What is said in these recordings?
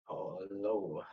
Oh, hello.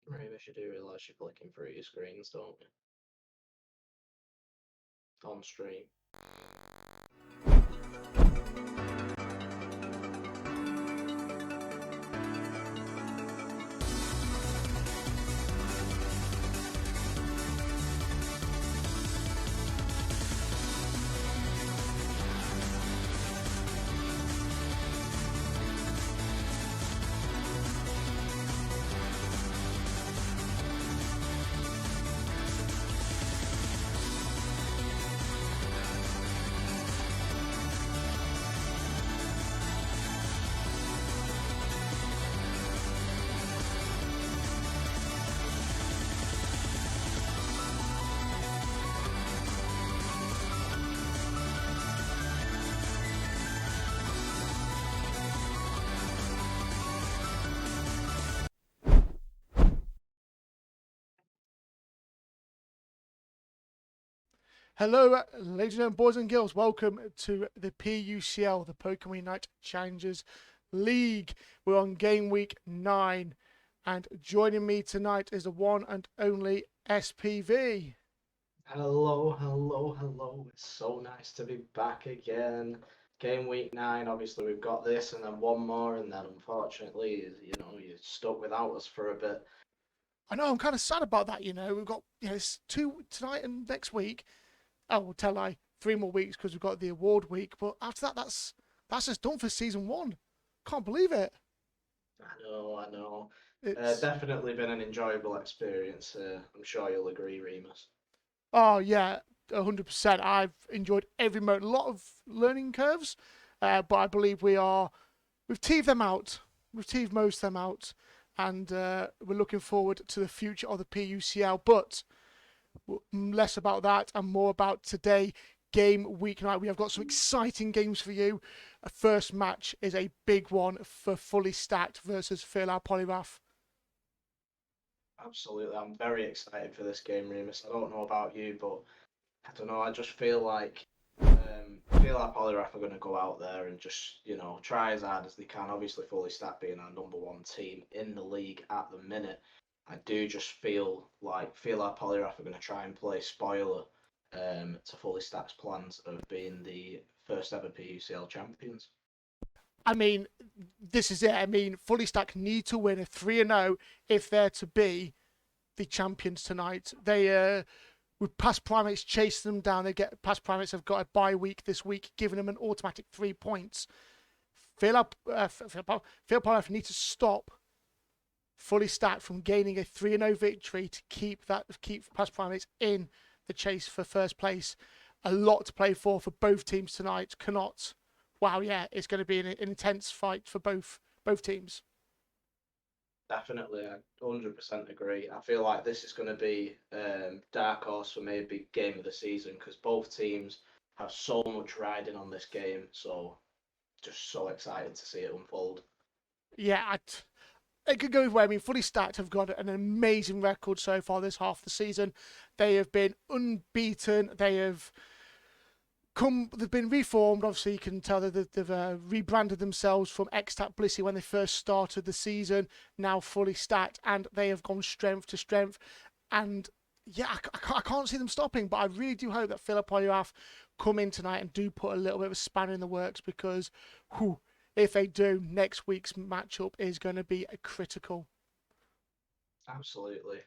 Remus, you do realise you're flicking through your screens, don't you? On stream. Hello, ladies and gentlemen, boys and girls. Welcome to the PUCL, the Pokemon Unite Challengers League. We're on game week 9, and joining me tonight is the one and only SPV. Hello, hello, hello. It's so nice to be back again. Game week 9, obviously we've got this and then one more, and then unfortunately, you're stuck without us for a bit. I know I'm kind of sad about that. We've got it's 2 tonight and next week. Oh, we'll tell I 3 more weeks because we've got the award week. But after that, that's just done for season 1. Can't believe it. I know. It's Definitely been an enjoyable experience. I'm sure you'll agree, Remus. Oh yeah, 100%. I've enjoyed every moment. A lot of learning curves, but I believe we've teased them out. We've teased most of them out, and we're looking forward to the future of the PUCL. But less about that and more about today. Game week night. We have got some exciting games for you. A first match is a big one for Fully Stacked versus Poliwrath. Absolutely, I'm very excited for this game, Remus. I don't know about you, but I don't know. I just feel like Poliwrath are going to go out there and just try as hard as they can. Obviously, Fully Stack being our number one team in the league at the minute, I do just feel like Poliwrath are going to try and play spoiler to Fully Stack's plans of being the first ever PUCL champions. I mean, this is it. I mean, Fully Stack need to win a 3-0 if they're to be the champions tonight. They with past primates chasing them down. They get past primates have got a bye week this week, giving them an automatic 3 points. Phil Poliwrath need to stop Fully Stacked from gaining a 3-0 victory to keep past primates in the chase for first place. A lot to play for both teams tonight. Cannot. Wow, yeah, it's going to be an intense fight for both teams. Definitely, I 100% agree. I feel like this is going to be dark horse for maybe game of the season because both teams have so much riding on this game. So just so excited to see it unfold. Yeah, it could go away. I mean, Fully Stacked have got an amazing record so far this half of the season. They have been unbeaten. They have they've been reformed. Obviously, you can tell that they've rebranded themselves from Extat Blissey when they first started the season, now fully stacked, and they have gone strength to strength. And yeah, I can't see them stopping, but I really do hope that Philip Poliwrath come in tonight and do put a little bit of a spanner in the works, because if they do, next week's matchup is going to be critical. Absolutely.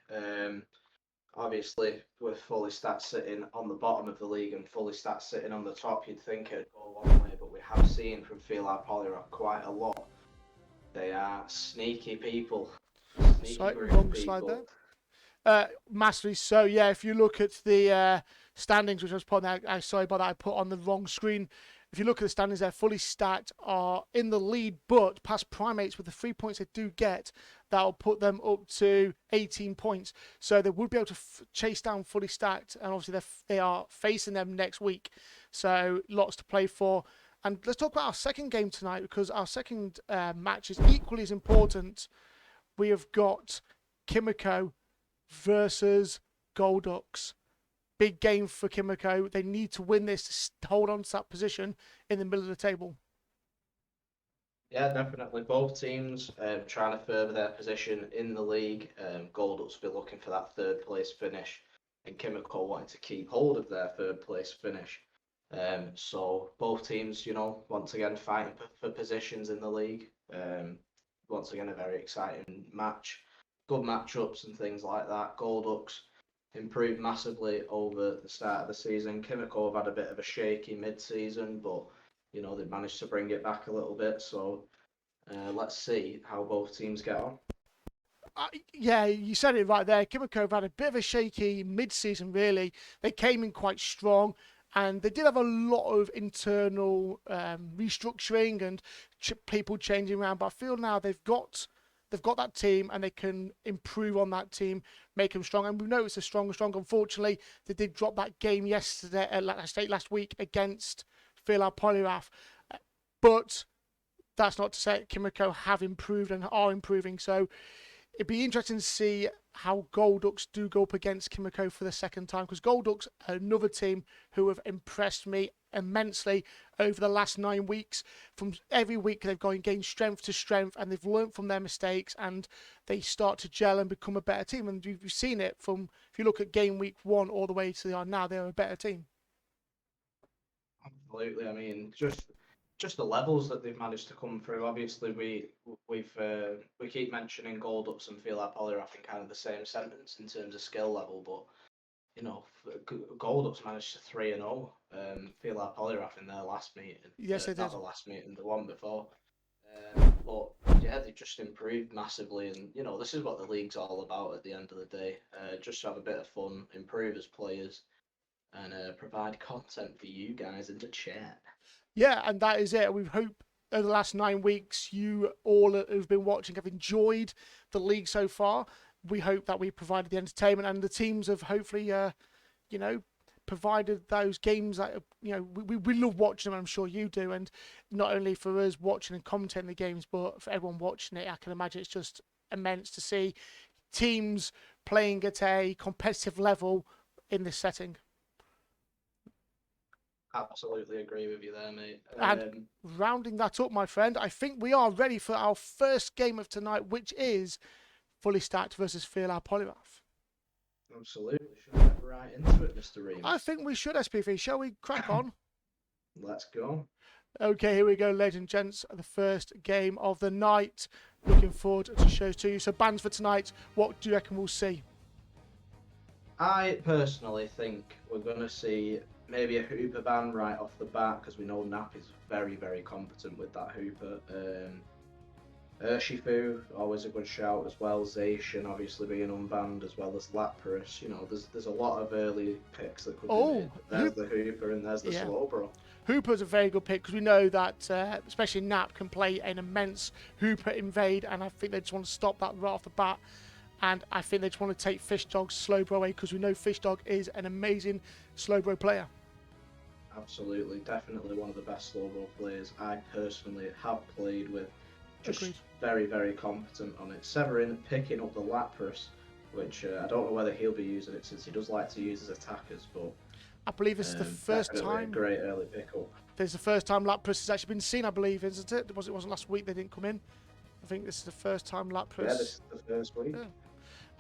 Obviously, with Fully Stat sitting on the bottom of the league and Fully Stat sitting on the top, you'd think it'd go one way, but we have seen from Poliwrath quite a lot. They are sneaky people. Sorry, wrong slide there. Massively so, yeah. If you look at the standings, which I was putting out, sorry about that, I put on the wrong screen. If you look at the standings, they're Fully Stacked are in the lead, but past Primates with the 3 points they do get, that'll put them up to 18 points. So they would be able to chase down Fully Stacked, and obviously they are facing them next week. So lots to play for. And let's talk about our second game tonight, because our second match is equally as important. We have got Kimako versus Golducks. Big game for Kimako. They need to win this to hold on to that position in the middle of the table. Yeah, definitely. Both teams trying to further their position in the league. Golducks will be looking for that third place finish, and Kimako wanting to keep hold of their third place finish. So both teams, once again fighting for positions in the league. Once again, a very exciting match. Good matchups and things like that. Golducks improved massively over the start of the season. Kimako have had a bit of a shaky mid-season, but they've managed to bring it back a little bit. So let's see how both teams get on. Yeah, you said it right there. Kimako have had a bit of a shaky mid-season, really. They came in quite strong, and they did have a lot of internal restructuring and people changing around. But I feel now they've got that team, and they can improve on that team, make them strong. And we know it's a strong. Unfortunately, they did drop that game yesterday, last week against Poliwrath. But that's not to say Kimako have improved and are improving. So it'd be interesting to see how Golducks do go up against Kimako for the second time, because Golducks are another team who have impressed me immensely over the last 9 weeks. From every week they've gained strength to strength, and they've learned from their mistakes, and they start to gel and become a better team. And we've seen it from, if you look at game week 1 all the way to they are now, they're a better team. Absolutely. I mean, just the levels that they've managed to come through. Obviously, we keep mentioning Golducks and Poliwrath in kind of the same sentence in terms of skill level, but Golducks managed to 3-0. Poliwrath in their last meeting. Yes, they did. Not the last meeting, the one before. But yeah, they just improved massively, and this is what the league's all about at the end of the day. Just have a bit of fun, improve as players, and provide content for you guys in the chat. Yeah, and that is it. We hope over the last 9 weeks you all who've been watching have enjoyed the league so far. We hope that we provided the entertainment, and the teams have hopefully, provided those games that we love watching them. I'm sure you do, and not only for us watching and commentating the games, but for everyone watching it. I can imagine it's just immense to see teams playing at a competitive level in this setting. Absolutely agree with you there, mate. And rounding that up, my friend, I think we are ready for our first game of tonight, which is Fully Stacked versus Poliwrath. Absolutely. Should we get right into it, Mr. Ream? I think we should, SPV. Shall we crack on? Let's go. Okay, here we go, ladies and gents. The first game of the night. Looking forward to show to you. So, bans for tonight, what do you reckon we'll see? I personally think we're going to see maybe a Hooper ban right off the bat, because we know Nap is very, very competent with that Hooper. Urshifu, always a good shout as well. Zacian obviously being unbanned, as well as Lapras. There's a lot of early picks that could be made. There's the Hooper and there's the Slowbro. Hooper's a very good pick, because we know that especially Nap can play an immense Hooper invade, and I think they just want to stop that right off the bat. And I think they just want to take Fish Dog's Slowbro away, because we know Fish Dog is an amazing Slowbro player. Absolutely, definitely one of the best Slowbro players I personally have played with. Just Agreed. Very, very competent on it. Severin picking up the Lapras, which I don't know whether he'll be using it, since he does like to use his attackers, but I believe this is the first Definitely time. a great early pickup. This is the first time Lapras has actually been seen, I believe, isn't it? It wasn't last week they didn't come in. I think this is the first time Lapras. Yeah, this is the first week. Yeah.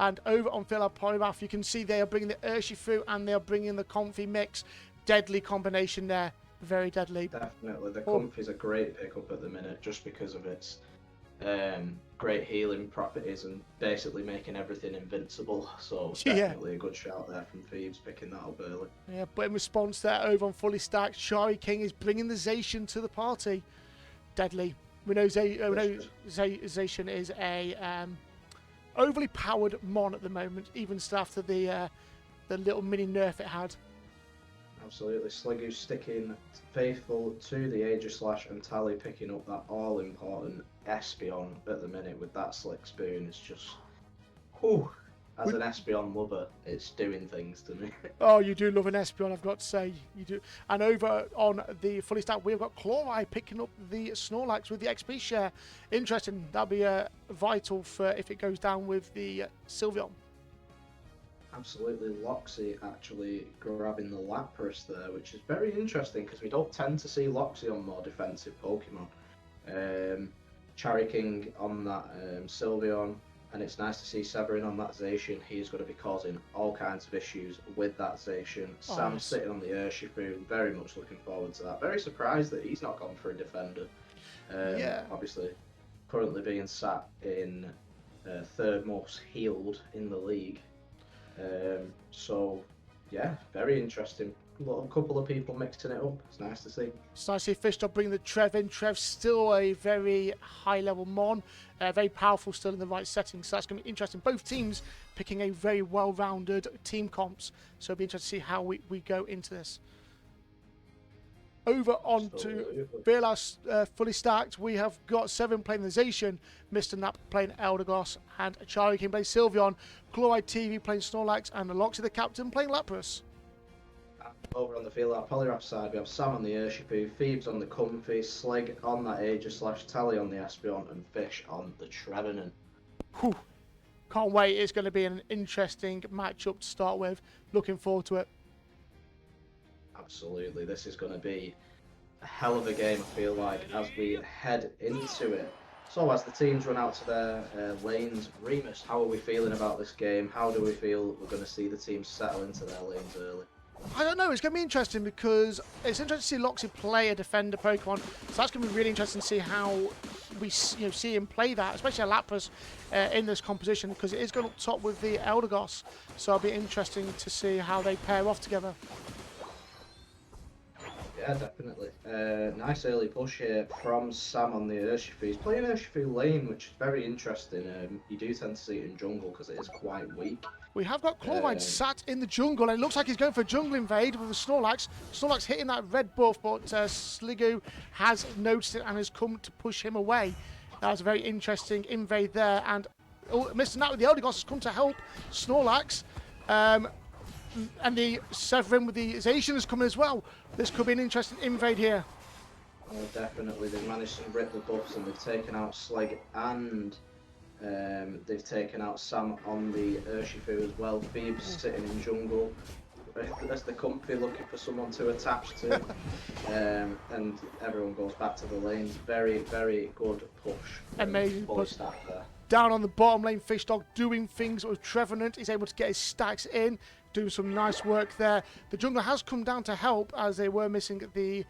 And over on Poliwrath, you can see they are bringing the Urshifu and they are bringing the Comfy mix. Deadly combination there. Very deadly. Definitely. The Comfy's a great pickup at the minute just because of its great healing properties and basically making everything invincible. So definitely a good shout there from Thieves picking that up early. Yeah, but in response there, over on Fully Stacked, Shari King is bringing the Zacian to the party. Deadly. We know Zacian is a overly powered mon at the moment, even still after the little mini nerf it had. Absolutely. Sliggoo sticking faithful to the Aegislash and Tally picking up that all-important Espeon at the minute with that Slick Spoon. It's just, whew, as an Espeon lover, it's doing things to me. Oh, you do love an Espeon, I've got to say. You do. And over on the Fully Stacked, we've got Chloride picking up the Snorlax with the XP share. Interesting. That'll be vital for if it goes down with the Sylveon. Absolutely, Loxy actually grabbing the Lapras there, which is very interesting because we don't tend to see Loxy on more defensive Pokemon. Cherry King on that Sylveon, and it's nice to see Severin on that Zacian. He's going to be causing all kinds of issues with that Zacian. Sam's sitting on the Urshifu, very much looking forward to that. Very surprised that he's not gone for a defender. Obviously, currently being sat in third most healed in the league. So, yeah, very interesting. A couple of people mixing it up. It's nice to see. It's nice to see Fishstop bringing the Trev in. Trev's still a very high-level mon, very powerful still in the right setting. So that's going to be interesting. Both teams picking a very well-rounded team comps. So it'll be interesting to see how we go into this. Over on to Velas, Fully Stacked. We have got Seven playing the Zacian, Mr. Nap playing Eldegoss, and Charlie King playing Sylveon, Chloride TV playing Snorlax, and Loxy the Captain playing Lapras. Over on the field, our Poliwrath side, we have Sam on the Urshifu, Thebes on the Comfy, Slig on that Aegislash, Tally on the Espeon, and Fish on the Trevenant. Whew. Can't wait. It's going to be an interesting matchup to start with. Looking forward to it. Absolutely, this is going to be a hell of a game, I feel like, as we head into it. So as the teams run out to their lanes, Remus, how are we feeling about this game? How do we feel we're going to see the teams settle into their lanes early? I don't know, it's going to be interesting because it's interesting to see Loxy play a defender Pokemon, so that's going to be really interesting to see how we see him play that, especially a Lapras in this composition, because it is going up top with the Eldegoss, so it'll be interesting to see how they pair off together. Yeah, definitely. Nice early push here from Sam on the Urshifu. He's playing Urshifu lane, which is very interesting. You do tend to see it in jungle because it is quite weak. We have got Chloride sat in the jungle, and it looks like he's going for a jungle invade with a Snorlax. Snorlax hitting that red buff, but Sliggoo has noticed it and has come to push him away. That was a very interesting invade there, and Mr. Nat with the Eldegoss has come to help Snorlax. And the Severin with the Zacian has come in as well. This could be an interesting invade here. Oh, definitely. They've managed to rip the buffs and they've taken out Slig and they've taken out Sam on the Urshifu as well. Phoebe's sitting in jungle. That's the Comfy looking for someone to attach to. And everyone goes back to the lanes. Very, very good push. Amazing push. There. Down on the bottom lane, Fishdog doing things with Trevenant. He's able to get his stacks in, doing some nice work there. The jungle has come down to help as they were missing the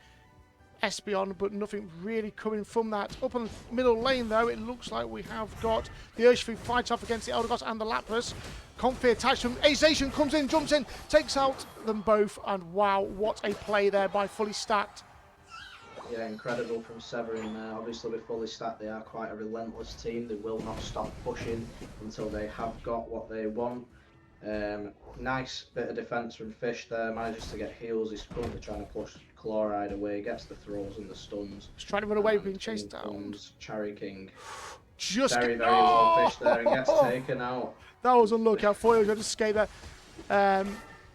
Espeon, but nothing really coming from that. Up on the middle lane, though, it looks like we have got the Urshifu fights off against the Eldegoss and the Lapras. Comfy attached to him. Zacian comes in, jumps in, takes out them both, and wow, what a play there by Fully Stacked. Yeah, incredible from Severin there. Obviously, with Fully Stacked, they are quite a relentless team. They will not stop pushing until they have got what they want. Nice bit of defence from Fish there. Manages to get heals. He's currently trying to push Chloride away. Gets the throws and the stuns. He's trying to run away, being chased down. Cherry King. Just very low Fish there and gets taken out. That was unlucky. I thought he was going to escape there.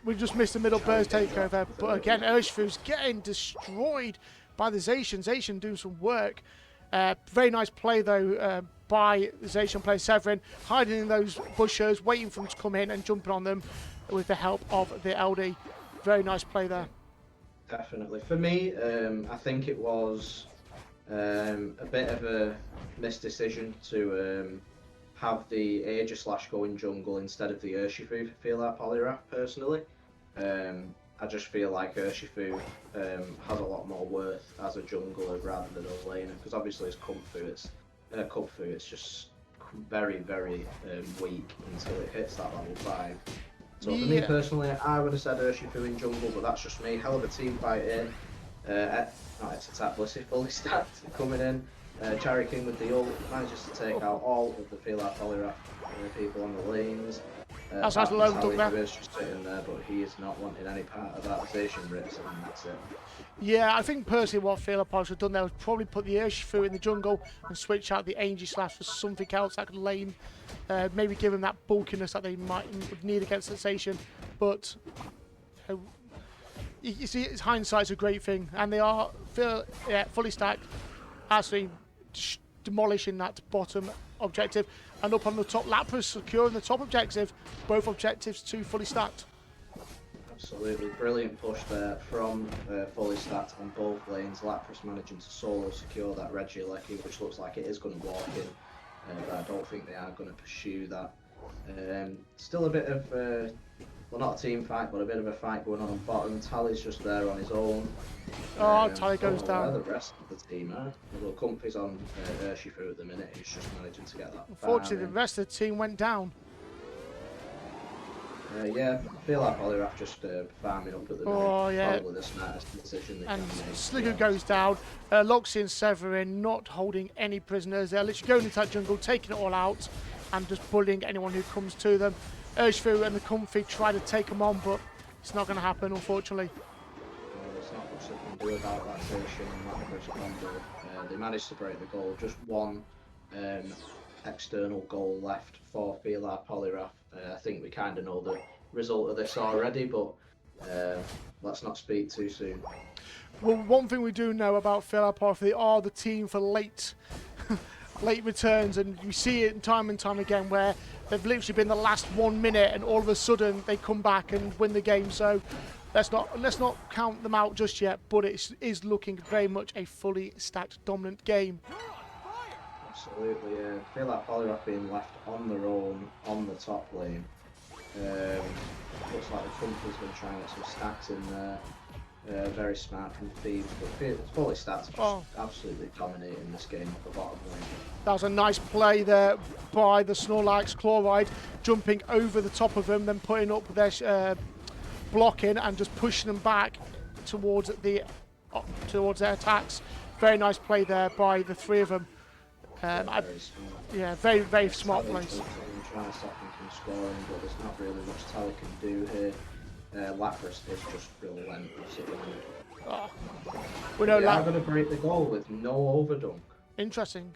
We just missed the middle burst takeover. But again, Urshifu's getting destroyed by the Zacian. Zacian doing some work. Very nice play though by the Zacian player Severin, hiding in those bushes, waiting for them to come in and jumping on them with the help of the LD. Very nice play there. Definitely. For me, I think it was a bit of a misdecision to have the Aegis-Slash go in jungle instead of the Urshifu for feel like Poliwrath, personally. I just feel like Urshifu has a lot more worth as a jungler rather than a laner, because obviously his Kubfu, it's just very, very weak until it hits that level 5. So for me personally, I would have said Urshifu in jungle, but that's just me. Hell of a team fight in. Not X-Attack, Blissey fully stacked coming in. Cherry King with the ult manages to take out all of the feel like Poliwrath people on the lanes. That's nice low duck there. Is just sitting there, but he is not wanting any part of that station rips, and that's it. Yeah, I think personally what Poliwrath should have done there was probably put the Urshifu in the jungle and switch out the Aegis-Slash for something else that could lane. Maybe give him that bulkiness that they would need against Sensation. But you see, hindsight's a great thing, and they are fully stacked, actually demolishing that bottom objective, and up on the top, Lapras securing the top objective. Both objectives too fully stacked. Absolutely brilliant push there from fully stacked on both lanes. Lapras managing to solo secure that Regieleki, which looks like it is going to walk in, but I don't think they are going to pursue that. Still a bit of, well, not a team fight, but a bit of a fight going on bottom. Tally's just there on his own. Tally goes down. The rest of the team are. Although Comfy's on Urshifu at the minute, he's just managing to get that. Unfortunately, the rest of the team went down. Yeah, I feel like Poliwrath just farming up at the minute. Oh, yeah. Probably the smartest decision they And can make. Sligo goes down. Loxy and Severin not holding any prisoners. They're literally going into that jungle, taking it all out, and just bullying anyone who comes to them. Urshifu and the Comfy try to take them on, but it's not going to happen, unfortunately. There's not much they can do about that station and that first combo. They managed to break the goal. Just one external goal left for Feel Like Poliwrath. I think we kind of know the result of this already, but let's not speak too soon. Well, one thing we do know about Feel Like Poliwrath, they are the team for late returns, and we see it time and time again where they've literally been the last 1 minute and all of a sudden they come back and win the game. So let's not count them out just yet, but it is looking very much a fully stacked dominant game. Absolutely, I feel like Poliwrath being left on their own on the top lane. Looks like the Comfy's been trying to get some stacks in there. Very smart from Thieves, but fully stacked, just absolutely dominating this game at the bottom lane. That was a nice play there by the Snorlax Chloride, jumping over the top of them, then putting up their blocking and just pushing them back towards their attacks. Very nice play there by the three of them. Very, very smart plays. Trying to stop him from scoring, but there's not really much Tally can do here. Lapras is just relentless at the minute. We know they are going to break the goal with no overdunk. Interesting.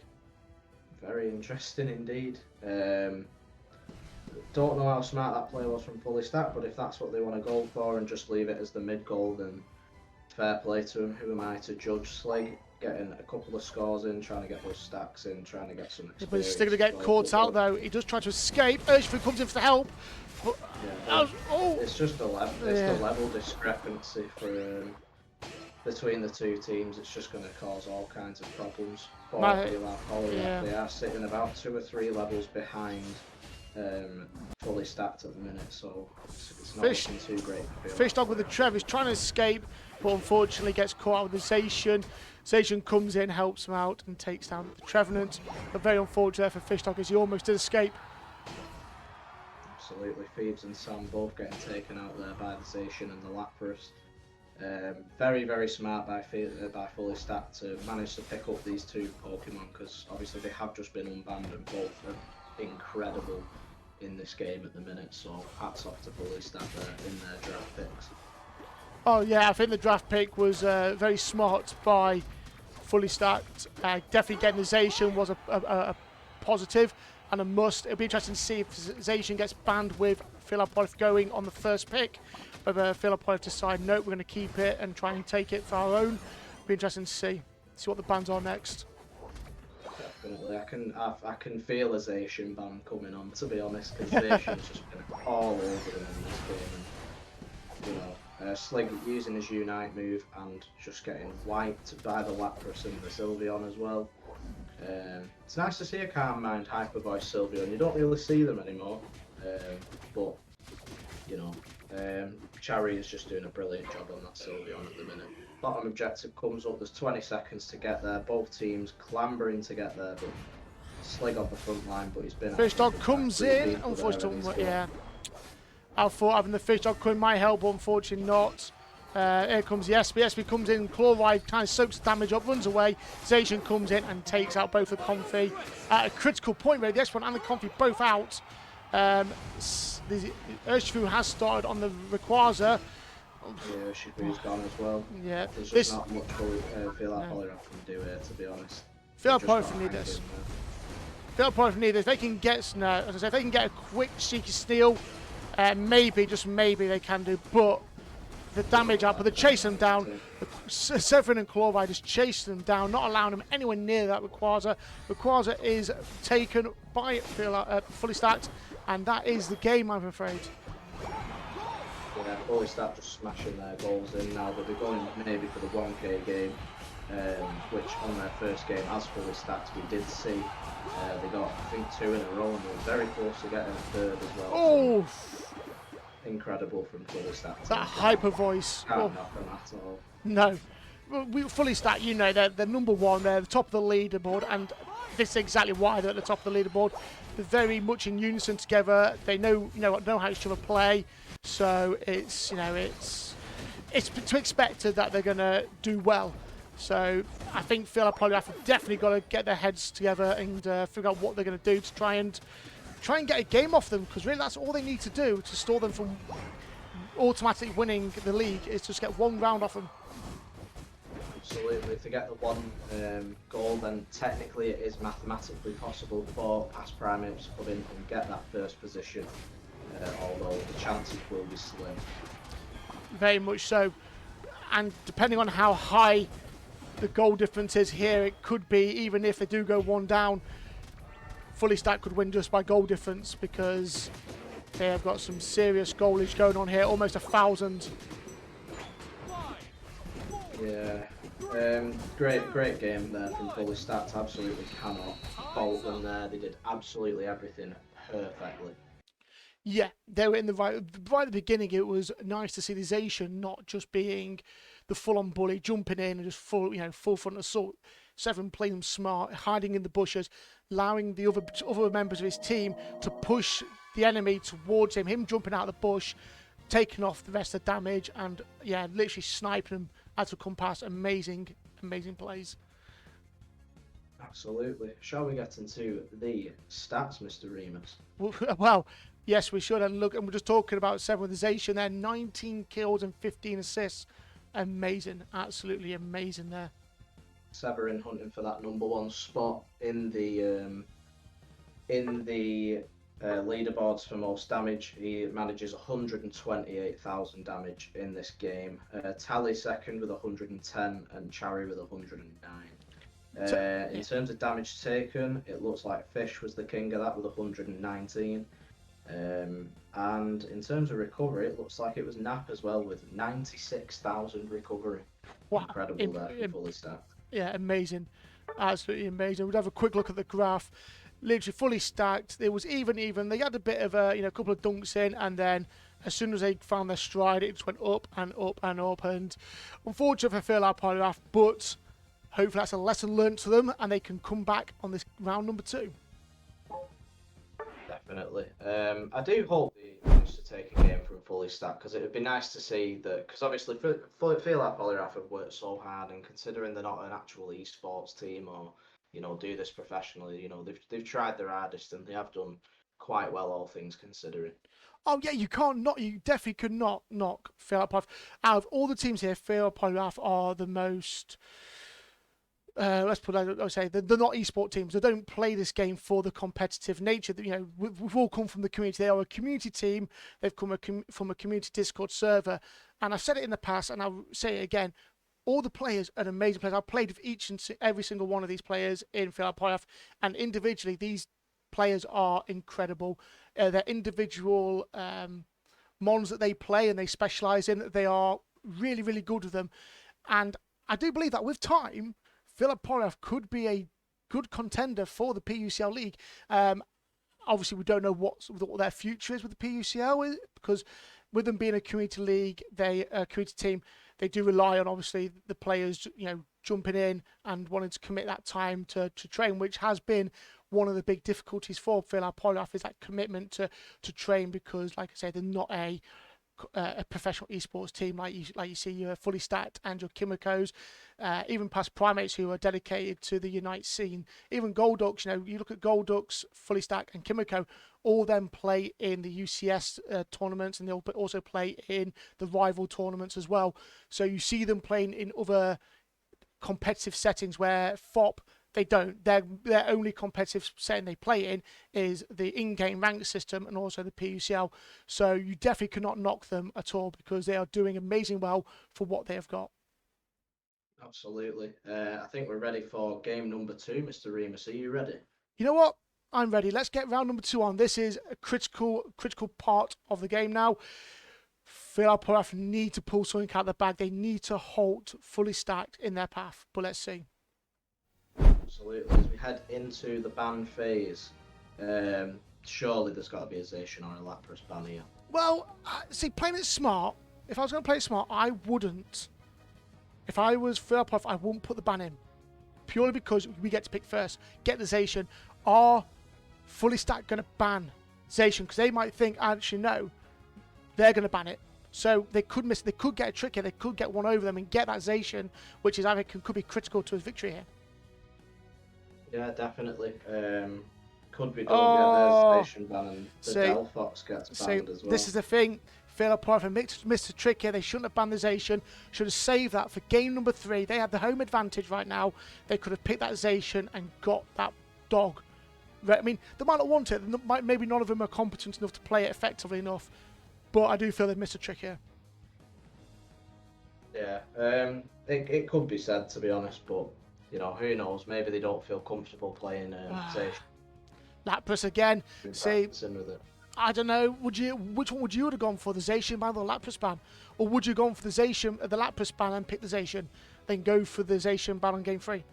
Very interesting indeed. Don't know how smart that play was from fully stacked, but if that's what they want to go for and just leave it as the mid goal, then fair play to him. Who am I to judge? Slig getting a couple of scores in, trying to get those stacks in, trying to get some experience. But he's still going to get caught out though. He does try to escape. Urshifu comes in for the help. But, it's just the level discrepancy for between the two teams. It's just going to cause all kinds of problems for They are sitting about 2 or 3 levels behind fully stacked at the minute, so it's not looking too great. Fishdog with the Trev is trying to escape, but unfortunately gets caught out with the Zacian. Zacian comes in, helps him out, and takes down the Trevenant. But very unfortunate for Fishdog as he almost did escape. Absolutely, Phoebes and Sam both getting taken out there by the Zacian and the Lapras. Very, very smart by fully stacked to manage to pick up these two Pokemon, because obviously they have just been unbanned and both are incredible in this game at the minute. So hats off to fully stacked there in their draft picks. Oh yeah, I think the draft pick was very smart by fully stacked. Definitely getting the Zacian was a positive and a must. It'll be interesting to see if Zacian gets banned with Feel Like Poliwrath going on the first pick. Whether Feel Like Poliwrath decide, no, we're going to keep it and try and take it for our own. It'll be interesting to see what the bans are next. Definitely, I can feel a Zacian ban coming on, to be honest, because Zacian's just been all over them in this game. And, Slig using his Unite move and just getting wiped by the Lapras and the Sylveon as well. It's nice to see a calm mind hyper voice Sylveon. You don't really see them anymore, but you know, Cherry is just doing a brilliant job on that Sylveon at the minute. Bottom objective comes up. There's 20 seconds to get there. Both teams clambering to get there, but Slig on the front line, but he's been. Fish Dog comes in, unfortunately, yeah. I thought having the Fish Dog coming might help, but unfortunately not. Here comes the SB. SB comes in, Chloride kind of soaks the damage up, runs away. Zacian comes in and takes out both the Comfy. At a critical point, really, the S1 and the Comfy both out. The Urshifu has started on the Rayquaza. Yeah, Urshifu's gone as well. Yeah, there's just not much feel like Poliwrath can do here, to be honest. Feel like Poliwrath need this. Feel like Poliwrath need this. If they can get, as I say, if they can get a quick cheeky steal, maybe, just maybe they can do, but the damage output, they chase them down. Severin and Chloride just chase them down, not allowing them anywhere near that Rayquaza. Rayquaza is taken by fully stacked, and that is the game, I'm afraid. Yeah, fully stacked just smashing their goals in now. They'll be going maybe for the 1K game, which on their first game as fully stacked we did see. They got, I think, 2 in a row, and they were very close to getting a third as well. Oh! So incredible from fully stacked. That hyper voice. Can't knock them at all. No. We fully stacked, you know, they're number one, they're the top of the leaderboard, and this is exactly why they're at the top of the leaderboard. They're very much in unison together. They know how each other play, so it's to expected that they're gonna do well. So I think Phil probably have definitely got to get their heads together and figure out what they're going to do to try and get a game off them, because really that's all they need to do to stall them from automatically winning the league, is just get one round off them. Absolutely. If they get the one goal, then technically it is mathematically possible for past primates to come in and get that first position, although the chances will be slim. Very much so. And depending on how high the goal difference is here, it could be, even if they do go one down, fully stacked could win just by goal difference, because they have got some serious goalage going on here, almost 1,000. Yeah, great game there from fully stacked. Absolutely cannot fault them there. They did absolutely everything perfectly. Yeah, they were in the right at the beginning. It was nice to see the Zacian not just being the full-on bully, jumping in and just full front assault. Severin playing them smart, hiding in the bushes, allowing the other members of his team to push the enemy towards him. Him jumping out of the bush, taking off the rest of the damage, and yeah, literally sniping them as we come past. Amazing plays. Absolutely. Shall we get into the stats, Mr. Remus? Well, yes, we should. And look, and we're just talking about Severin with the Zacian there, 19 kills and 15 assists. Amazing, absolutely amazing there. Severin hunting for that number one spot in the leaderboards for most damage. He manages 128,000 damage in this game. Tally second with 110 and Cherry with 109. In terms of damage taken, it looks like Fish was the king of that with 119. And in terms of recovery, it looks like it was Nap as well with 96,000 recovery. Wow. Incredible there, fully stacked. Yeah, amazing. Absolutely amazing. We'd have a quick look at the graph. Literally fully stacked. It was even. They had a bit of a couple of dunks in, and then as soon as they found their stride, it just went up and up and up. And unfortunately for Phil Poliwrath, but hopefully that's a lesson learned to them, and they can come back on this round number 2. Definitely. I do hope they manage to take a game from fully stacked, because it would be nice to see that, because obviously feel like Poliwrath have worked so hard, and considering they're not an actual esports team or do this professionally, they've tried their hardest and they have done quite well, all things considering. Oh yeah, you definitely could not knock Phil Poliwrath. Out of all the teams here, Phil Poliwrath are the most. Let's put it. I say they're not esports teams. They don't play this game for the competitive nature. We've all come from the community. They are a community team. They've come from a community Discord server, and I've said it in the past, and I'll say it again. All the players are amazing players. I've played with each and every single one of these players in Phil Poliwrath, and individually, these players are incredible. Their individual mons that they play and they specialise in, they are really, really good with them. And I do believe that with time, Poliwrath could be a good contender for the PUCL League. Obviously, we don't know what their future is with the PUCL, because with them being a community league, a community team, they do rely on, obviously, the players, jumping in and wanting to commit that time to train, which has been one of the big difficulties for Poliwrath, is that commitment to train, because, like I said, they're not a professional esports team like you see your Fully Stacked and your Kimakos, even past Primates who are dedicated to the Unite scene. Even Golducks, you look at Golducks, Fully Stacked and Kimako, all them play in the UCS tournaments, and they'll also play in the rival tournaments as well. So you see them playing in other competitive settings where FOP, they don't. Their only competitive setting they play in is the in-game ranked system and also the PUCL. So you definitely cannot knock them at all, because they are doing amazing well for what they have got. Absolutely. I think we're ready for game number 2, Mr. Remus. Are you ready? You know what? I'm ready. Let's get round number 2 on. This is a critical part of the game now. Poliwrath need to pull something out of the bag. They need to halt Fully Stacked in their path. But let's see. Absolutely. As we head into the ban phase, surely there's got to be a Zacian or a Lapras ban here. Well, see, playing it smart, if I was going to play it smart, I wouldn't. If I was Poliwrath, I wouldn't put the ban in. Purely because we get to pick first. Get the Zacian. Are Fully Stacked going to ban Zacian? Because they might think, actually, no, they're going to ban it. So they could miss. They could get a trick here. They could get one over them and get that Zacian, which is, I think, could be critical to his victory here. Yeah, definitely. Could be done. Yeah, there's Zacian ban, and the Delphox gets banned as well. This is the thing. Poliwrath missed a trick here. They shouldn't have banned the Zacian. Should have saved that for game number 3. They have the home advantage right now. They could have picked that Zacian and got that dog. I mean, they might not want it. Maybe none of them are competent enough to play it effectively enough. But I do feel they've missed a trick here. Yeah, it could be said, to be honest, but who knows? Maybe they don't feel comfortable playing Zacian. Lapras again. See, with it. I don't know. Which one would you have gone for, the Zacian ban or the Lapras ban, or would you have gone for the Lapras ban and pick the Zacian, then go for the Zacian ban on game 3?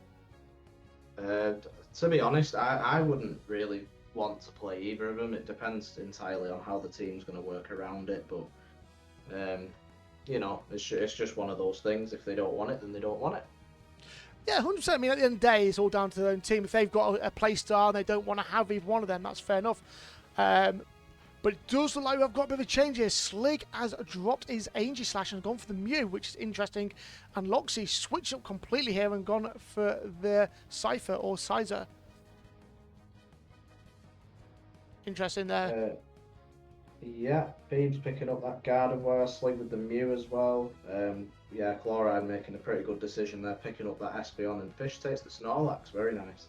To be honest, I wouldn't really want to play either of them. It depends entirely on how the team's going to work around it, but it's just one of those things. If they don't want it, then they don't want it. Yeah, 100%. I mean, at the end of the day, it's all down to their own team. If they've got a play style and they don't want to have either one of them, that's fair enough. But it does look like we've got a bit of a change here. Slig has dropped his Aegislash and gone for the Mew, which is interesting. And Loxy switched up completely here and gone for the Cypher or Sizer. Interesting there. Yeah, Beam's picking up that Gardevoir, Slig with the Mew as well. Yeah, Chloride making a pretty good decision there, picking up that Espeon, and Fish takes the Snorlax. Very nice.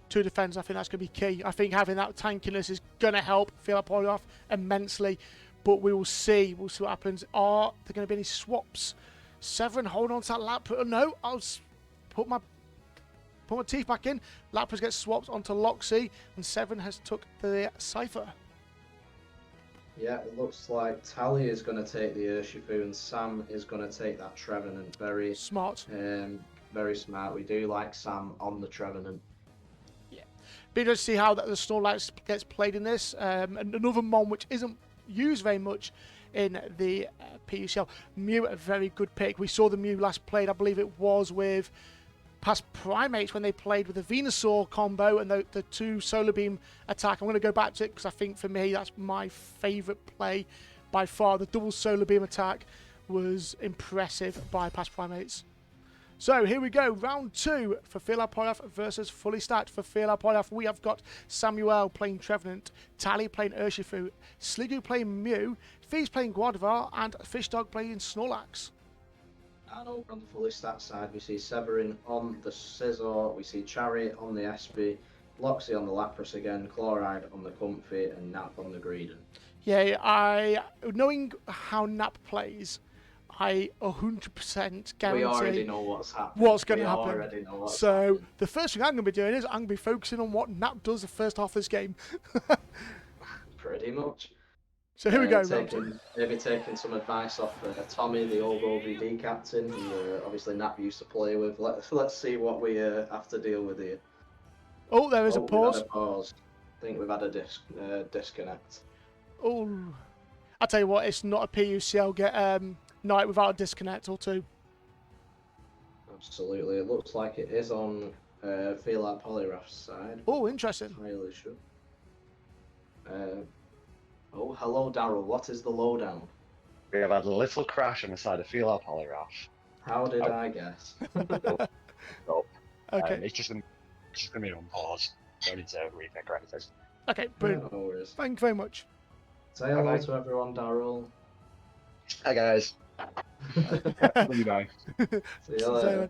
2 defense, I think that's going to be key. I think having that tankiness is going to help Poliwrath immensely, but we will see. We'll see what happens. Are there going to be any swaps? Severin hold on to that Lapras. No, I'll put my teeth back in. Lapras gets swapped onto Loxy, and Severin has took the Cypher. Yeah, it looks like Tally is going to take the Urshifu and Sam is going to take that Trevenant. Very smart. Very smart. We do like Sam on the Trevenant. Yeah. Be interesting to see how the Snorlax gets played in this. Another Mon which isn't used very much in the PUCL. Mew, a very good pick. We saw the Mew last played, I believe it was with past Primates when they played with the Venusaur combo and the 2 Solar Beam attack. I'm going to go back to it because I think for me that's my favourite play by far. The double Solar Beam attack was impressive by past Primates. So here we go, round 2 for Poliwrath versus Fully Stacked. For Poliwrath, we have got Samuel playing Trevenant, Tally playing Urshifu, Sliggoo playing Mew, Fees playing Gardevoir, and Fishdog playing Snorlax. And over on the Fully Stacked side, we see Severin on the Scizor, we see Chariot on the Espie, Loxy on the Lapras again, Chloride on the Comfy, and Nap on the Greedent. Yeah, knowing how Nap plays, I 100% guarantee we already know what's happening. What's going to happen. So the first thing I'm going to be doing is I'm going to be focusing on what Nap does the first half of this game. Pretty much. So here we go, maybe taking some advice off Tommy, the old OVD captain, who obviously Nap used to play with. Let's see what we have to deal with here. Oh, there is a We've had pause. a pause. I think we've had a disconnect. Oh, I tell you what, it's not a PUCL night without a disconnect or two. Absolutely, it looks like it is on Feel Like Poliwrath's side. Oh, interesting. Highly sure. Oh, hello, Daryl. What is the lowdown? We have had a little crash on the side of Feel Like Poliwrath. How did I guess? Nope. Okay. It's just going to be on pause. Don't need to rethink or anything. Okay, brilliant. No worries. Thank you very much. Say hello to everyone, Daryl. Hi, guys. Love you, bye. See you later.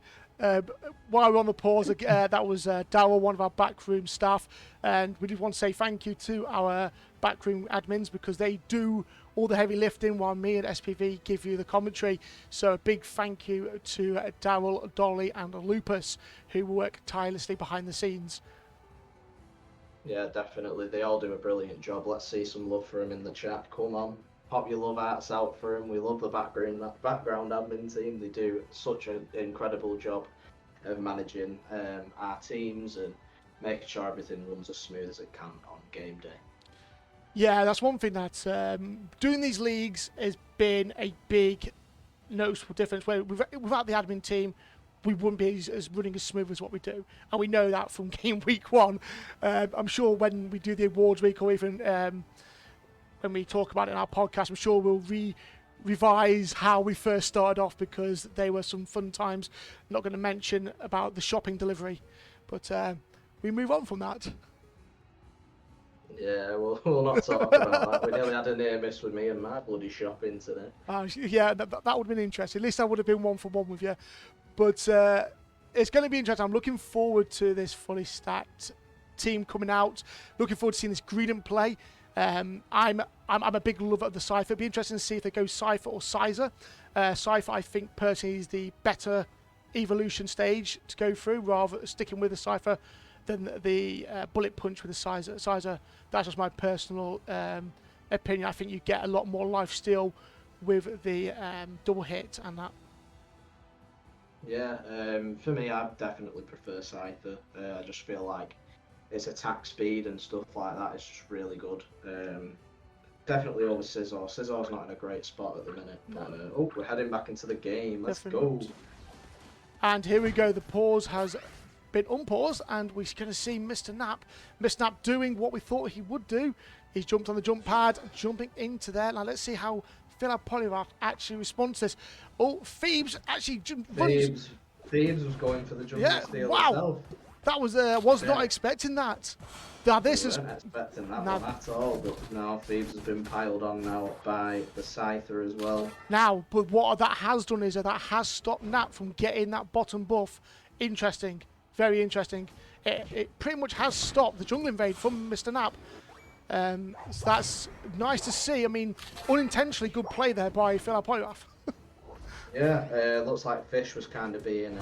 While we're on the pause, that was Daryl, one of our backroom staff, and we just want to say thank you to our backroom admins because they do all the heavy lifting while me and SPV give you the commentary. So a big thank you to Daryl, Dolly and Lupus who work tirelessly behind the scenes. Yeah, definitely. They all do a brilliant job. Let's see some love for him in the chat. Come on. Pop your love arts out for him. We love the background admin team. They do such an incredible job of managing our teams and making sure everything runs as smooth as it can on game day. Yeah, that's one thing that doing these leagues has been a big noticeable difference. Where without the admin team, we wouldn't be as running as smooth as what we do, and we know that from game week one. I'm sure when we do the awards week or even when we talk about it in our podcast, I'm sure we'll revise how we first started off because they were some fun times. I'm not going to mention about the shopping delivery, but we move on from that. Yeah, we'll not talk about that. We nearly had a near miss with me and my bloody shopping today. Yeah, that would have been interesting. At least I would have been 1-for-1 with you. But it's going to be interesting. I'm looking forward to this fully stacked team coming out. Looking forward to seeing this Greedent play. I'm a big lover of the Cypher. It'd be interesting to see if they go Cypher or Sizer. Cypher, I think, personally, is the better evolution stage to go through, rather sticking with the Cypher than the Bullet Punch with the Sizer. Sizer, that's just my personal opinion. I think you get a lot more lifesteal with the double hit and that. Yeah, for me, I definitely prefer Scyther. I just feel like its attack speed and stuff like that is just really good. Definitely over Scizor. Scissor's not in a great spot at the minute. But, oh, we're heading back into the game. Let's go. And here we go. The pause has been unpaused, and we're going to see Mr. Nap. Mr. Nap doing what we thought he would do. He's jumped on the jump pad, jumping into there. Now let's see how Feel Like Poliwrath actually responds to this. Oh, Phoebes actually Phoebes was going for the jump steal himself. That was not expecting that. Now this is expecting that one at all, but now Phoebes has been piled on now by the Scyther as well. Now, but what that has done is that has stopped Nap from getting that bottom buff. Interesting, very interesting. It pretty much has stopped the jungle invade from Mr. Nap. So that's nice to see. I mean, unintentionally good play there by Feel Like Poliwrath. Yeah, looks like Fish was kind of being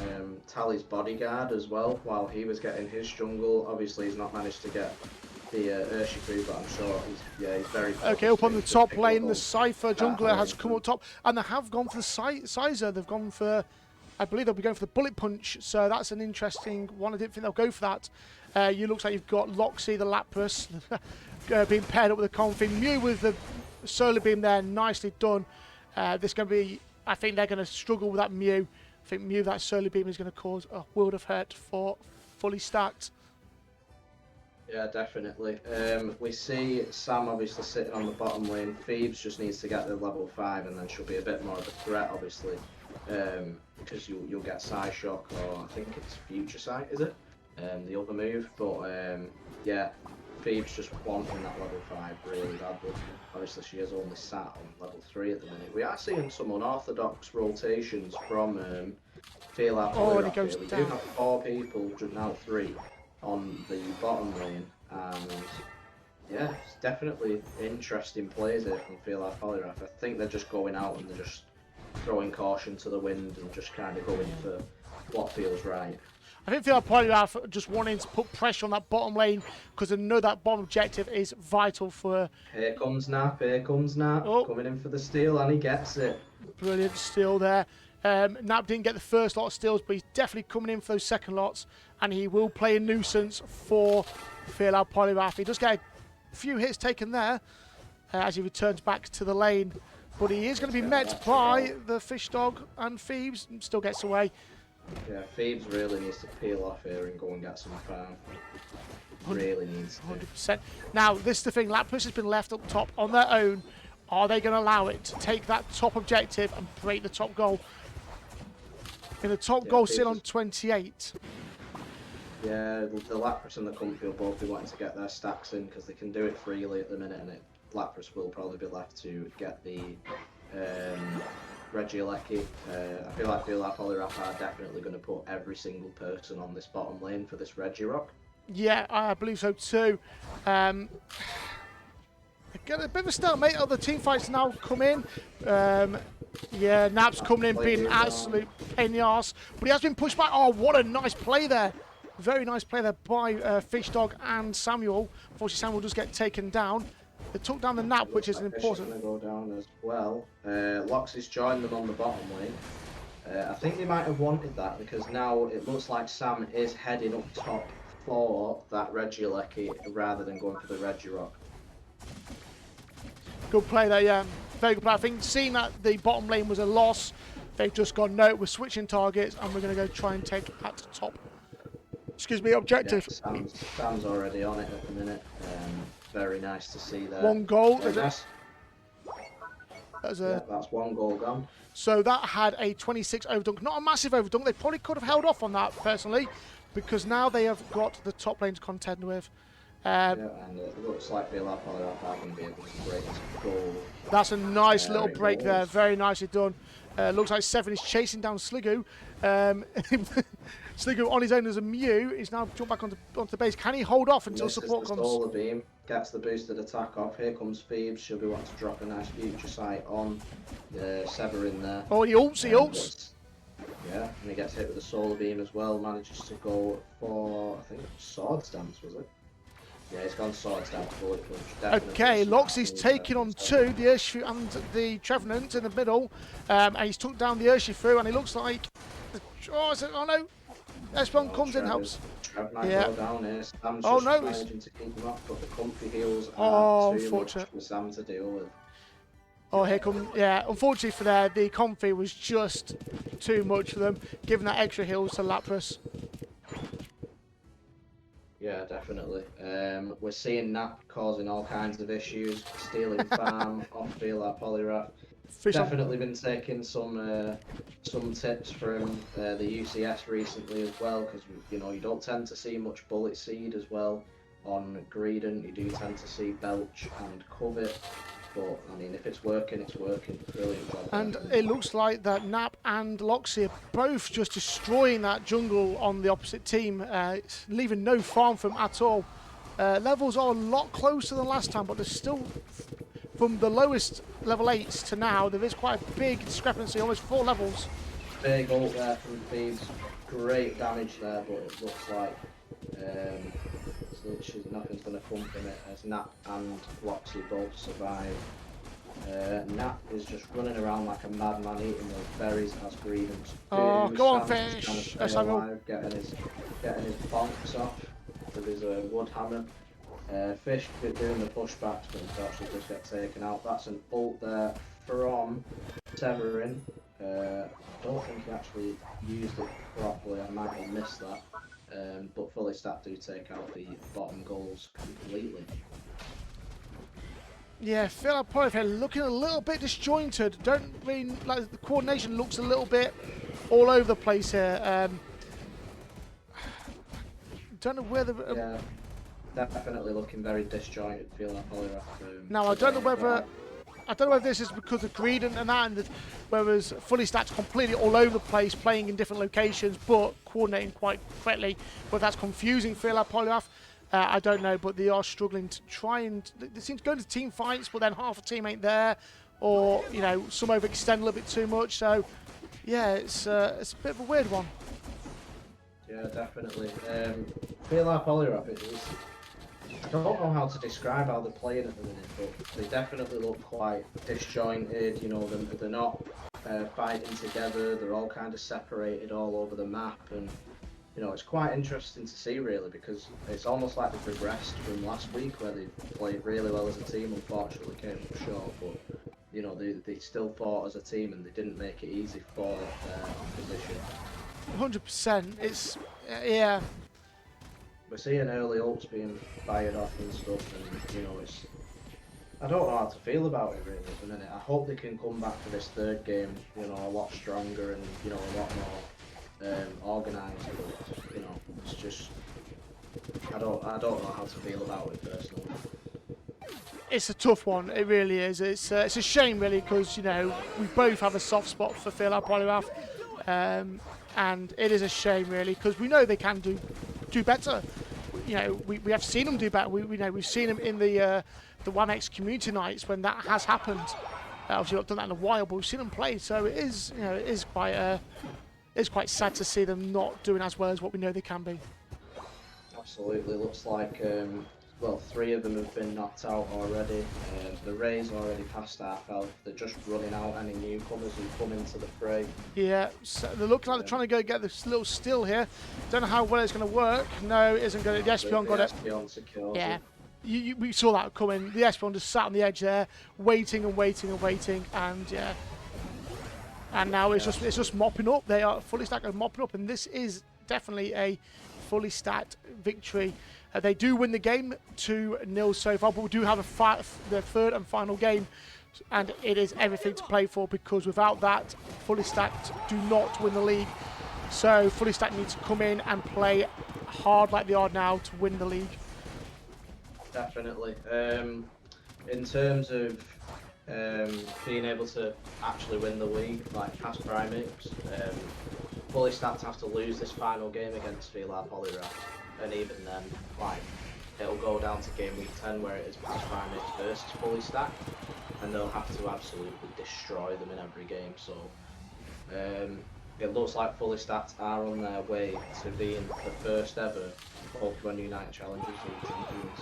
Tally's bodyguard as well while he was getting his jungle. Obviously, he's not managed to get the Urshifu, but I'm sure he's very okay, up on the top lane, the Cypher jungler has come up top, and they have gone for the Sizer. They've gone for, I believe they'll be going for the Bullet Punch, so that's an interesting one. I didn't think they'll go for that. You looks like you've got Loxy, the Lapras, being paired up with the Config. Mew with the Solar Beam there, nicely done. This going to be, I think they're going to struggle with that Mew. I think Mew, that Solar Beam is going to cause a world of hurt for fully stacked. Yeah, definitely. We see Sam obviously sitting on the bottom lane. Phoebes just needs to get to level 5 and then she'll be a bit more of a threat, obviously. Because you'll get Psyshock, or I think it's Future Sight, is it? The other move. But yeah, Phoebes just wanting that level 5 really badly. Obviously she is only sat on level 3 at the minute. We are seeing some unorthodox rotations from Feel Like Poliwrath. We do have 4 people, now 3, on the bottom lane, and yeah, it's definitely interesting plays here from Feel Like Poliwrath. I think they're just going out and they're just throwing caution to the wind and just kind of going for what feels right. I think Poliwrath just wanting to put pressure on that bottom lane because they know that bottom objective is vital for. Here comes Nap. Here comes Nap. Oh. Coming in for the steal, and he gets it. Brilliant steal there. Nap didn't get the first lot of steals, but he's definitely coming in for those second lots, and he will play a nuisance for Poliwrath. He does get a few hits taken there as he returns back to the lane, but he is going to be met by the Fish Dog and Thebes, and still gets away. Yeah, Thebes really needs to peel off here and go and get some farm. Really needs to. 100%. Now, this is the thing. Lapras has been left up top on their own. Are they going to allow it to take that top objective and break the top goal? In the top goal still on 28. Yeah, the Lapras and the Comfy will both be wanting to get their stacks in because they can do it freely at the minute, and Lapras will probably be left to get the Regieleki. I feel like Poliwrath are definitely going to put every single person on this bottom lane for this Regirock. Yeah, I believe so too. Get a bit of a stalemate. Other team fights now come in. Yeah, Nap's coming in, being an absolute pain in the arse. But he has been pushed back. Oh, what a nice play there. Very nice play there by Fish Dog and Samuel. Unfortunately, Samuel does get taken down. They took down the Nap, which is an important. Fish is going to go down as well. Loxy's joined them on the bottom lane. I think they might have wanted that because now it looks like Sam is heading up top for that Regieleki rather than going for the Regirock. Good play there, yeah. Very good play. I think seeing that the bottom lane was a loss, they've just gone, no, we're switching targets and we're going to go try and take that top. Excuse me, objective. Yeah, Sam's already on it at the minute. Very nice to see there. One goal. That's one goal gone. So that had a 26 overdunk. Not a massive overdunk. They probably could have held off on that, personally, because now they have got the top lane to contend with. Yeah, and it looks like Poliwrath are going to be able to break this goal. That's a nice little break there. Very nicely done. Looks like Seven is chasing down Sliggoo. Sliggoo on his own as a Mew. He's now jumped back onto the base. Can he hold off until support comes? Solar Beam gets the boosted attack off. Here comes Phoebes. She'll be wanting to drop a nice future sight on Severin there. Oh, he ults. Yeah, and he gets hit with the Solar Beam as well. Manages to go for, I think it was Sword Stance, was it? Yeah, he's gone Sword Stance, Bullet Punch. Okay, Loxy's taking on two, the Urshifu and the Trevenant in the middle. And he's took down the Urshifu, and it looks like... Oh no! S1 comes in, helps. Yeah. Down here. Sam's just managing to keep him up, but the Comfy heals are too much for Sam to deal with. Oh, here come... Yeah, unfortunately for there, the Comfy was just too much for them, giving that extra heals to Lapras. Yeah, definitely. We're seeing Nap causing all kinds of issues, stealing farm off Poliwrath. Definitely been taking some tips from the UCS recently as well, because you don't tend to see much Bullet Seed as well on Greedent. You do tend to see Belch and Covet. But, I mean, if it's working, it's working. Brilliant job. And it looks like that Nap and Loxy are both just destroying that jungle on the opposite team, leaving no farm for them at all. Levels are a lot closer than last time, but there's still, from the lowest level 8s to now, there is quite a big discrepancy, almost 4 levels. Big ult there from Thebes. Great damage there, but it looks like nothing's going to come from it as Nap and Loxy both survive. Nap is just running around like a madman eating those berries as Grievance. Oh, go on, Fish! Getting his bonks off with his wood hammer. Fish doing the pushbacks, but unfortunately just get taken out. That's an ult there from Severin. I don't think he actually used it properly. I might have missed that. But fully stacked do take out the bottom goals completely. Yeah, Poliwrath looking a little bit disjointed. Don't mean like the coordination looks a little bit all over the place here. Don't know whether. Yeah, definitely looking very disjointed. Feeling like Poliwrath. Now I don't know whether. I don't know if this is because of Greedent and that, and whereas fully stacked completely all over the place, playing in different locations, but coordinating quite correctly. Whether that's confusing for Poliwrath, I don't know, but they are struggling to try and... They seem to go into team fights, but then half a team ain't there, or, some overextend a little bit too much, so, yeah, it's a bit of a weird one. Yeah, Yeah, definitely. Feel like Poliwrath is. I don't know how to describe how they're playing at the minute, but they definitely look quite disjointed. You know, they're not fighting together. They're all kind of separated all over the map, and you know, it's quite interesting to see really because it's almost like they progressed from last week where they played really well as a team. Unfortunately, came up short, but you know, they still fought as a team and they didn't make it easy for their opposition. 100%. It's yeah. We're seeing early ults being fired off and stuff, and you know, it's. I don't know how to feel about it really at the minute. I hope they can come back for this third game, you know, a lot stronger and you know a lot more organised. But you know, it's just I don't know how to feel about it personally. It's a tough one. It really is. It's a shame really because you know we both have a soft spot for Phil Poliwrath, and it is a shame really because we know they can do better. You know, we have seen them do better. We know we've seen them in the 1x community nights when that has happened. Obviously, not done that in a while, but we've seen them play. So it is, you know, it is quite sad to see them not doing as well as what we know they can be. Absolutely, looks like well, 3 of them have been knocked out already. The Rays already passed half health. They're just running out any newcomers who come into the fray. Yeah, so they're looking like they're trying to go get this little steal here. Don't know how well it's going to work. No, it isn't going to. The Espeon got it. Espeon secured Yeah. it. We saw that coming. The Espeon just sat on the edge there, waiting and waiting and waiting, and yeah. And now it's just mopping up. They are fully stacked and mopping up, and this is definitely a fully stacked victory. They do win the game 2-0 so far, but we do have the third and final game, and it is everything to play for because without that, fully stacked do not win the league. So fully stacked need to come in and play hard like they are now to win the league. Definitely. In terms of being able to actually win the league, like past Primates, fully stacked have to lose this final game against VLR Poliwrath, and even then, like, it'll go down to game week 10 where it is past Primates versus fully stacked, and they'll have to absolutely destroy them in every game. So it looks like fully stacked are on their way to being the first ever Pokemon Unite Challengers League champions,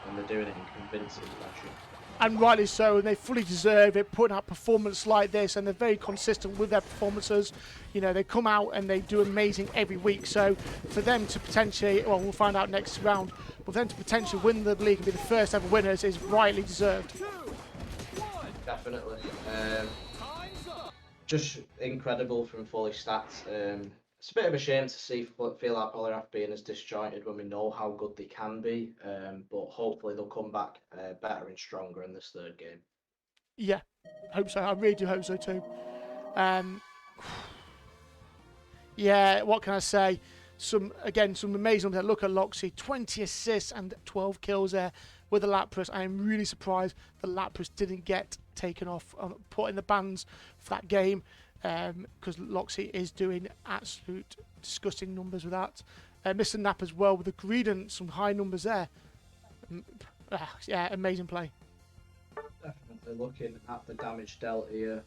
and they're doing it in convincing fashion. And rightly so, and they fully deserve it, putting out performance like this, and they're very consistent with their performances. You know, they come out and they do amazing every week, so for them to potentially, well, we'll find out next round, but for them to potentially win the league and be the first ever winners is rightly deserved. Definitely. Just incredible from fully stacked. It's a bit of a shame to feel like Poliwrath being as disjointed when we know how good they can be, but hopefully they'll come back better and stronger in this third game. Yeah, hope so. I really do hope so too. Yeah, what can I say? Some amazing. Look at Loxy, 20 assists and 12 kills there with the Lapras. I am really surprised the Lapras didn't get taken off, put in the bans for that game, because Loxy is doing absolute disgusting numbers with that. Mr. Knapp as well with the Greedent, some high numbers there. Yeah, amazing play. Definitely looking at the damage dealt here,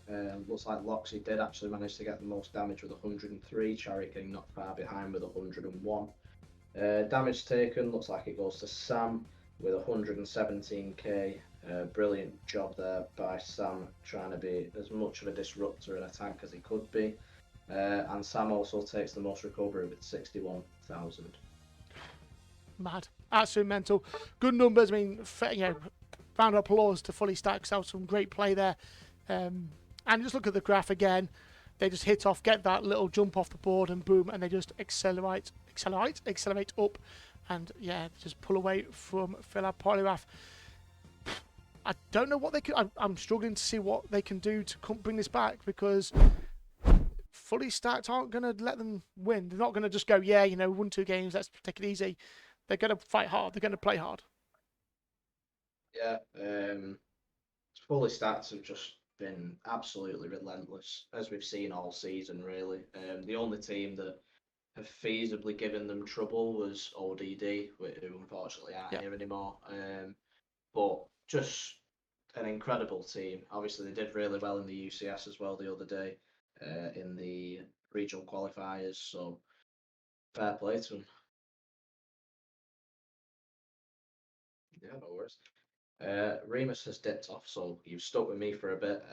looks like Loxy did actually manage to get the most damage with 103, Chariot getting not far behind with 101. Damage taken looks like it goes to Sam with 117k. Brilliant job there by Sam, trying to be as much of a disruptor in attack as he could be. And Sam also takes the most recovery with 61,000. Mad, absolute mental. Good numbers. I mean, you know, round of applause to fully stacked. Out some great play there. And just look at the graph again. They just hit off, get that little jump off the board, and boom, and they just accelerate up, and yeah, just pull away from Phil Poliwrath. I don't know what they can. I'm struggling to see what they can do to bring this back, because fully stacked aren't going to let them win. They're not going to just go, yeah, you know, 1-2 games, let's take it easy. They're going to fight hard. They're going to play hard. Yeah, fully stacked have just been absolutely relentless, as we've seen all season, really. The only team that have feasibly given them trouble was ODD, who unfortunately aren't here anymore. But just an incredible team. Obviously, they did really well in the UCS as well the other day in the regional qualifiers. So Fair play to him. Yeah, no worries. Remus has dipped off, so you've stuck with me for a bit.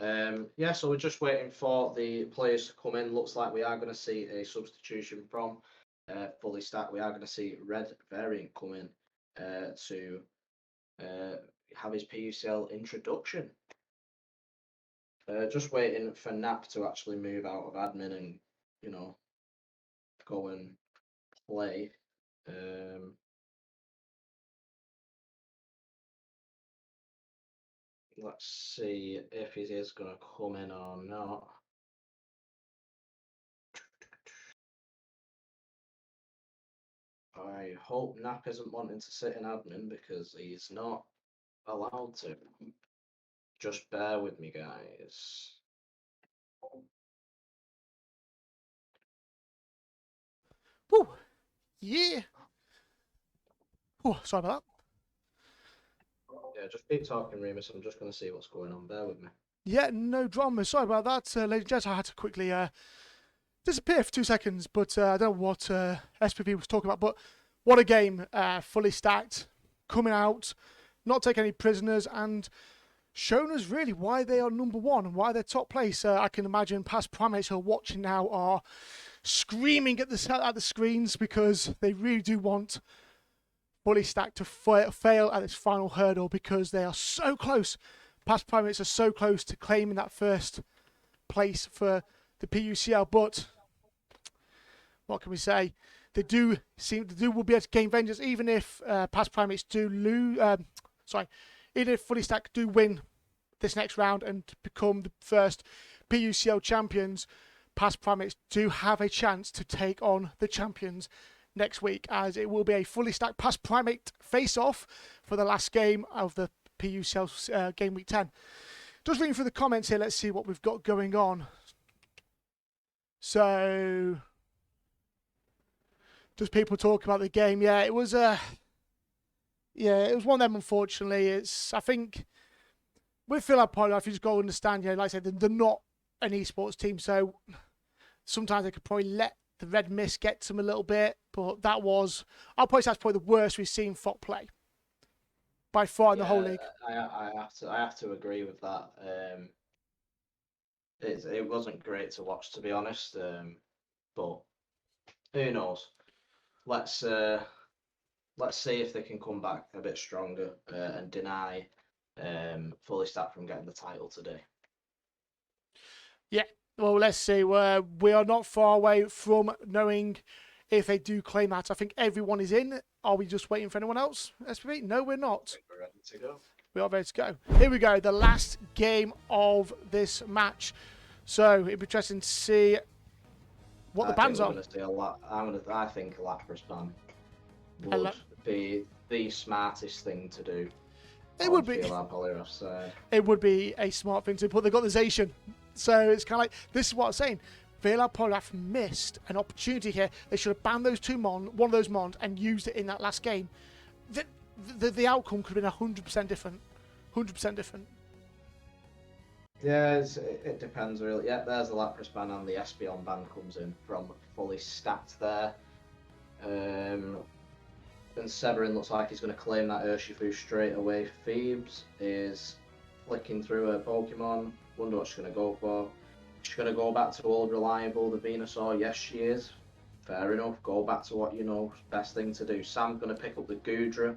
Yeah, so we're just waiting for the players to come in. Looks like we are going to see a substitution from fully stacked. We are going to see Red Variant come in to have his PUCL introduction. Just waiting for Nap to actually move out of admin and, you know, go and play. Let's see if he is going to come in or not. I hope Nap isn't wanting to sit in admin because he's not allowed to. Just bear with me, guys. Woo! Yeah. Oh, sorry about Yeah, just keep talking, Remus. I'm just going to see what's going on. Bear with me. that. Yeah, no drama. Sorry about that, ladies and gents. I had to quickly disappear for 2 seconds, but I don't know what SPV was talking about. But what a game! Fully stacked, coming out, not taking any prisoners, and shown us really why they are number one and why they're top place. I can imagine past primates who are watching now are screaming at the screens because they really do want fully stacked to fail at this final hurdle because they are so close. Past primates are so close to claiming that first place for the PUCL, but what can we say? They will be able to gain vengeance even if past primates do lose. Even if fully stacked do win this next round and become the first PUCL champions, past primates do have a chance to take on the champions next week, as it will be a fully stacked past primate face-off for the last game of the PUCL Game Week 10. Just reading through the comments here, let's see what we've got going on. So, just people talk about the game. Yeah, it was one of them. Unfortunately, I think with Phil Poliwrath, you just got to understand. Like I said, they're not an esports team, so sometimes they could probably let the red mist get to them a little bit. But I'll probably say that's probably the worst we've seen FOT play by far in the whole league. I have to agree with that. It wasn't great to watch, to be honest. But who knows? Let's see if they can come back a bit stronger and deny fully stacked from getting the title today. Yeah, well, let's see. We are not far away from knowing if they do claim that. I think everyone is in. Are we just waiting for anyone else, SPV? No, we're not. We're ready to go. We are ready to go. Here we go, the last game of this match. So it'd be interesting to see what the ban's on. I think a Lapras ban would be the smartest thing to do. It would be. It would be a smart thing to put. They've got the Zacian. So it's kind of like, this is what I'm saying. VLR Poliwrath missed an opportunity here. They should have banned those one of those Mons, and used it in that last game. The outcome could have been 100% different. 100% different. Yeah, it depends really. Yeah, there's the Lapras ban, and the Espeon ban comes in from fully stacked there. And Severin looks like he's going to claim that Urshifu straight away. Phoebes is flicking through her Pokemon. Wonder what she's going to go for. She's going to go back to old reliable, the Venusaur. Yes, she is. Fair enough. Go back to what you know. Best thing to do. Sam's going to pick up the Goodra.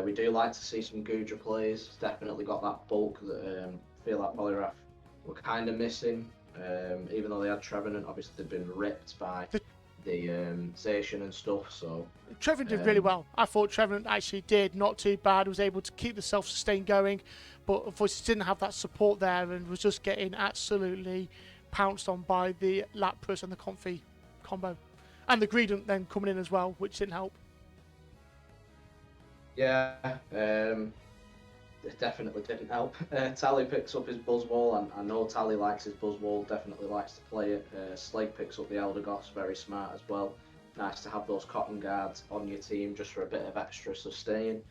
We do like to see some Goodra plays. Definitely got that bulk that feel like Poliwrath were kind of missing. Even though they had Trevenant, obviously they've been ripped by the Zacian and stuff. So Trevenant did really well. I thought Trevenant actually did not too bad. Was able to keep the self-sustain going, but unfortunately didn't have that support there and was just getting absolutely pounced on by the Lapras and the Comfy combo, and the Greedent then coming in as well, which didn't help. Yeah, it definitely didn't help. Tally picks up his Buzzwole, and I know Tally likes his Buzzwole, definitely likes to play it. Slade picks up the Eldegoss, very smart as well. Nice to have those Cotton Guards on your team just for a bit of extra sustain.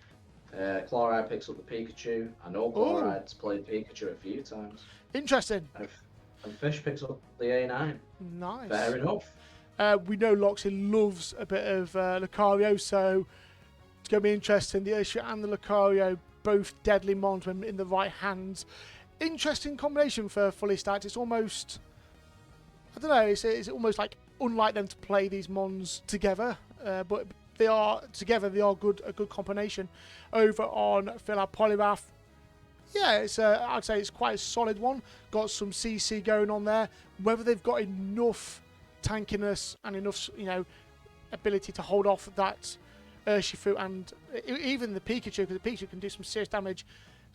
Chloride picks up the Pikachu. I know Chloride's played Pikachu a few times. Interesting. And Fish picks up the A9. Nice. Fair enough. We know Loxley loves a bit of Lucario, so it's going to be interesting. The Urshifu and the Lucario, both deadly mons when in the right hands. Interesting combination for fully stacked. It's almost, I don't know, it's almost like unlike them to play these mons together, but they are together. They are a good combination. Over on Poliwrath, yeah, I'd say it's quite a solid one. Got some CC going on there. Whether they've got enough tankiness and enough, ability to hold off that Urshifu and even the Pikachu, because the Pikachu can do some serious damage.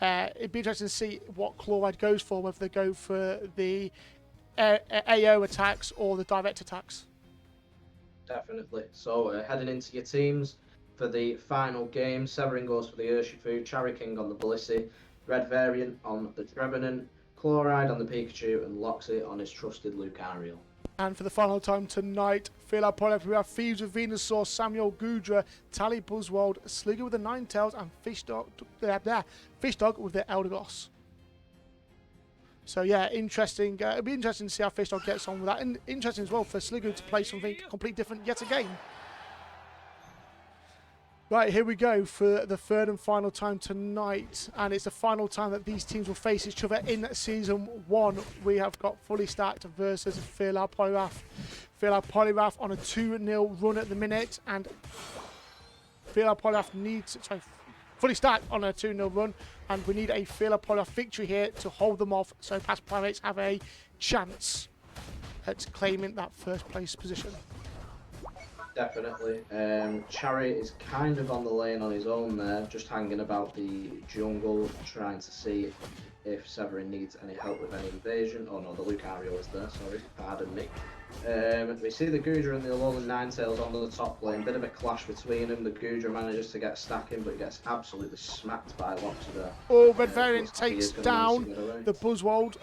It'd be interesting to see what Chloride goes for, whether they go for the AO attacks or the direct attacks. Definitely. So heading into your teams for the final game, Severin goes for the Urshifu, Cherry King on the Blissey, Red Variant on the Trevenant, Chloride on the Pikachu, and Loxley on his trusted Lucario. And for the final time tonight, Poliwrath, we have Thieves with Venusaur, Samuel Gudra, Tally Buzzwold, Sligo with the Ninetales, and Fishdog with the Eldegoss. So yeah, interesting. It'll be interesting to see how Fishdog gets on with that, and interesting as well for Sligo to play something completely different yet again. Right, here we go for the third and final time tonight, and it's the final time that these teams will face each other in Season 1. We have got Fully Stacked versus Poliwrath. Poliwrath on a 2-0 run at the minute, and Poliwrath needs... Sorry, Fully Stacked on a 2-0 run, and we need a Poliwrath victory here to hold them off, so past Primates have a chance at claiming that first place position. Definitely. Cherry is kind of on the lane on his own there, just hanging about the jungle, trying to see if Severin needs any help with any invasion. Oh no, the Lucario is there, sorry, pardon me. We see the Gudra and the Alolan Ninetales on the top lane, bit of a clash between them. The Gudra manages to get stacking, but gets absolutely smacked by Loxley there. Oh, Red Variant takes down the Buzzwold.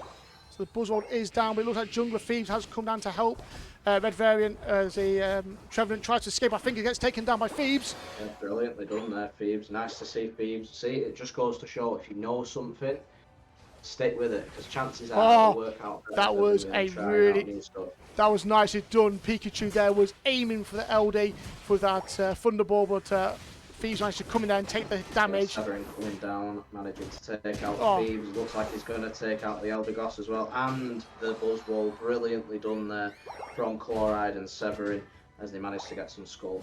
So the Buzzwold is down, but it looks like Jungler Thieves has come down to help. Red Variant, as a Trevenant tries to escape, I think he gets taken down by Thieves. Yeah, brilliantly done there, Thieves. Nice to see Thieves. See, it just goes to show if you know something, stick with it, because chances are it'll work out. That was that was nicely done. Pikachu there was aiming for the LD for that Thunderball, but Thieves managed to come in there and take the damage. Severin coming down, managing to take out Thieves. Looks like he's going to take out the Eldegoss as well, and the Buzzwole. Brilliantly done there from Chloride and Severin as they managed to get some scores.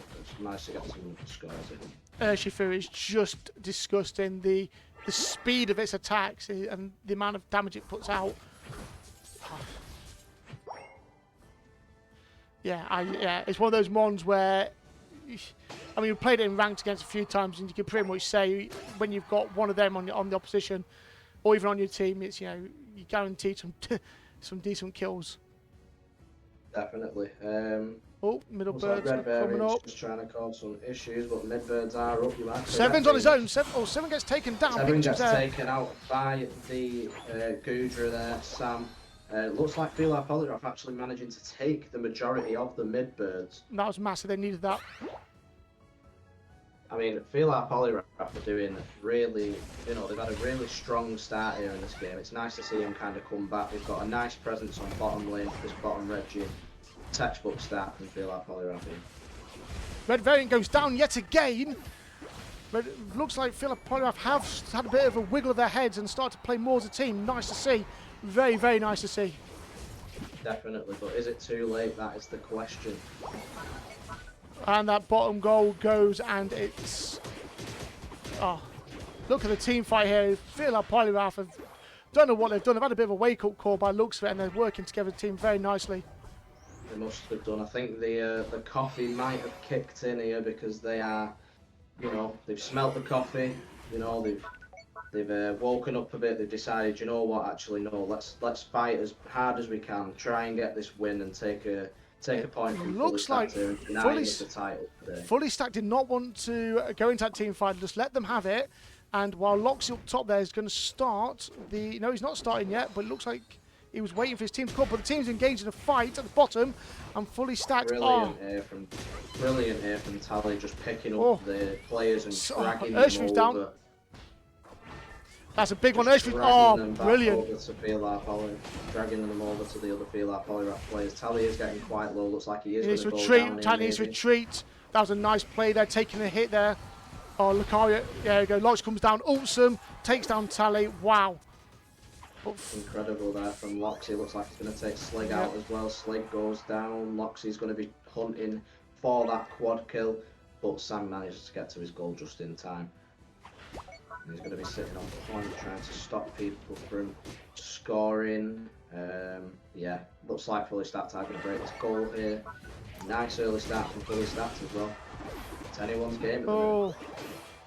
Urshifu is just disgusting. The speed of its attacks and the amount of damage it puts out. Yeah, it's one of those mons where, I mean, we played it in ranked against a few times, and you can pretty much say when you've got one of them on the opposition, or even on your team, it's you guaranteed some decent kills. Definitely. Oh, middle birds are coming up. Just trying to cause some issues, but mid birds are up. Seven's on his own. Seven gets taken down. Seven gets taken out by the Gudra there, Sam. Looks like Poliwrath actually managing to take the majority of the mid birds. That was massive. They needed that. I mean, Poliwrath are doing really, they've had a really strong start here in this game. It's nice to see him kind of come back. They've got a nice presence on bottom lane for this bottom red gym. Textbook start from Poliwrath here. Red Variant goes down yet again. But it looks like Poliwrath have had a bit of a wiggle of their heads and start to play more as a team. Nice to see. Very, very nice to see. Definitely, but is it too late? That is the question. And that bottom goal goes, and it's... Oh, look at the team fight here. Poliwrath have don't know what they've done. They've had a bit of a wake-up call by looks of it, and they're working together as a team very nicely. They must have done. I think the coffee might have kicked in here because they are, they've smelt the coffee. They've woken up a bit. They've decided, you know what? Actually, no. Let's fight as hard as we can. Try and get this win and take a point from looks like Fully Stacked did not want to go into that team fight. Just let them have it. And while Loxley up top there is going to start the... No, he's not starting yet, but it looks like he was waiting for his team to come. But the team's engaged in a fight at the bottom, and Fully Stacked... Brilliant here from Tally, just picking up the players and dragging them over. Down. That's a big one. Just Oh, dragging them back brilliant. over to dragging them over to the other Poliwrath players. Tally is getting quite low. Looks like he is going to go down. Tally needs to retreat. That was a nice play there, taking a hit there. Oh, Lucario, there you go. Lox comes down, ults him, takes down Tally. Wow. Incredible there from Loxy. Looks like he's going to take Slig out as well. Slig goes down. Loxy's going to be hunting for that quad kill, but Sam manages to get to his goal just in time. And he's going to be sitting on point, trying to stop people from scoring. Yeah, looks like Fully Stacked are going to break this goal here. Nice early start from Fully Stacked as well. It's anyone's game. Oh,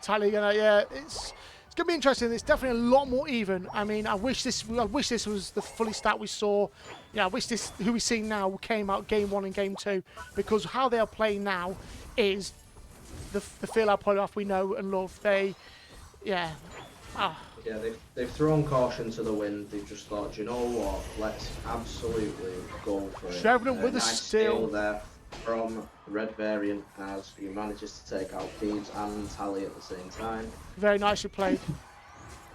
Tally gonna, yeah, it's gonna be interesting. It's definitely a lot more even. I mean, I wish this was the Fully Stacked we saw. Yeah, I wish this who we see now came out game 1 and game 2, because how they are playing now is the Feel-Out Poliwrath we know and love. They, yeah. Ah. Yeah, they've thrown caution to the wind. They've just thought, do you know what? Let's absolutely go for it. Sheridan with a nice steal there from Red Variant as he manages to take out Thieves and Tally at the same time. Very nicely played.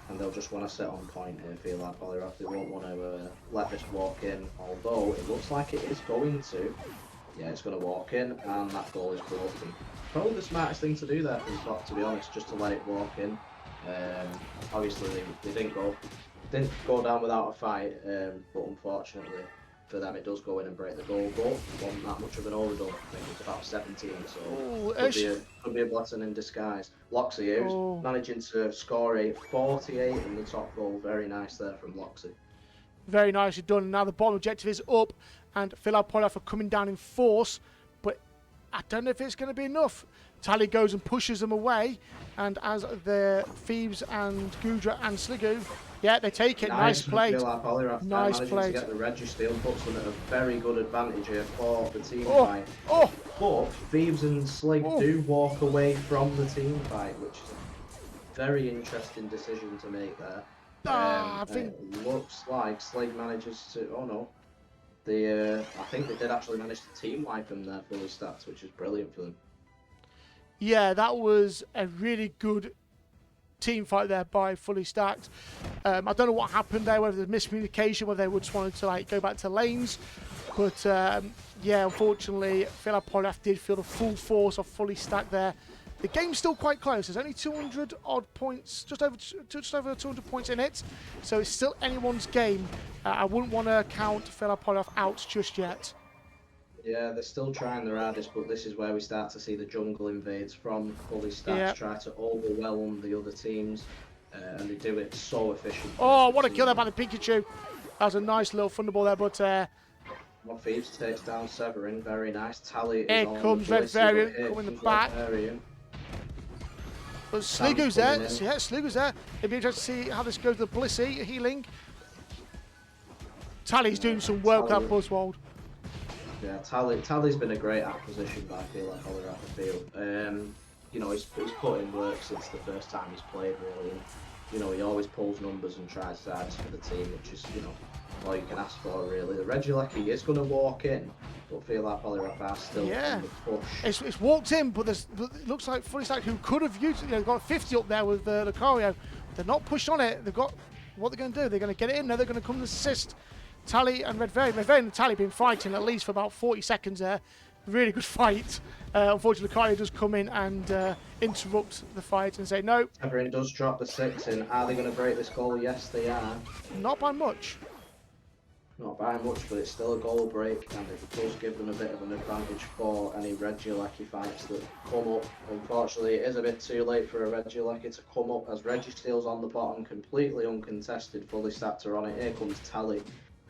And they'll just want to sit on point here, feel like Poliwrath. They won't want to let this walk in, although it looks like it is going to. Yeah, it's going to walk in, and that goal is broken. Probably the smartest thing to do there from the top, to be honest, just to let it walk in. Obviously, they didn't go down without a fight, but unfortunately for them, it does go in and break the goal. But wasn't that much of an overdone. I think it was about 17, so could be a blessing in disguise. Loxy, who's managing to score a 48 in the top goal. Very nice there from Loxy. Very nicely done. Now the bottom objective is up, and Feel-Out Poliwrath are coming down in force, but I don't know if it's going to be enough. Tally goes and pushes them away, and as the Thieves and Gudra and Sligo, yeah, they take it. Nice play. Nice play. To get the Registeel puts them at a very good advantage here for the team fight. But Thieves and Slig do walk away from the team fight, which is a very interesting decision to make there. I think it looks like Slig manages to. Oh no. I think they did actually manage to team wipe them there, Fully Stacked, which is brilliant for them. Yeah, that was a really good team fight there by Fully Stacked. I don't know what happened there, whether there's miscommunication, whether they just wanted to like go back to lanes. But yeah, unfortunately, Feel-Out Poliwrath did feel the full force of Fully Stacked there. The game's still quite close. There's only 200 odd points, just over 200 points in it. So it's still anyone's game. I wouldn't want to count Feel-Out Poliwrath out just yet. Yeah, they're still trying their hardest, but this is where we start to see the jungle invades from Fully Stacked, try to overwhelm the other teams, and they do it so efficiently. Oh, what a kill there by the Pikachu. That was a nice little thunderball there, but... Thieves takes down Severin, very nice. Tally here comes Red Variant, coming in the back. But Sligo's there, yeah, Sligo's there. It'd be interesting to see how this goes to the Blissey, healing. Tally's doing some work with that Buzzwold. Yeah, Tally's been a great acquisition by Feel-Out Poliwrath, I feel. You know, he's put in work since the first time he's played, really. And, you know, he always pulls numbers and tries his hardest for the team, which is, you know, all you can ask for, really. The Regieleki is going to walk in, but Feel-Out Poliwrath are still on the push. It's walked in, but it looks like Fully Stacked, who could have used, they've got 50 up there with the Lucario. They're not pushed on it. They've got what they're going to do. They're going to get it in. Now they're going to come and assist Tally and Red Variant. Red Variant and Tally been fighting at least for about 40 seconds there. Really good fight. Unfortunately, Lucario does come in and interrupt the fight and say no. Severin does drop the 6 in. Are they going to break this goal? Yes, they are. Not by much. Not by much, but it's still a goal break, and it does give them a bit of an advantage for any Regieleki fights that come up. Unfortunately, it is a bit too late for a Regieleki to come up, as Registeel's on the bottom, completely uncontested. Fully Stacked are on it. Here comes Tally,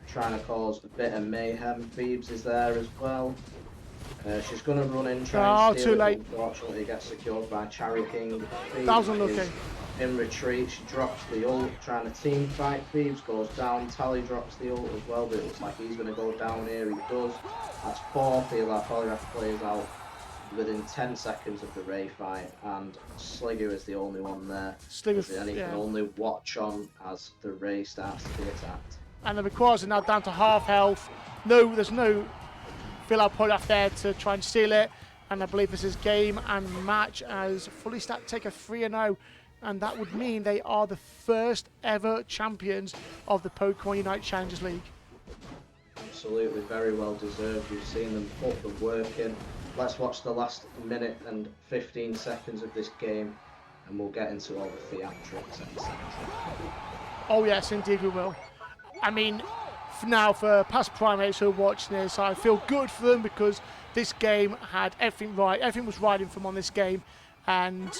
trying to cause a bit of mayhem. Thebes is there as well. She's going to run in, try and steal too late. Unfortunately, it gets secured by Cherry King. That was unlucky. In retreat, she drops the ult, trying to team fight. Thebes goes down. Tally drops the ult as well, but it looks like he's going to go down here. He does. That's 4 Feel-Out Poliwrath players out within 10 seconds of the Ray fight, and Sligo is the only one there. And he can only watch on as the Ray starts to be attacked. And the Rayquazas are now down to half health. No, there's no Feel-Out Poliwrath there to try and steal it. And I believe this is game and match as Fully Stacked take a 3-0 and that would mean they are the first ever champions of the Pokemon Unite Challengers League. Absolutely, very well deserved. You've seen them put the work in. Let's watch the last minute and 15 seconds of this game, and we'll get into all the theatrics, etc. Oh yes, indeed we will. I mean, now for past Primates who are watching this, I feel good for them because this game had everything right. Everything was riding from on this game, and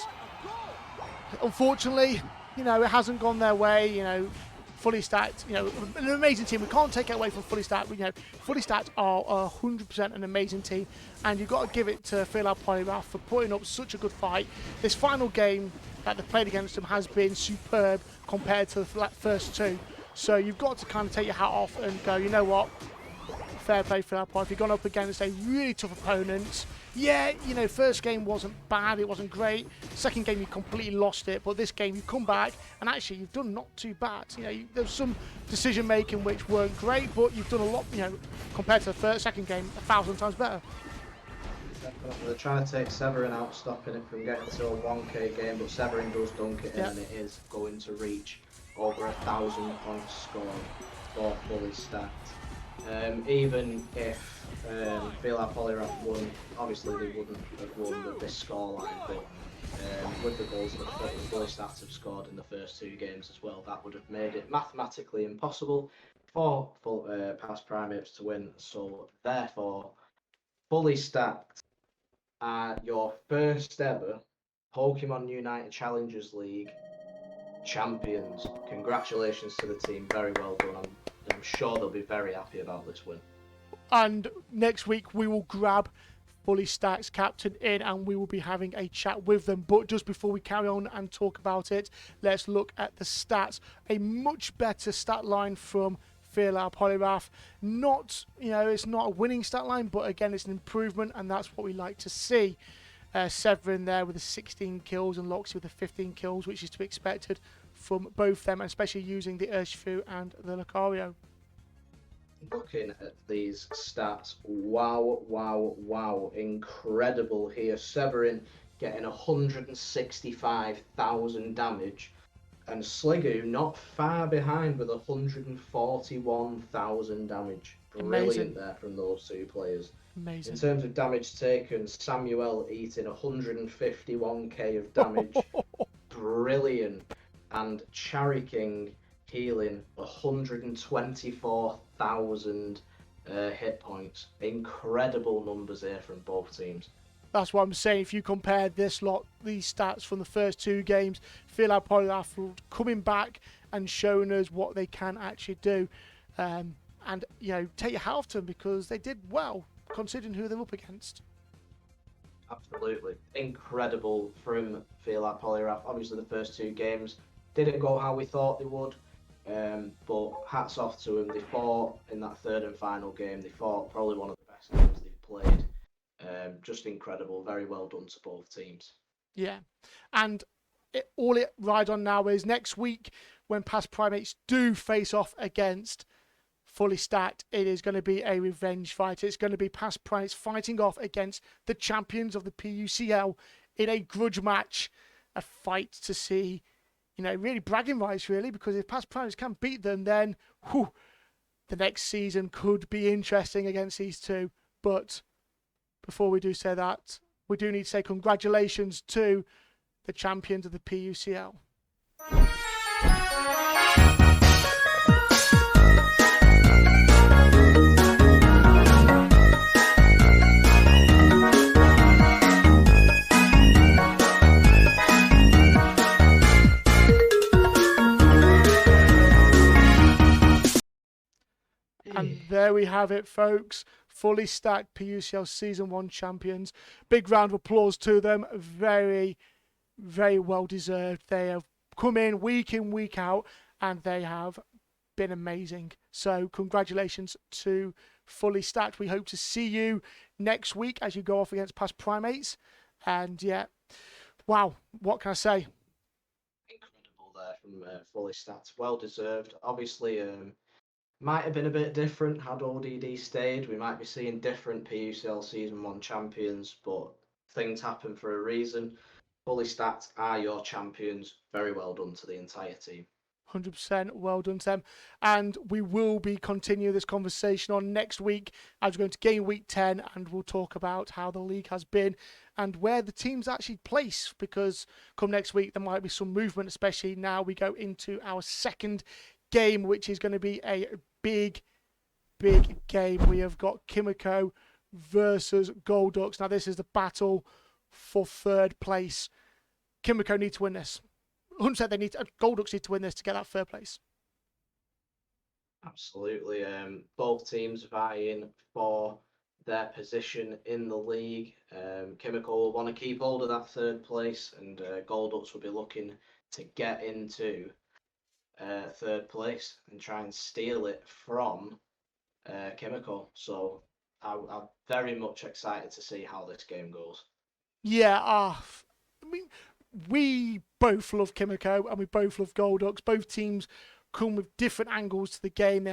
unfortunately, you know, it hasn't gone their way. You know, fully stacked, you know, an amazing team. We can't take it away from fully stacked. You know, fully stacked are 100% an amazing team, and you've got to give it to Poliwrath for putting up such a good fight. This final game that they played against them has been superb compared to the first two. So you've got to kind of take your hat off and go, you know what, fair play for that point. If you've gone up against a really tough opponent, yeah, you know, first game wasn't bad, it wasn't great. Second game you completely lost it, but this game you come back and actually you've done not too bad. You know, there's some decision making which weren't great, but you've done a lot, you know, compared to the second game, 1,000 times better. They're trying to take Severin out, stopping it from getting to a 1k game, but Severin does dunk it in, and it is going to reach over 1,000 points scored for fully stacked. Even if Poliwrath won, obviously they wouldn't have won with this scoreline, but with the goals that fully stacked have scored in the first two games as well, that would have made it mathematically impossible for past Primates to win. So therefore, fully stacked are your first ever Pokemon Unite Challengers League champions. Congratulations to the team, very well done. I'm sure they'll be very happy about this win. And next week we will grab Fully Stacked's captain in and we will be having a chat with them. But just before we carry on and talk about it, let's look at the stats. A much better stat line from Poliwrath. Not, you know, it's not a winning stat line, but again, it's an improvement, and that's what we like to see. Severin there with the 16 kills and Loxy with the 15 kills, which is to be expected from both them, especially using the Urshifu and the Lucario. Looking at these stats, wow, incredible here. Severin getting 165,000 damage, and Sliggoo not far behind with 141,000 damage. Brilliant there from those two players. Amazing. In terms of damage taken, Samuel eating 151k of damage. Brilliant. And Cherry King healing 124,000 hit points. Incredible numbers here from both teams. That's what I'm saying. If you compare these stats from the first two games, Poliwrath coming back and showing us what they can actually do. And, you know, take your hat off to them because they did well, considering who they're up against. Absolutely. Incredible from Poliwrath. Obviously, the first two games didn't go how we thought they would. But hats off to them. They fought in that third and final game. They fought probably one of the best games they've played. Just incredible. Very well done to both teams. Yeah. And all it rides on now is next week when past Primates do face off against Fully Stacked, it is going to be a revenge fight. It's going to be past Primates fighting off against the champions of the PUCL in a grudge match. A fight to see, you know, really bragging rights, really, because if past Primates can beat them, then the next season could be interesting against these two. But before we do say that, we do need to say congratulations to the champions of the PUCL. And there we have it, folks. Fully stacked PUCL Season 1 champions. Big round of applause to them. Very, very well deserved. They have come in, week out, and they have been amazing. So congratulations to Fully Stacked. We hope to see you next week as you go off against past Primates. And yeah, wow, what can I say? Incredible there from Fully Stacked. Well deserved. Obviously, might have been a bit different had ODD stayed. We might be seeing different PUCL Season 1 champions, but things happen for a reason. Fully Stacked are your champions. Very well done to the entire team. 100% well done to them. And we will be continuing this conversation on next week as we go into Game Week 10, and we'll talk about how the league has been and where the teams actually place, because come next week there might be some movement, especially now we go into our second game, which is going to be a big game. We have got Kimako versus Golducks. Now this is the battle for third place. Kimako need to win this. 100% they need to, Golducks need to win this to get that third place. Absolutely. Both teams vying for their position in the league. Kimako will want to keep hold of that third place, and Golducks will be looking to get into third place and try and steal it from Kimako. So I'm very much excited to see how this game goes. Yeah, I mean, we both love Kimako and we both love Golducks. Both teams come with different angles to the game.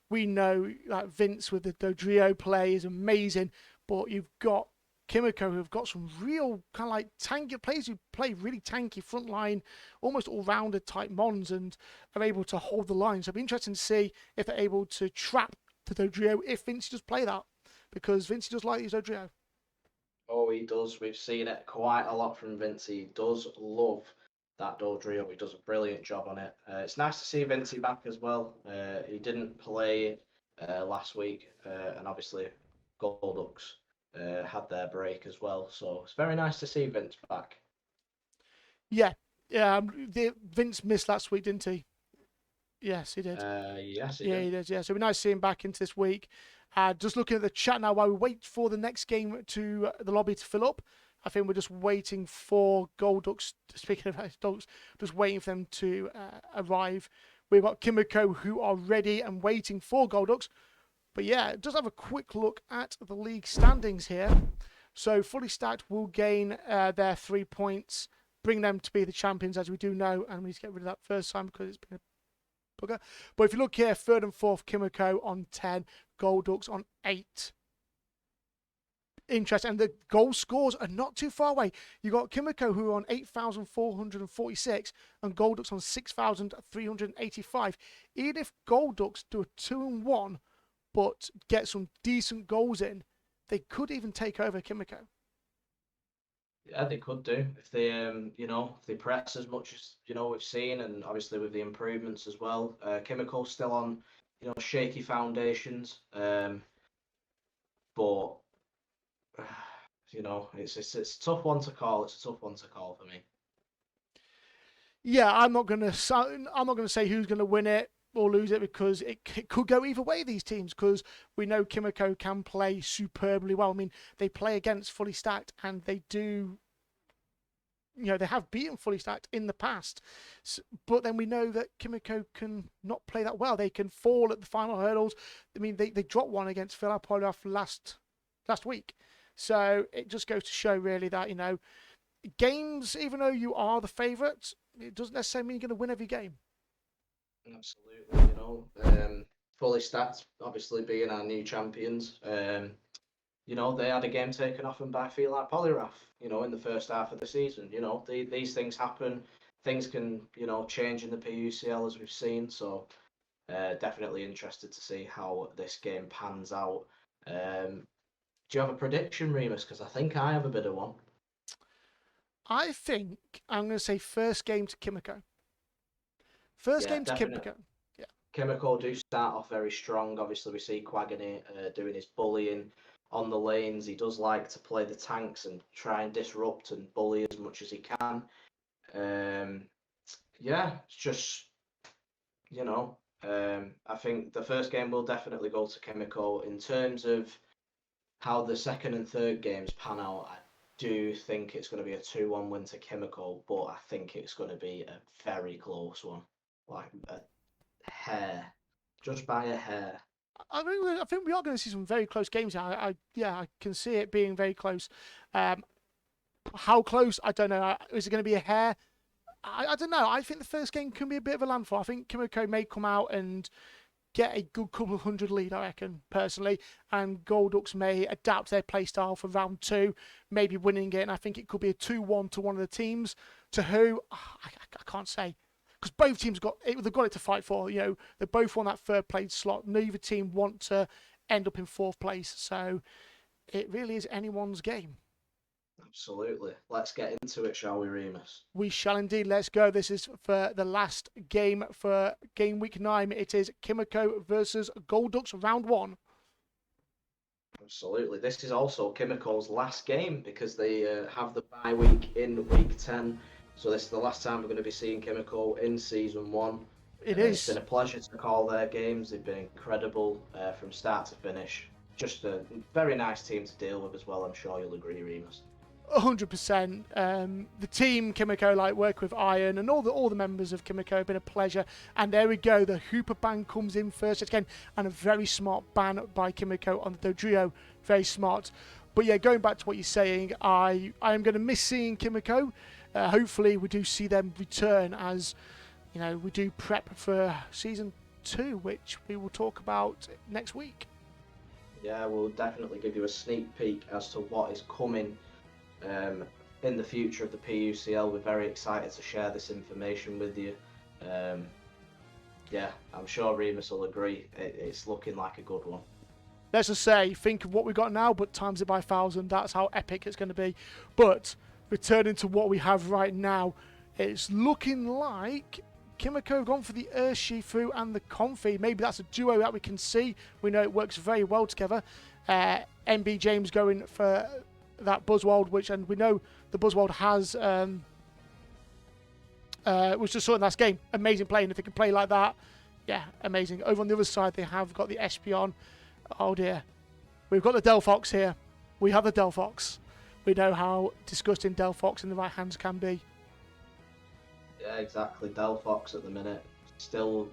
We know that Vince with the Dodrio play is amazing, but you've got Kimako who've got some real kind of like tanky players who play really tanky frontline, almost all-rounder type mons and are able to hold the line. So it'll be interesting to see if they're able to trap the Dodrio if Vince does play that, because Vince does like these Dodrio. Oh, he does. We've seen it quite a lot from Vince. He does love that Dodrio. He does a brilliant job on it. It's nice to see Vincey back as well. He didn't play last week, and obviously Golducks had their break as well. So it's very nice to see Vince back. Yeah, Vince missed last week, didn't he? Yes, he did. Yes, he did. He did. Yeah, so it'll be nice to see him back into this week. Just looking at the chat now while we wait for the next game to the lobby to fill up. I think we're just waiting for Golducks. Speaking of Golducks, just waiting for them to arrive. We've got Kimako who are ready and waiting for Golducks. But yeah, just have a quick look at the league standings here. So Fully Stacked will gain their 3 points, bring them to be the champions, as we do know, and we need to get rid of that first time because it's been a bugger. But if you look here, third and fourth, Kimako on 10, Golducks on 8. Interesting, and the goal scores are not too far away. You got Kimako who are on 8,446 and Golducks on 6,385. Even if Golducks do a 2-1, but get some decent goals in, they could even take over Kimako. Yeah, they could do if they, if they press as much as we've seen, and obviously with the improvements as well. Kimiko's still on, shaky foundations, but it's a tough one to call. It's a tough one to call for me. Yeah, I'm not gonna say who's gonna win it or lose it, because it could go either way, these teams, because we know Kimako can play superbly well. I mean, they play against Fully Stacked and they do, they have beaten Fully Stacked in the past, but then we know that Kimako can not play that well. They can fall at the final hurdles. I mean, they dropped one against Poliwrath last week. So it just goes to show really that, games, even though you are the favourite, it doesn't necessarily mean you're going to win every game. Absolutely, Fully Stacked, obviously being our new champions, they had a game taken off them by I feel like Poliwrath, in the first half of the season. These things happen. Things can, change in the PUCL as we've seen. So definitely interested to see how this game pans out. Do you have a prediction, Remus? Because I think I have a bit of one. I think I'm going to say first game to Kimako. First game to Kimako. Yeah. Kimako do start off very strong. Obviously, we see Quagany doing his bullying on the lanes. He does like to play the tanks and try and disrupt and bully as much as he can. It's just, I think the first game will definitely go to Kimako. In terms of how the second and third games pan out, I do think it's going to be a 2-1 win to Kimako, but I think it's going to be a very close one, like a hair, just by a hair. I think we are going to see some very close games. I can see it being very close. How close? I don't know. Is it going to be a hair? I don't know. I think the first game can be a bit of a landfall. I think Kimako may come out and get a good couple of hundred lead, I reckon, personally. And Golducks may adapt their playstyle for round 2, maybe winning it. And I think it could be a 2-1 to one of the teams. To who? I can't say. Because both teams they've got it to fight for. You know, they both want that third place slot. Neither team want to end up in 4th place. So it really is anyone's game. Absolutely. Let's get into it, shall we, Remus? We shall indeed. Let's go. This is for the last game for Game Week 9. It is Kimako versus Golducks, round 1. Absolutely. This is also Kimako's last game because they have the bye week in week 10. So this is the last time we're going to be seeing Kimako in Season 1. It's been a pleasure to call their games. They've been incredible from start to finish. Just a very nice team to deal with as well. I'm sure you'll agree, Remus. 100%. The team Kimako, like work with Iron and all the members of Kimako, have been a pleasure. And there we go. The Hooper ban comes in first again, and a very smart ban by Kimako on the Dodrio. Very smart. But yeah, going back to what you're saying, I am going to miss seeing Kimako. Hopefully, we do see them return as we do prep for Season 2, which we will talk about next week. Yeah, we'll definitely give you a sneak peek as to what is coming in the future of the PUCL. We're very excited to share this information with you. Yeah, I'm sure Remus will agree. It's looking like a good one. Let's just say, think of what we got now, but times it by 1,000. That's how epic it's going to be. But returning to what we have right now, it's looking like Kimako have gone for the Urshifu and the Comfy. Maybe that's a duo that we can see. We know it works very well together. MB James going for that Buzzwold, and we know the Buzzwold has was just saw in last game. Amazing play, and if they can play like that, yeah, amazing. Over on the other side, they have got the Espeon. Oh dear, we've got the Delphox here. We have the Delphox. We know how disgusting Delphox in the right hands can be. Yeah, exactly. Delphox at the minute still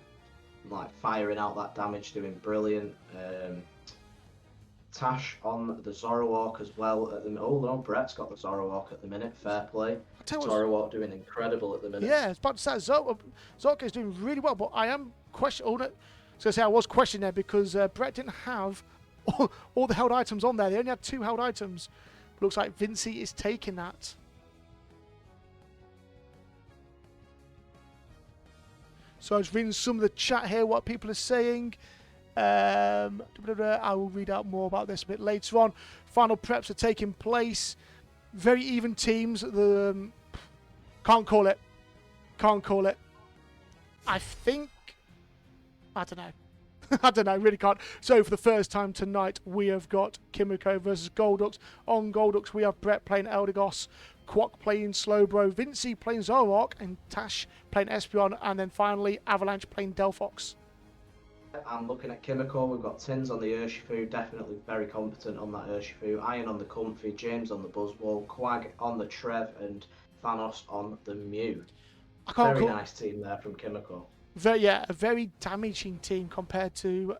like firing out that damage, doing brilliant. Tash on the Zoroark as well at the minute. Oh no, Brett's got the Zoroark at the minute. Fair play. Zoroark doing incredible at the minute. Yeah, it's about to say Zoroark is doing really well, but I am questioning. I was questioning there because Brett didn't have all the held items on there. They only had 2 held items. But looks like Vinci is taking that. So I was reading some of the chat here, what people are saying. I will read out more about this a bit later on. Final preps are taking place. Very even teams. Can't call it. I think. I don't know. I don't know. Really can't. So for the first time tonight, we have got Kimako versus Golducks. On Golducks, we have Brett playing Eldegoss, Quack playing Slowbro, Vinci playing Zoroark, and Tash playing Espeon, and then finally Avalanche playing Delphox. I'm looking at Kimako. We've got Tins on the Urshifu, definitely very competent on that Urshifu. Iron on the Comfy, James on the Buzzwole, Quag on the Trev, and Thanos on the Mew. Very nice team there from Kimako. A very damaging team compared to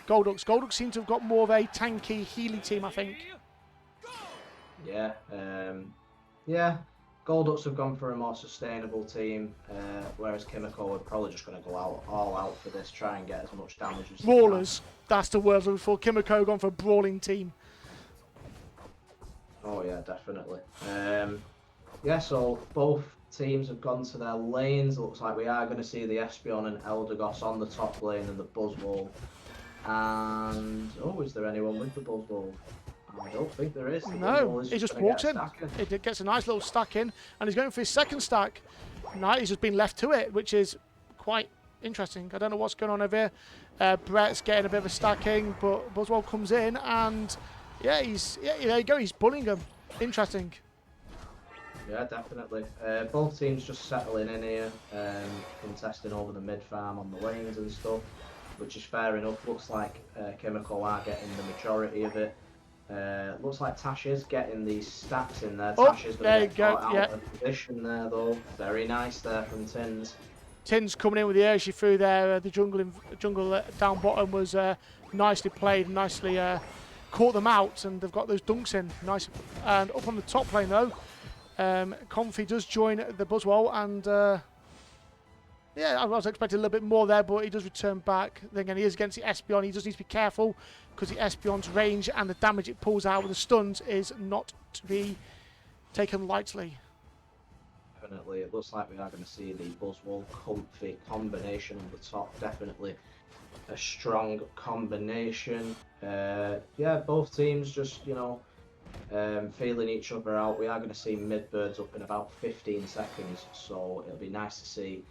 Golducks. Golducks seem to have got more of a tanky, healy team, I think. Yeah, yeah. Golducks have gone for a more sustainable team, whereas Kimako are probably just going to go all out for this, try and get as much damage as Brawlers, that's the word for Kimako, gone for a brawling team. Oh yeah, definitely. Yeah, so both teams have gone to their lanes. It looks like we are going to see the Espeon and Eldegoss on the top lane and the Buzzwole. And, is there anyone with the Buzzwole? I don't think there is. No, he just walks in. It gets a nice little stack in, and he's going for his second stack. Now he's just been left to it, which is quite interesting. I don't know what's going on over here. Brett's getting a bit of a stacking, but Buzzwole comes in, and there you go. He's bullying him. Interesting. Yeah, definitely. Both teams just settling in here, contesting over the mid farm on the lanes and stuff, which is fair enough. Looks like Kimako are getting the majority of it. Looks like Tash is getting these stacks in there. Tash is going to get caught out of position there, though. Very nice there from Tins. Tins coming in with the Urshifu there. The jungle down bottom was nicely played, nicely caught them out, and they've got those dunks in. Nice. And up on the top lane, though, Comfy does join the Buzzwole, and Yeah, I was expecting a little bit more there, but he does return back. Then again, he is against the Espeon. He just needs to be careful because the Espeon's range and the damage it pulls out with the stuns is not to be taken lightly. Definitely, it looks like we are going to see the Buzzwole Comfy combination on the top. Definitely a strong combination. Yeah, both teams just, you know, feeling each other out. We are going to see mid-birds up in about 15 seconds, so it'll be nice to see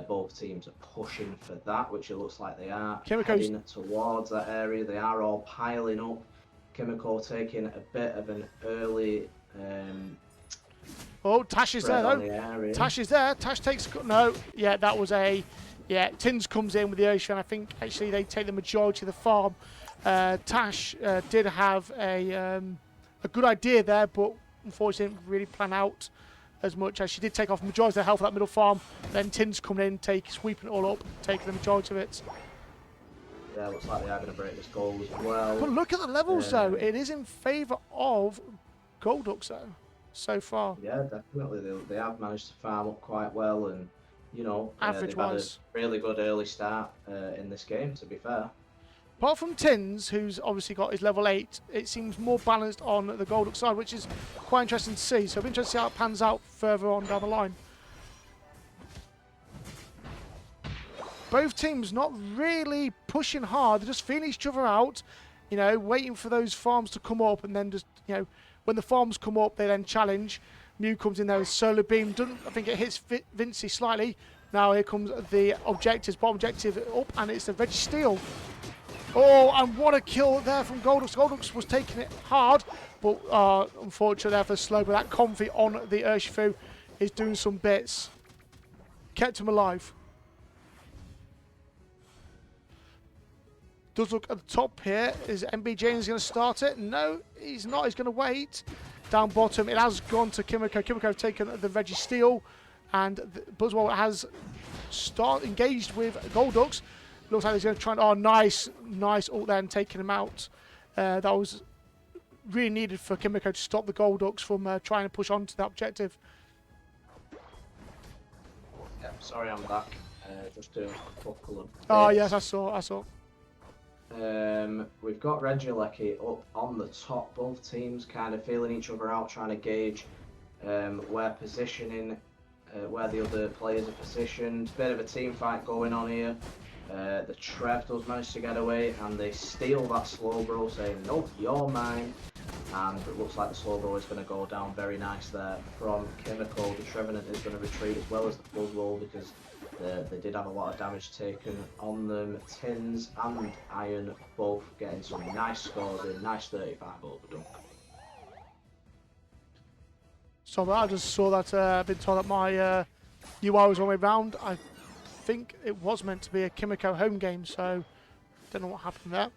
both teams pushing for that, which it looks like they are. Kimiko's heading towards that area. They are all piling up. Kimako taking a bit of an early oh, Tash is there though. Tash is there. Tash takes no. Yeah, that was a Tins comes in with the Ocean. I think actually they take the majority of the farm. Tash did have a good idea there, but unfortunately didn't really plan out as much as she did take off the majority of the health of that middle farm. Then Tins coming in, sweeping it all up, taking the majority of it. Yeah, looks like they are going to break this goal as well. But look at the levels though. It is in favour of Golducks though, so far. Yeah, definitely. They have managed to farm up quite well, and you know, they've had a really good early start in this game, to be fair. Apart from Tins, who's obviously got his level 8, it seems more balanced on the Golduck side, which is quite interesting to see. So I'm interested to see how it pans out further on down the line. Both teams not really pushing hard, they're just feeling each other out, you know, waiting for those farms to come up, and then just, you know, when the farms come up, they then challenge. Mew comes in there with Solar Beam, I think it hits Vincey slightly. Now here comes the objectives, bottom objective up, and it's the Registeel. Oh, and what a kill there from Golducks. Golducks was taking it hard, but unfortunately there for slow. But that Comfy on the Urshifu is doing some bits. Kept him alive. Does look at the top here. Is MB James going to start it? No, he's not. He's going to wait. Down bottom, it has gone to Kimako. Kimako have taken the Registeel, and Buzzwole has engaged with Golducks. Looks like he's going to try and... Oh, nice ult there and taking him out. That was really needed for Kimako to stop the Golducks from trying to push on to that objective. Yeah, sorry I'm back. Just doing a couple of bits. Oh, yes, I saw. We've got Regieleki up on the top. Both teams kind of feeling each other out, trying to gauge where positioning, where the other players are positioned. Bit of a team fight going on here. The Trev does manage to get away, and they steal that Slowbro, saying, nope, you're mine. And it looks like the Slowbro is going to go down very nice there from Kimako. The Trevenant is going to retreat as well as the Buzzwole, because they did have a lot of damage taken on them. Tins and Iron both getting some nice scores in. Nice 35 overdone. So I just saw that, I've been told that my UI was one way round. I think it was meant to be a Kimako home game, so don't know what happened there.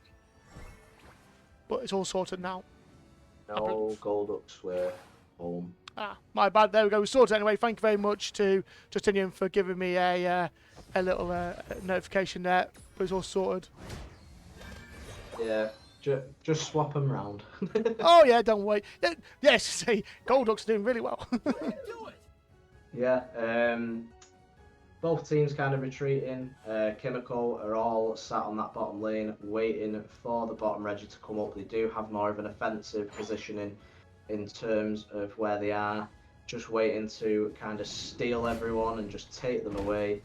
But it's all sorted now. No, Golducks were home. Ah, my bad. There we go. We sorted it anyway. Thank you very much to Justinian for giving me a little notification there. But it's all sorted. Yeah, just swap them round. Oh yeah, don't wait. Yeah, yes, see, Golducks are doing really well. Yeah, both teams kind of retreating. Kimako are all sat on that bottom lane, waiting for the bottom Regi to come up. They do have more of an offensive positioning in terms of where they are, just waiting to kind of steal everyone and just take them away.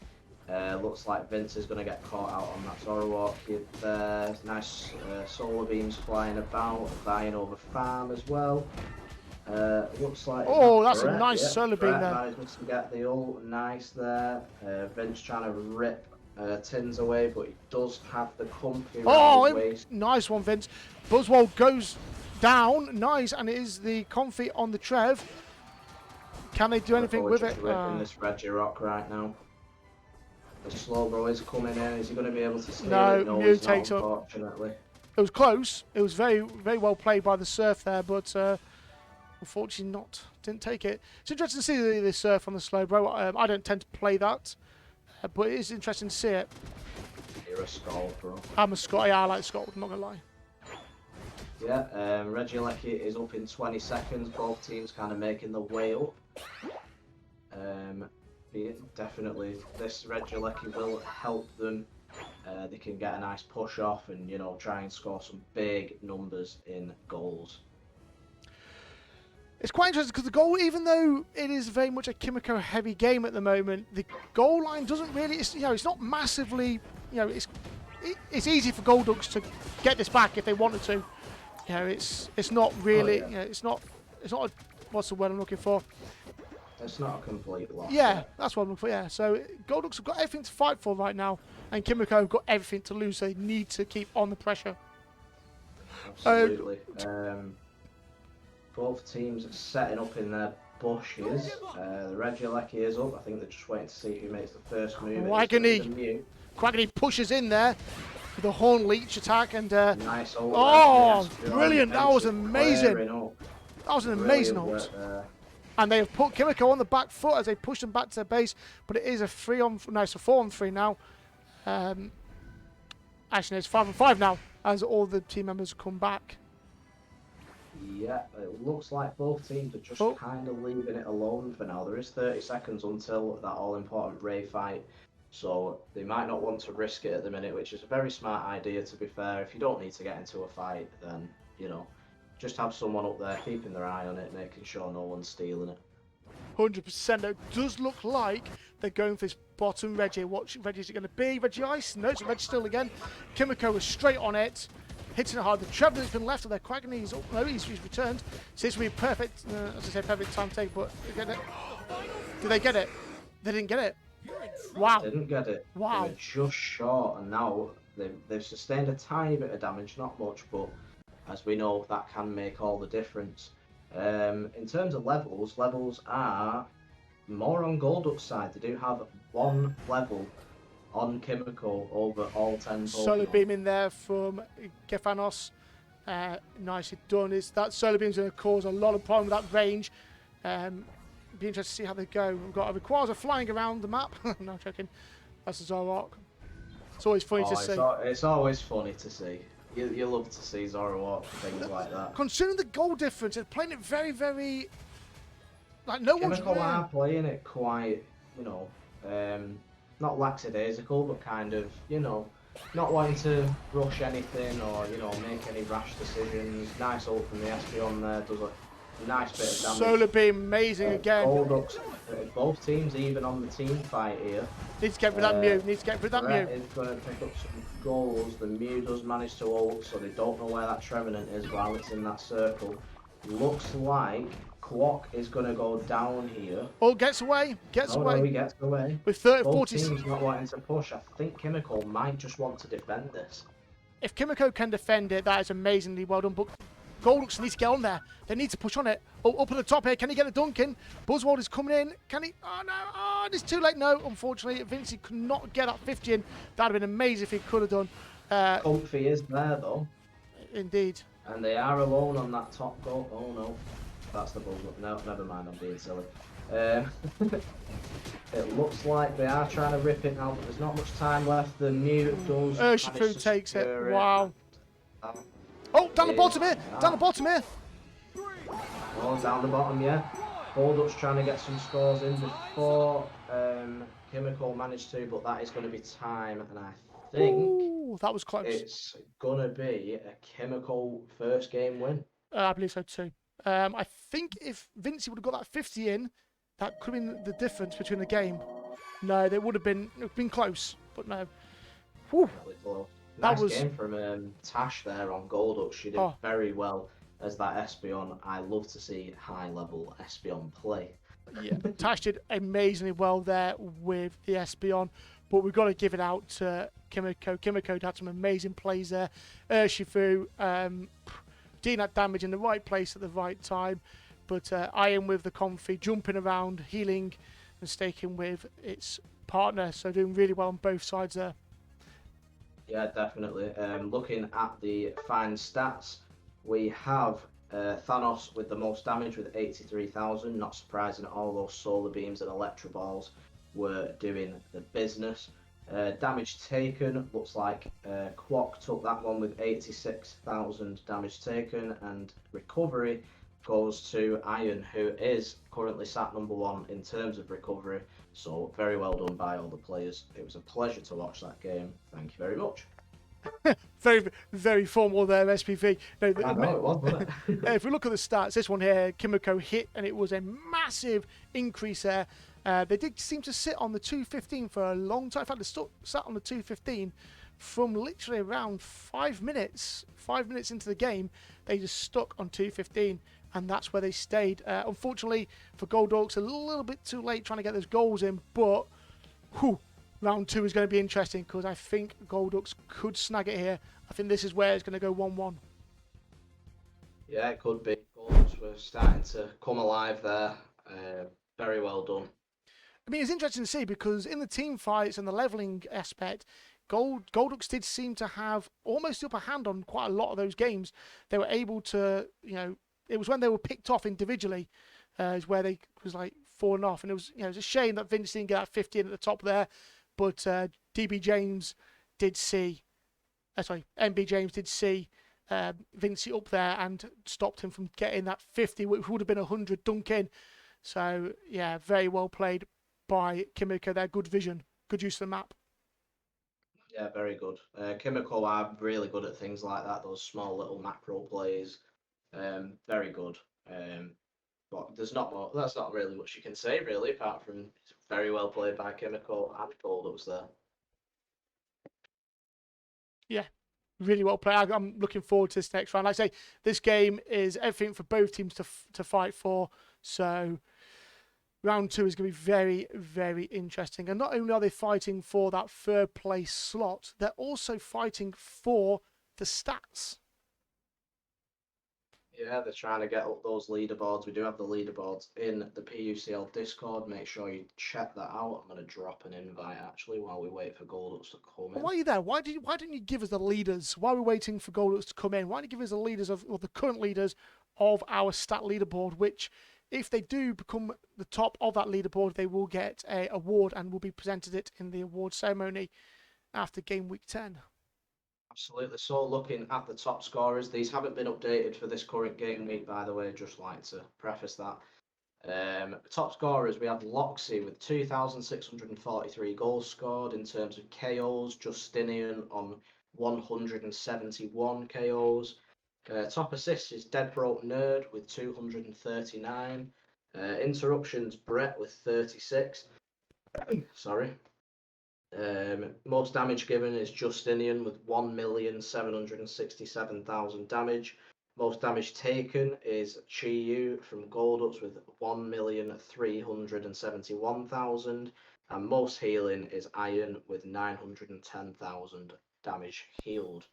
Looks like Vince is going to get caught out on that Zorowalk there. Nice solar beams flying about, flying over farm as well. Looks like... Oh, that's a nice solar beam there. Manages to get the ult, nice there. Vince trying to rip Tins away, but he does have the Comfy around his waist. Nice one, Vince. Buzzwole goes down, nice, and it is the Comfy on the Trev. Can they do anything with it? Ripping this Regirock right now. The Slowbro is coming in. Is he going to be able to steal it? No, Mew takes up. Unfortunately. It was close. It was very, very well played by the Surf there, but unfortunately didn't take it. It's interesting to see the Surf on the Slowbro. I don't tend to play that, but it is interesting to see it. You're a Skull, bro. I'm a Scot. Yeah, I like Scott. I'm not gonna lie. Yeah, Regieleki is up in 20 seconds. Both teams kind of making the way up. definitely. This Red Jalecki will help them. They can get a nice push off and, you know, try and score some big numbers in goals. It's quite interesting because the goal, even though it is very much a Kimako heavy game at the moment, the goal line doesn't really, it's not massively, it's easy for Golducks to get this back if they wanted to. It's not really, it's not what's the word I'm looking for? It's not a complete loss. Yeah, that's what I'm looking for, yeah. So Golducks have got everything to fight for right now, and Kimako have got everything to lose. They need to keep on the pressure. Absolutely. Both teams are setting up in their bushes. The Red Jalecki is up. I think they're just waiting to see who makes the first move. Quaggany pushes in there with a Horn Leech attack and nice ult. Oh, brilliant! That was amazing. That was an amazing ult. And they have put Kimako on the back foot as they push them back to their base. But it is a 4-on-3 now. Actually, it's 5-on-5 now as all the team members come back. Yeah, it looks like both teams are just kind of leaving it alone for now. There is 30 seconds until that all-important Ray fight, so they might not want to risk it at the minute, which is a very smart idea, to be fair. If you don't need to get into a fight, then, just have someone up there keeping their eye on it, making sure no one's stealing it. 100%. It does look like they're going for this bottom Reggie. What Reggie is it going to be? Reggie Ice? No, it's Reggie still again. Kimako was straight on it. Hitting it hard. The Trevenant's been left with their Quaggany. He's returned. So this will be perfect, as I say, perfect time take, but did they get it? They didn't get it. Wow. Didn't get it. Wow. They were just short, and now they've sustained a tiny bit of damage, not much, but as we know, that can make all the difference. In terms of levels are more on Golduck's side. They do have 1 level on Kimako over all 10 Pokemon. Solar Beam in there from Gefanos. Nicely done. That Solar Beam's going to cause a lot of problem with that range. Be interested to see how they go. We've got a Rayquaza flying around the map. No, I'm joking. That's a Zoroark. It's always funny to see. It's always funny to see. You love to see Zoroark, things like that. Considering the goal difference, they're playing it very, very... Like, no one's Kimako are playing it quite, not lackadaisical, but kind of, not wanting to rush anything or, make any rash decisions. Nice ult from the Espeon there, does a nice bit of damage. Solar Beam, amazing again. Golducks, both teams even on the team fight here. Needs to get rid of that Mew, needs to get rid of that Mew. Is going to pick up some goals. The Mew does manage to ult, so they don't know where that Trevenant is while it's in that circle. Looks like Quack is going to go down here. Oh, gets away. No, he gets away. With 30, both 40... teams not wanting to push. I think Kimako might just want to defend this. If Kimako can defend it, that is amazingly well done. But Golducks needs to get on there. They need to push on it. Oh, up at the top here. Can he get a dunk in? Buzzwole is coming in. Can he? Oh, no. Oh, it's too late. No, unfortunately. Vincey could not get that 50 in. That would have been amazing if he could have done. Comfy is there, though. Indeed. And they are alone on that top goal. Oh, no. That's the ball. No, never mind. I'm being silly. It looks like they are trying to rip it now, but there's not much time left. The Mew does. Urshifu takes it. Wow. Oh, down the bottom here. Down the bottom here. Oh, down the bottom, yeah. Golduck's trying to get some scores in before Kimako managed to, but that is going to be time, and I think that was close. It's going to be a Kimako first game win. I believe so too. I think if Vincey would have got that 50 in, that could have been the difference between the game. No, they would have been close, but no. Whew. Nice game from Tash there on Golduck. She did very well as that Espeon. I love to see high-level Espeon play. Yeah, Tash did amazingly well there with the Espeon, but we've got to give it out to Kimako. Kimako had some amazing plays there. Urshifu doing that damage in the right place at the right time, but Iron with the Comfy, jumping around, healing and staking with its partner, so doing really well on both sides there. Yeah, definitely. Looking at the fine stats, we have Thanos with the most damage with 83,000. Not surprising, all those solar beams and electro balls were doing the business. Damage taken, looks like Quack took that one with 86,000 damage taken, and recovery goes to Iron, who is currently sat number 1 in terms of recovery. So very well done by all the players. It was a pleasure to watch that game. Thank you very much. Very, very formal there, SPV. No, I know it was, wasn't it? if we look at the stats, this one here, Kimako hit, and it was a massive increase there. They did seem to sit on the 215 for a long time. In fact, they sat on the 215 from literally around 5 minutes. 5 minutes into the game, they just stuck on 215, and that's where they stayed. Unfortunately for Gold Orcs, a little bit too late trying to get those goals in, but round 2 is going to be interesting because I think Gold Orcs could snag it here. I think this is where it's going to go 1-1. Yeah, it could be. Goals were starting to come alive there. Very well done. I mean, it's interesting to see because in the team fights and the leveling aspect, Gold Orcs did seem to have almost the upper hand on quite a lot of those games. They were able to, it was when they were picked off individually, is where they was like falling off, and it was, it was a shame that Vince didn't get that 50 in at the top there, but MB James did see Vincey up there and stopped him from getting that 50, which would have been 100 dunk in. So yeah, very well played by Kimako there. Good vision, good use of the map. Yeah, very good. Kimako are really good at things like that, those small little macro plays. Very good. But that's not really much you can say, really, apart from very well played by Kimako and Gold Orcs there. Yeah, really well played. I'm looking forward to this next round. Like I say, this game is everything for both teams to fight for. So round 2 is going to be very, very interesting. And not only are they fighting for that 3rd place slot, they're also fighting for the stats. Yeah, they're trying to get up those leaderboards. We do have the leaderboards in the PUCL Discord. Make sure you check that out. I'm going to drop an invite actually while we wait for Gold Orcs to come in. Why are you there? Why didn't you give us the leaders? While we're waiting for Gold Orcs to come in, why don't you give us the leaders or the current leaders of our stat leaderboard, which if they do become the top of that leaderboard, they will get an award and will be presented it in the award ceremony after game week 10. Absolutely. So looking at the top scorers, these haven't been updated for this current game week, by the way, just like to preface that. Top scorers, we have Loxy with 2,643 goals scored in terms of KOs, Justinian on 171 KOs. Top assists is Dead Broke Nerd with 239. Interruptions, Brett with 36. Sorry. Most damage given is Justinian with 1,767,000 damage. Most damage taken is Chi-Yu from Gold Orcs with 1,371,000. And most healing is Iron with 910,000 damage healed.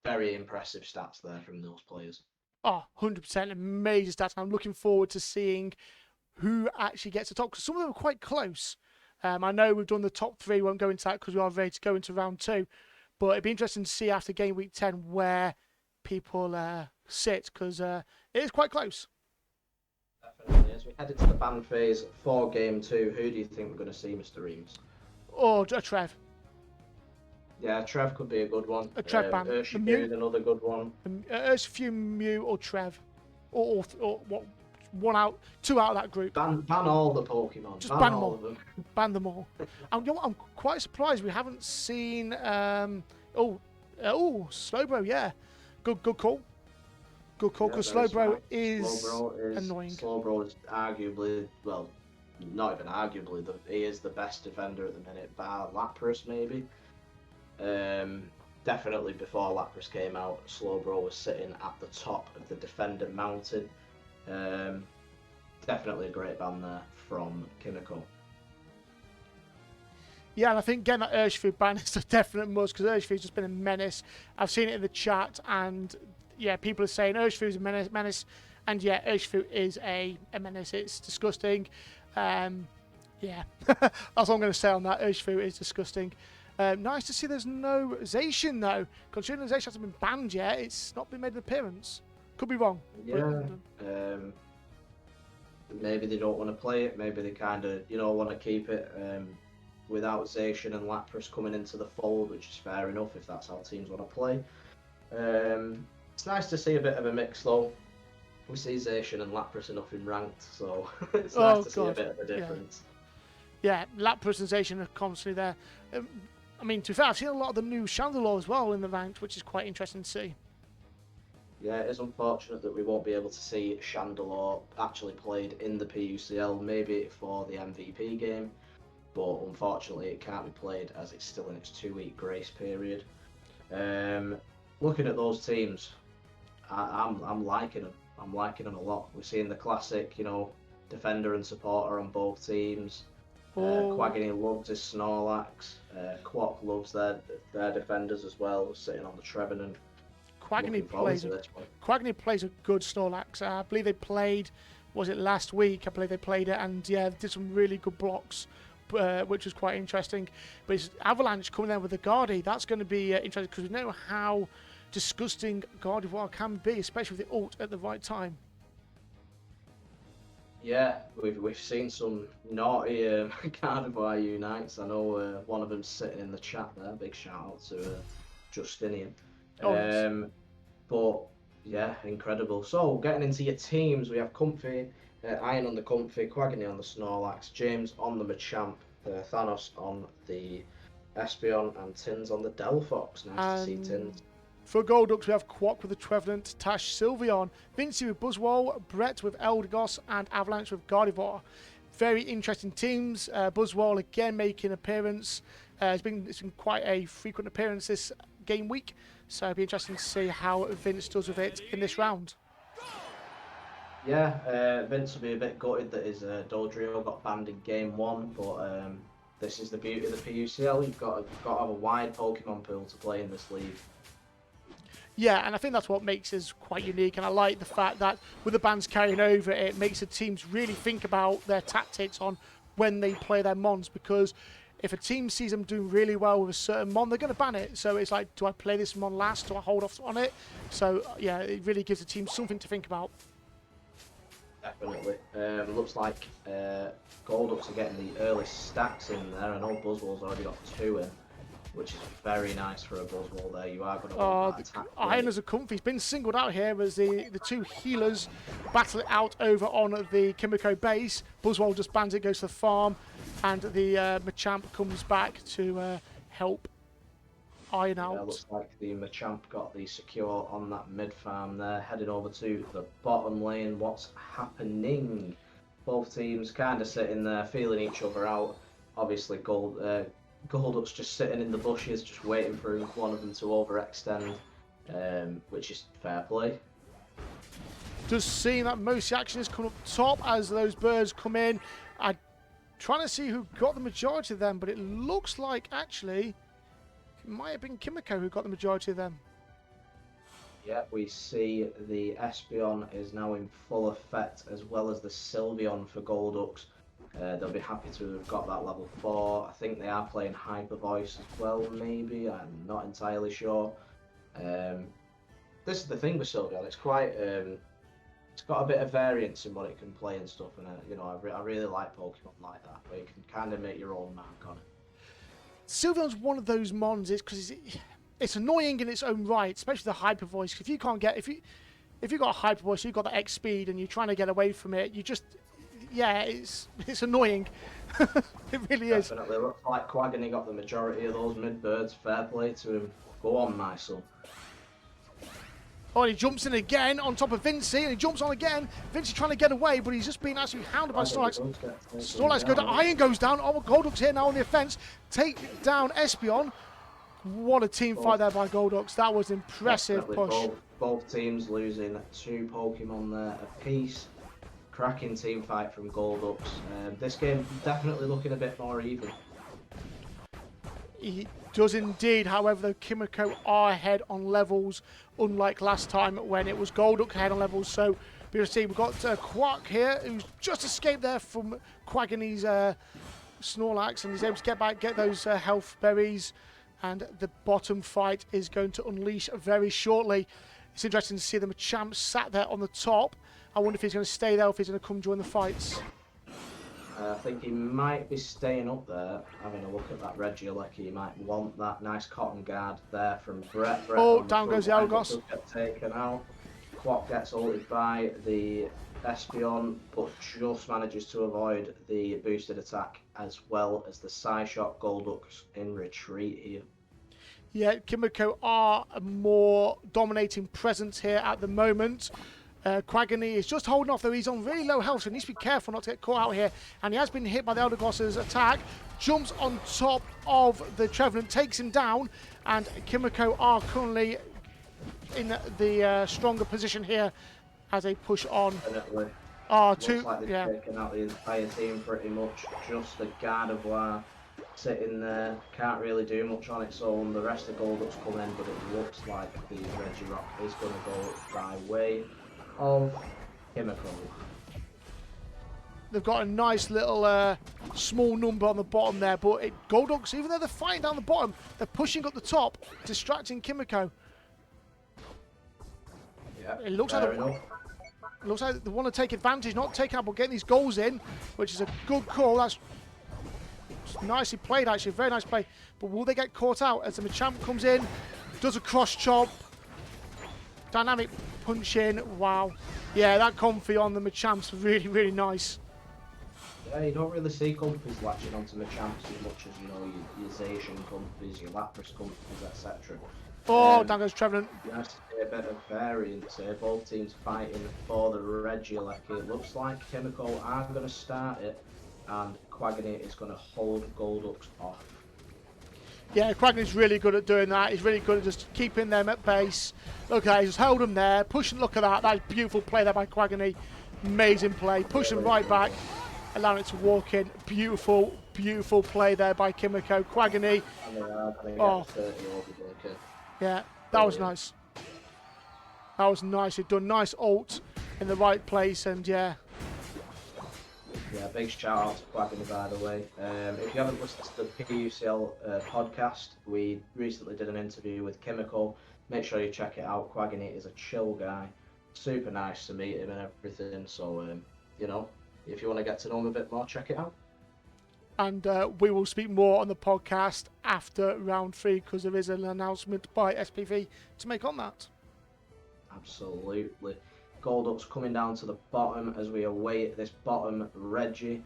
Very impressive stats there from those players. Oh, 100% amazing stats. I'm looking forward to seeing who actually gets the top, because some of them are quite close. I know we've done the top 3, won't go into that because we are ready to go into round 2. But it'd be interesting to see after game week 10 where people sit, because it is quite close. Definitely. As we head into the ban phase for game 2, who do you think we're going to see, Mr. Reams? Or a Trev. Yeah, Trev could be a good one. A Trev ban. Urshifu is another good one. Urshifu, Mew, or Trev. Or what? 2 out of that group. Ban all the Pokemon. Just ban them all. Of them. Ban them all. I'm quite surprised we haven't seen. Slowbro, yeah. Good call. Good call, because Slowbro is annoying. Slowbro is arguably, well, not even arguably, he is the best defender at the minute, bar Lapras maybe. Definitely before Lapras came out, Slowbro was sitting at the top of the defender mountain. Definitely a great ban there from Kimako. Yeah, and I think getting that Urshifu ban is a definite must, because Urshifu's just been a menace. I've seen it in the chat, and yeah, people are saying Urshifu's a menace, and yeah, Urshifu is a menace. It's disgusting. Yeah, that's all I'm going to say on that. Urshifu is disgusting. Nice to see there's no Zacian though. Considering Zacian hasn't been banned yet, it's not been made an appearance. Could be wrong. Yeah. Maybe they don't want to play it. Maybe they kind of, want to keep it without Zacian and Lapras coming into the fold, which is fair enough if that's how teams want to play. It's nice to see a bit of a mix though. we see Zacian and Lapras enough in ranked, so it's nice to see a bit of a difference. Yeah, Lapras and Zacian are constantly there. I mean, to be fair, I've seen a lot of the new Chandelure as well in the ranked, which is quite interesting to see. Yeah, it is unfortunate that we won't be able to see Chandelure actually played in the PUCL, maybe for the MVP game, but unfortunately it can't be played as it's still in its 2-week grace period. Looking at those teams, I'm liking them. I'm liking them a lot. We're seeing the classic, defender and supporter on both teams. Quaggany loves his Snorlax. Quack loves their defenders as well, sitting on the Trevenant. Quaggany plays a good Snorlax. I believe they played, was it last week? I believe they played it, and yeah, did some really good blocks, which was quite interesting. But it's Avalanche coming there with the Guardi. That's going to be interesting because we know how disgusting Gardevoir can be, especially with the ult at the right time. Yeah, we've seen some naughty Gardevoir unites. I know one of them's sitting in the chat there. Big shout out to Justinian. Yes. But yeah, incredible. So getting into your teams, we have Comfy, Iron on the Comfy, Quaggany on the Snorlax, James on the Machamp, Thanos on the Espeon, and Tins on the Delphox. Nice to see Tins. For Golducks, we have Quack with the Trevenant, Tash Sylveon, Vinci with Buzzwole, Brett with Eldegoss, and Avalanche with Gardevoir. Very interesting teams. Buzzwole again making an appearance. It's been quite a frequent appearance this game week, so it'll be interesting to see how Vince does with it in this round. Yeah, Vince will be a bit gutted that his Dodrio got banned in game 1, but this is the beauty of the PUCL. You've got to have a wide Pokemon pool to play in this league. Yeah, and I think that's what makes us quite unique, and I like the fact that with the bans carrying over, it makes the teams really think about their tactics on when they play their mons, because if a team sees them doing really well with a certain mon, they're going to ban it. So it's like, do I play this mon last? Do I hold off on it? So yeah, it really gives the team something to think about. Definitely. Looks like Golducks are getting the early stacks in there. I know Buzzwole's already got 2 in, which is very nice for a Buzzwole there. You are going to want that attack. Iron as a Comfy. He's been singled out here as the 2 healers battle it out over on the Kimako base. Buzzwole just bans it, goes to the farm, and the Machamp comes back to help Iron out. Yeah, looks like the Machamp got the secure on that mid farm there. Heading over to the bottom lane. What's happening? Both teams kind of sitting there, feeling each other out. Obviously, Golduck's just sitting in the bushes, just waiting for one of them to overextend, which is fair play. Just seeing that most action is coming up top as those birds come in. I'm trying to see who got the majority of them, but it looks like actually it might have been Kimako who got the majority of them. Yeah, we see the Espeon is now in full effect, as well as the Sylveon for Golducks. They'll be happy to have got that level 4. I think they are playing Hyper Voice as well, maybe. I'm not entirely sure. This is the thing with Sylveon. It's quite, it's got a bit of variance in what it can play and stuff. And I really like Pokemon like that, where you can kind of make your own mark on it. Sylveon's one of those mons, because it's annoying in its own right, especially the Hyper Voice. If you can't get, if you got a Hyper Voice, you've got the X speed, and you're trying to get away from it, you just. Yeah, it's annoying. It really is. Definitely. Looks like Quaggany got the majority of those mid-birds. Fair play to him. Go on, my son. Oh, and he jumps in again on top of Vinci, and he jumps on again. Vinci trying to get away, but he's just being absolutely hounded by Snorlax. Snorlax goes down. Iron goes down. Oh, Golduck's here now on the offense. Take down Espeon. What a team fight there by Golducks. That was an impressive push. Both teams losing 2 Pokemon there apiece. Cracking team fight from Golducks. This game definitely looking a bit more even. He does indeed. However, though, Kimako are ahead on levels, unlike last time when it was Golduck ahead on levels. So we'll see. We've got Quack here, who's just escaped there from Quaggany's Snorlax, and he's able to get those health berries. And the bottom fight is going to unleash very shortly. It's interesting to see the Machamp sat there on the top. I wonder if he's going to stay there or if he's going to come join the fights. I think he might be staying up there, having a look at that Regieleki. He might want that nice cotton guard there from Brett. Oh, down goes the Eldegoss. Get taken out. Quack gets ulted by the Espeon, but just manages to avoid the boosted attack as well as the side shot. Golduck's in retreat here. Yeah, Kimako are a more dominating presence here at the moment. Quaggany is just holding off, though. He's on really low health, so he needs to be careful not to get caught out here. And he has been hit by the Eldegoss's attack. Jumps on top of the Trevenant, takes him down. And Kimako are currently in the stronger position here as they push on. Definitely. Looks like they've taken out the entire team pretty much. Just the Gardevoir sitting there, can't really do much on its own. The rest of Golduck's come in, but it looks like the Regirock is going to go by way of Kimako. They've got a nice little small number on the bottom there, but Golduck's, even though they're fighting down the bottom, they're pushing up the top, distracting Kimako. Yeah, it looks like they want to take advantage, not taking out, but getting these goals in, which is a good call. That's nicely played, actually, very nice play. But will they get caught out as the Machamp comes in, does a cross chop, dynamic punch in? Wow. Yeah, that comfy on the Machamp's really, really nice. Yeah, you don't really see comfies latching onto Machamps as much as, you know, your Zacian comfies, your Lapras comfies, etc. Oh, down goes Trevenant. Nice to see a bit of variance here. Both teams fighting for the Regieleki. It looks like Kimako are going to start it, and Quaggany is going to hold Golduck's off. Yeah, Quaggany's really good at doing that. He's really good at just keeping them at base. Look at that, he's held them there, pushing, look at that. That's beautiful play there by Quaggany. Amazing play, pushing right back, allowing it to walk in. Beautiful, beautiful play there by Kimako. Quaggany. Oh. Yeah, that was nice. That was nice. He'd done nice ult in the right place, and yeah. Yeah, big shout out to Quaggany, by the way. If you haven't listened to the PUCL podcast, we recently did an interview with Kimako. Make sure you check it out. Quaggany is a chill guy. Super nice to meet him and everything. So, you know, if you want to get to know him a bit more, check it out. And we will speak more on the podcast after round 3 because there is an announcement by SPV to make on that. Absolutely. Golduck's coming down to the bottom as we await this bottom Reggie.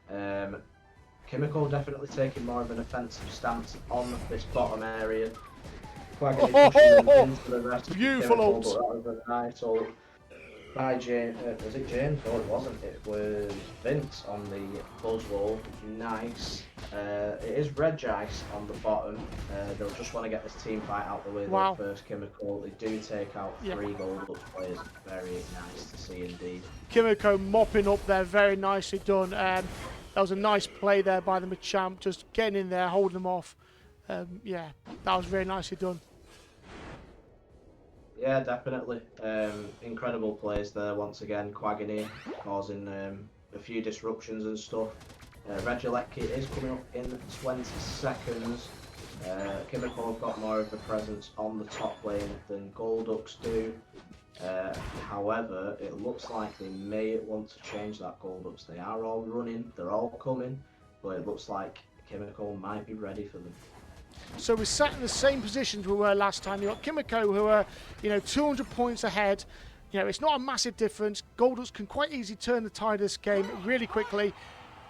Kimako definitely taking more of an offensive stance on this bottom area. Quaggany pushing them into the rest of beautiful Kimako, ult. but that was a nice ult by James. Was it James? No, it wasn't. It was Vince on the Buzzwole. Nice. It is Regice on the bottom. They'll just want to get this team fight out the way. Wow. First Kimako. They do take out 3 Golduck players. Very nice to see indeed. Kimako mopping up there, very nicely done. That was a nice play there by the Machamp, just getting in there, holding them off. Yeah, that was very nicely done. Yeah, definitely. Incredible plays there once again. Quaggany causing a few disruptions and stuff. Regieleki is coming up in 20 seconds. Kimako have got more of a presence on the top lane than Golduck's do. However, it looks like they may want to change that. Golduck's. They are all running, they're all coming, but it looks like Kimako might be ready for them. So we're sat in the same positions we were last time. You've got Kimako who are, 200 points ahead. It's not a massive difference. Golduck's can quite easily turn the tide of this game really quickly.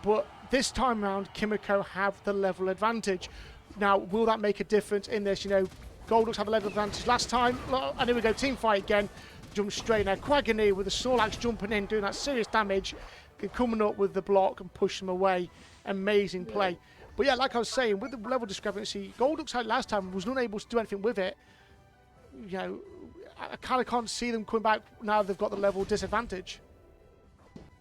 But this time round, Kimako have the level advantage. Now, will that make a difference in this? Golduck's had the level advantage last time. And here we go, team fight again. Jump straight now. Quaggany with the Snorlax jumping in, doing that serious damage. Coming up with the block and push them away. Amazing play. But yeah, like I was saying, with the level discrepancy, Golduck's had last time was unable to do anything with it. I kind of can't see them coming back now they've got the level disadvantage.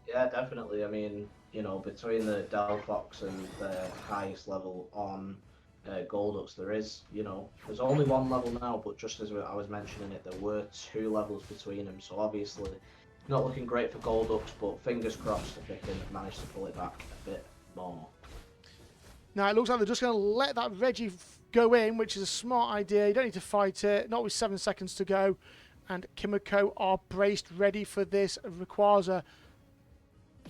Yeah, definitely. I mean, between the Delphox and the highest level on Golduck's, there is, there's only 1 level now, but just as I was mentioning it, there were 2 levels between them. So obviously, not looking great for Golduck's, but fingers crossed if they can manage to pull it back a bit more. Now it looks like they're just going to let that Reggie go in, which is a smart idea. You don't need to fight it, not with 7 seconds to go. And Kimako are braced, ready for this Rayquaza.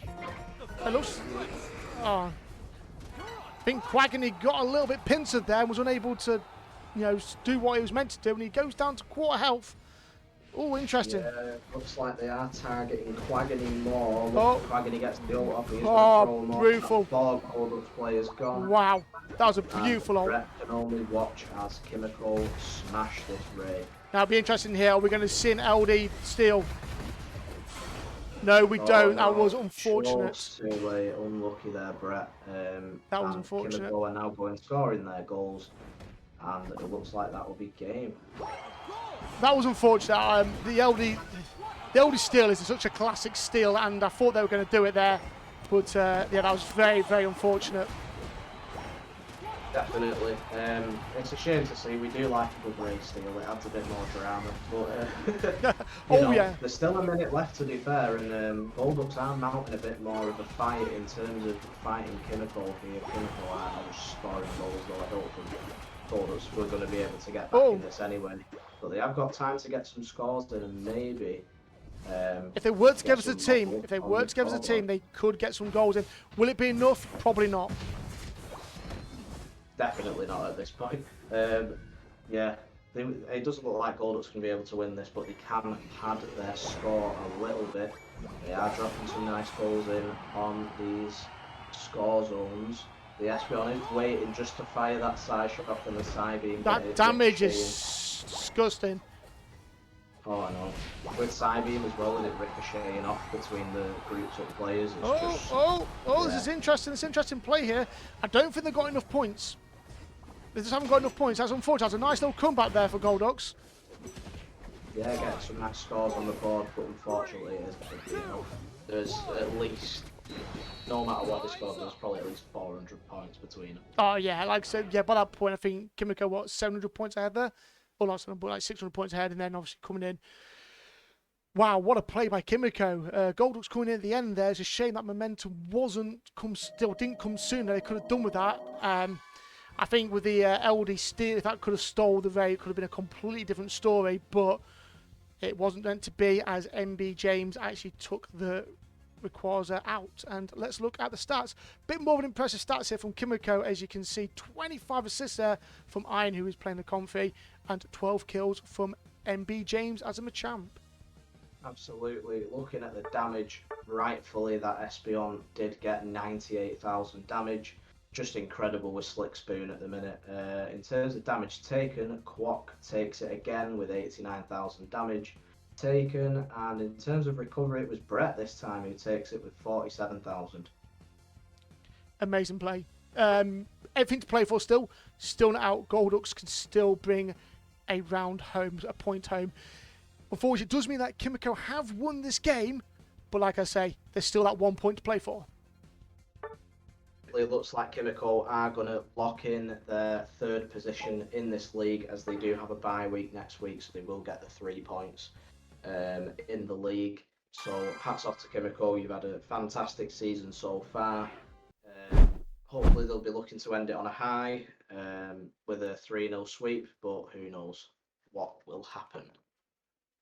It looks... Oh. I think Quaggany got a little bit pincered there and was unable to, do what he was meant to do. And he goes down to quarter health. Oh, interesting. Yeah, looks like they are targeting Quaggany more. Oh. Look, Quaggany gets the ult off. He's going to Oh, throw more. beautiful. 4 Goldux players gone. Wow. That was a And beautiful ult. Brett can only watch as Kimako smash this raid. Now, it'll be interesting here. Are we going to see an LD steal? No, we don't. No, That was unfortunate. Just too late. Unlucky there, Brett. That was unfortunate. Kimako are now going scoring their goals. And it looks like that will be game. That was unfortunate. The LD steal is such a classic steal, and I thought they were going to do it there. But, yeah, that was very, very unfortunate. Definitely. It's a shame to see. We do like a good race steal. It adds a bit more drama. But Yeah. There's still a minute left, to be fair, and Goldux are mounting a bit more of a fight in terms of fighting Kimako here. Kimako are just scoring goals, though I don't think Goldux were going to be able to get back in this anyway. But they have got time to get some scores in, and maybe. If they work together as a team, they could get some goals in. Will it be enough? Probably not. Definitely not at this point. Yeah, it doesn't look like Goldux can be able to win this, but they can pad their score a little bit. They are dropping some nice goals in on these score zones. The Espeon is waiting just to fire that side shot from the side beam. That damage is disgusting. Oh, I know. With Psybeam as well, and it ricocheting off between the groups of players. This is interesting. It's interesting play here. I don't think they've got enough points. They just haven't got enough points. That's unfortunate. That's a nice little comeback there for Goldux. Yeah, getting some nice scores on the board, but unfortunately it is a big deal. There's at least, no matter what they score, there's probably at least 400 points between them. Oh, yeah. Like I said, yeah, by that point, I think Kimako, 700 points ahead there? Or not 700, but like 600 points ahead, and then obviously coming in. Wow, what a play by Kimako. Goldux coming in at the end there. It's a shame that momentum didn't come sooner. They could have done with that. I think with the LD steal, if that could have stole the raid, it could have been a completely different story, but it wasn't meant to be, as MB James actually took the Rayquaza out. And let's look at the stats. Bit more of an impressive stats here from Kimako, as you can see. 25 assists there from Iron, who is playing the Comfy, and 12 kills from MB James as a Machamp. Absolutely. Looking at the damage, rightfully that Espeon did get 98,000 damage. Just incredible with Slick Spoon at the minute. In terms of damage taken, Quack takes it again with 89,000 damage taken, and in terms of recovery, it was Brett this time who takes it with 47,000. Amazing play. Everything to play for still not out. Goldux can still bring a round home, a point home. Unfortunately, it does mean that Kimako have won this game, but like I say, there's still that 1 point to play for. It looks like Kimako are going to lock in their third position in this league, as they do have a bye week next week, so they will get the 3 points in the league. So hats off to Kimako. You've had a fantastic season so far. Hopefully they'll be looking to end it on a high with a 3-0 sweep, but who knows what will happen.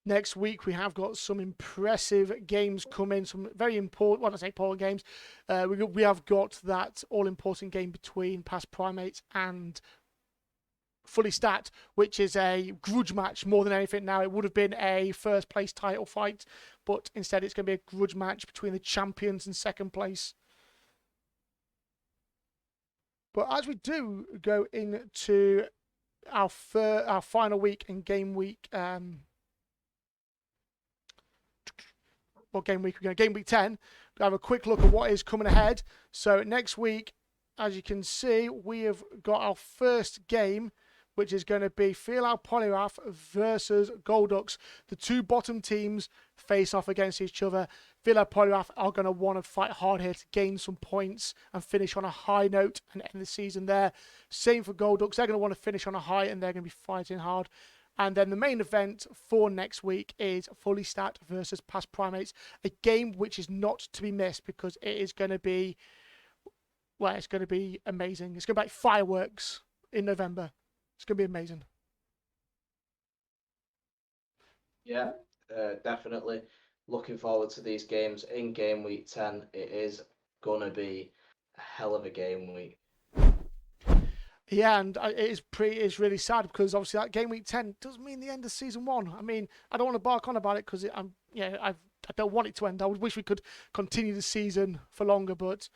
Next week, we have got some impressive games coming, some very important, well, I say important games. We have got that all-important game between Past Primates and Fully Stat, which is a grudge match more than anything now. It would have been a first-place title fight, but instead it's going to be a grudge match between the champions and second place. But as we do go into our final week and game week, game week 10. We'll have a quick look at what is coming ahead. So next week, as you can see, we have got our first game, which is going to be Poliwrath versus Goldux. The two bottom teams face off against each other. Poliwrath are going to want to fight hard here to gain some points and finish on a high note and end the season there. Same for Goldux. They're going to want to finish on a high, and they're going to be fighting hard. And then the main event for next week is Fully Stat versus Past Primates, a game which is not to be missed because it is going to be, well, it's going to be amazing. It's going to be like fireworks in November. It's going to be amazing. Yeah, definitely. Looking forward to these games in game week 10. It is going to be a hell of a game week. Yeah, and it's really sad because obviously that game week 10 does mean the end of season 1. I mean, I don't want to bark on about it because I don't want it to end. I would wish we could continue the season for longer, but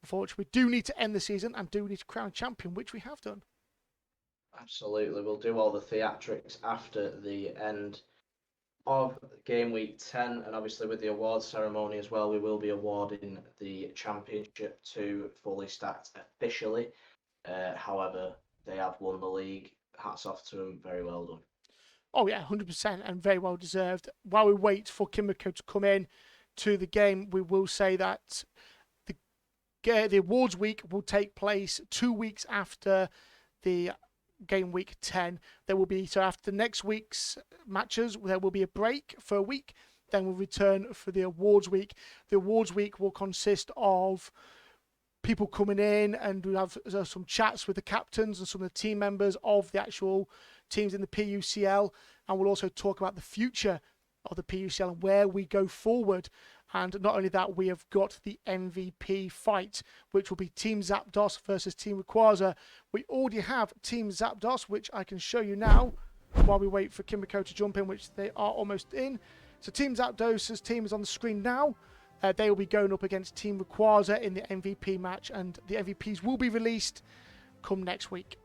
unfortunately, we do need to end the season and do need to crown champion, which we have done. Absolutely, we'll do all the theatrics after the end of game week 10, and obviously with the awards ceremony as well, we will be awarding the championship to Fully Stacked officially. However, they have won the league. Hats off to them. Very well done. Oh yeah, 100% and very well deserved. While we wait for Kimako to come in to the game, we will say that the awards week will take place 2 weeks after the game week 10. There will be, so after next week's matches, there will be a break for a week. Then we'll return for the awards week. The awards week will consist of people coming in, and we have some chats with the captains and some of the team members of the actual teams in the PUCL, and we'll also talk about the future of the PUCL and where we go forward. And not only that, we have got the MVP fight, which will be Team Zapdos versus Team Rayquaza. We already have Team Zapdos, which I can show you now while we wait for Kimako to jump in, which they are almost in. So Team Zapdos' team is on the screen now. They will be going up against Team Rayquaza in the MVP match, and the MVPs will be released come next week.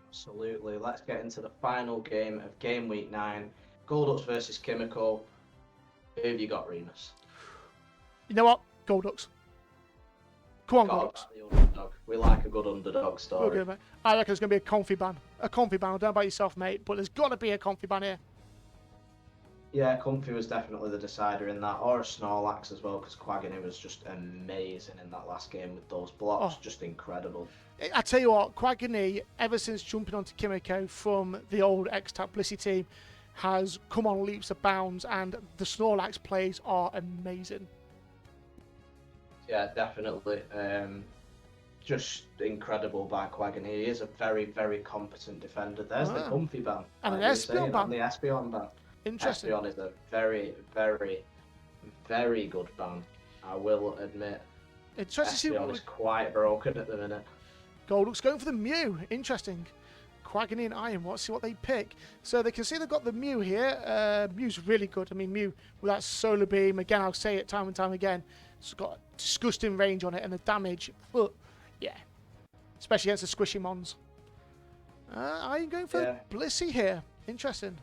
Absolutely. Let's get into the final game of game week 9. Golducks versus Kimako. Who have you got, Remus? You know what? Golducks. Come on, Golducks. The underdog. We like a good underdog story. Okay, mate. I reckon it's going to be a comfy ban. A comfy ban. I don't know about yourself, mate, but there's got to be a comfy ban here. Yeah, Comfy was definitely the decider in that, or a Snorlax as well, because Quaggany was just amazing in that last game with those blocks, just incredible. I tell you what, Quaggany, ever since jumping onto Kimako from the old X-Tap Blissey team, has come on leaps and bounds, and the Snorlax plays are amazing. Yeah, definitely. Just incredible by Quaggany. He is a very, very competent defender. There's the Comfy ban. And an Espeon ban. The Espeon ban. Interesting. Espeon is a very, very, very good ban. I will admit. Espeon is quite broken at the minute. Golduck's going for the Mew. Interesting. Quaggany and Iron. Let's see what they pick. So they can see they've got the Mew here. Mew's really good. I mean, Mew with that Solar Beam. Again, I'll say it time and time again. It's got disgusting range on it, and the damage. But yeah, especially against the squishy mons. Iron going for Blissey here. Interesting.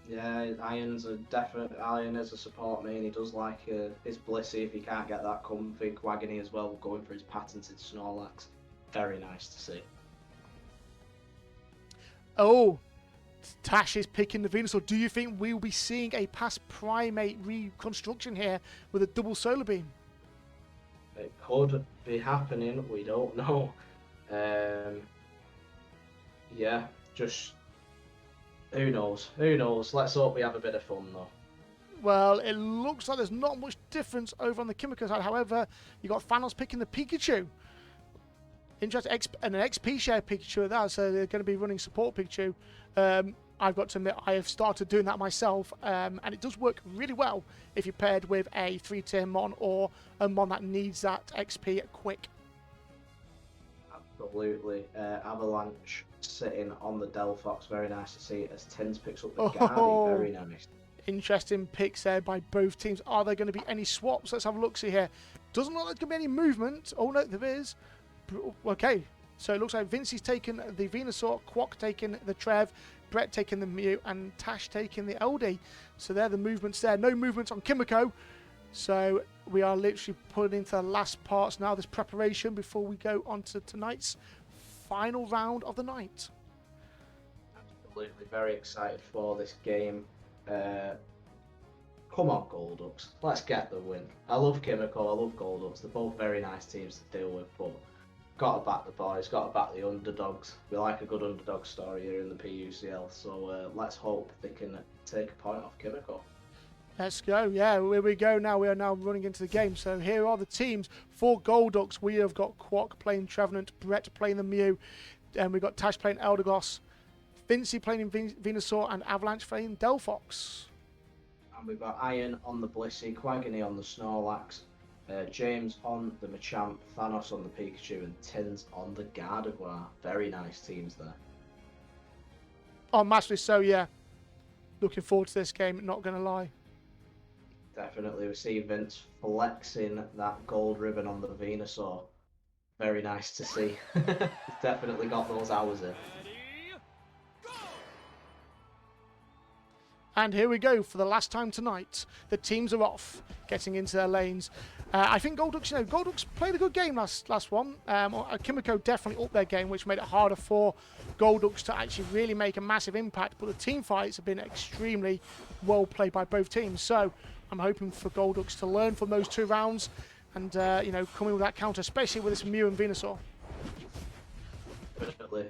Yeah, Iron's a definite. Iron is a support main. He does like his Blissey if he can't get that Comfy. Quaggany as well, going for his patented Snorlax. Very nice to see. Oh, Tash is picking the Venusaur. Do you think we'll be seeing a past Primate reconstruction here with a double Solar Beam? It could be happening. We don't know. Yeah, just who knows? Who knows? Let's hope we have a bit of fun though. Well, it looks like there's not much difference over on the Kimako side. However, you got Thanos picking the Pikachu. Interesting, and an XP share Pikachu at that, so they're going to be running support Pikachu. I've got to admit, I have started doing that myself, and it does work really well if you're paired with a 3-tier Mon or a Mon that needs that XP quick. Absolutely. Avalanche sitting on the Delphox, very nice to see as Tins picks up the Gardy, very nice. Interesting picks there by both teams. Are there going to be any swaps? Let's have a look-see here. Doesn't look like there's going to be any movement. Oh no, there is. Okay, so it looks like Vincey's taken the Venusaur, Quack taking the Trev, Brett taking the Mew, and Tash taking the LD. So they're the movements there. No movements on Kimako. So we are literally putting into the last parts now, this preparation, before we go on to tonight's final round of the night. Absolutely, very excited for this game. Come on, Golducks. Let's get the win. I love Kimako, I love Golducks. They're both very nice teams to deal with, but got to back the boys, got to back the underdogs. We like a good underdog story here in the PUCL, so let's hope they can take a point off Kimako. Let's go. Yeah, here we go now. We are now running into the game. So here are the teams for Golducks. We have got Quack playing Trevenant, Brett playing the Mew, and we've got Tash playing Eldegoss, Vincey playing Venusaur, and Avalanche playing Delphox. And we've got Iron on the Blissey, Quaggany on the Snorlax, James on the Machamp, Thanos on the Pikachu, and Tins on the Gardevoir. Very nice teams there. Oh, massively so, yeah. Looking forward to this game, not going to lie. Definitely. We see Vince flexing that gold ribbon on the Venusaur. Very nice to see. He's definitely got those hours in. And here we go for the last time tonight. The teams are off, getting into their lanes. I think Goldux, Goldux played a good game last one. Kimako definitely upped their game, which made it harder for Goldux to actually really make a massive impact. But the team fights have been extremely well played by both teams. So I'm hoping for Goldux to learn from those 2 rounds and come in with that counter, especially with this Mew and Venusaur. Definitely.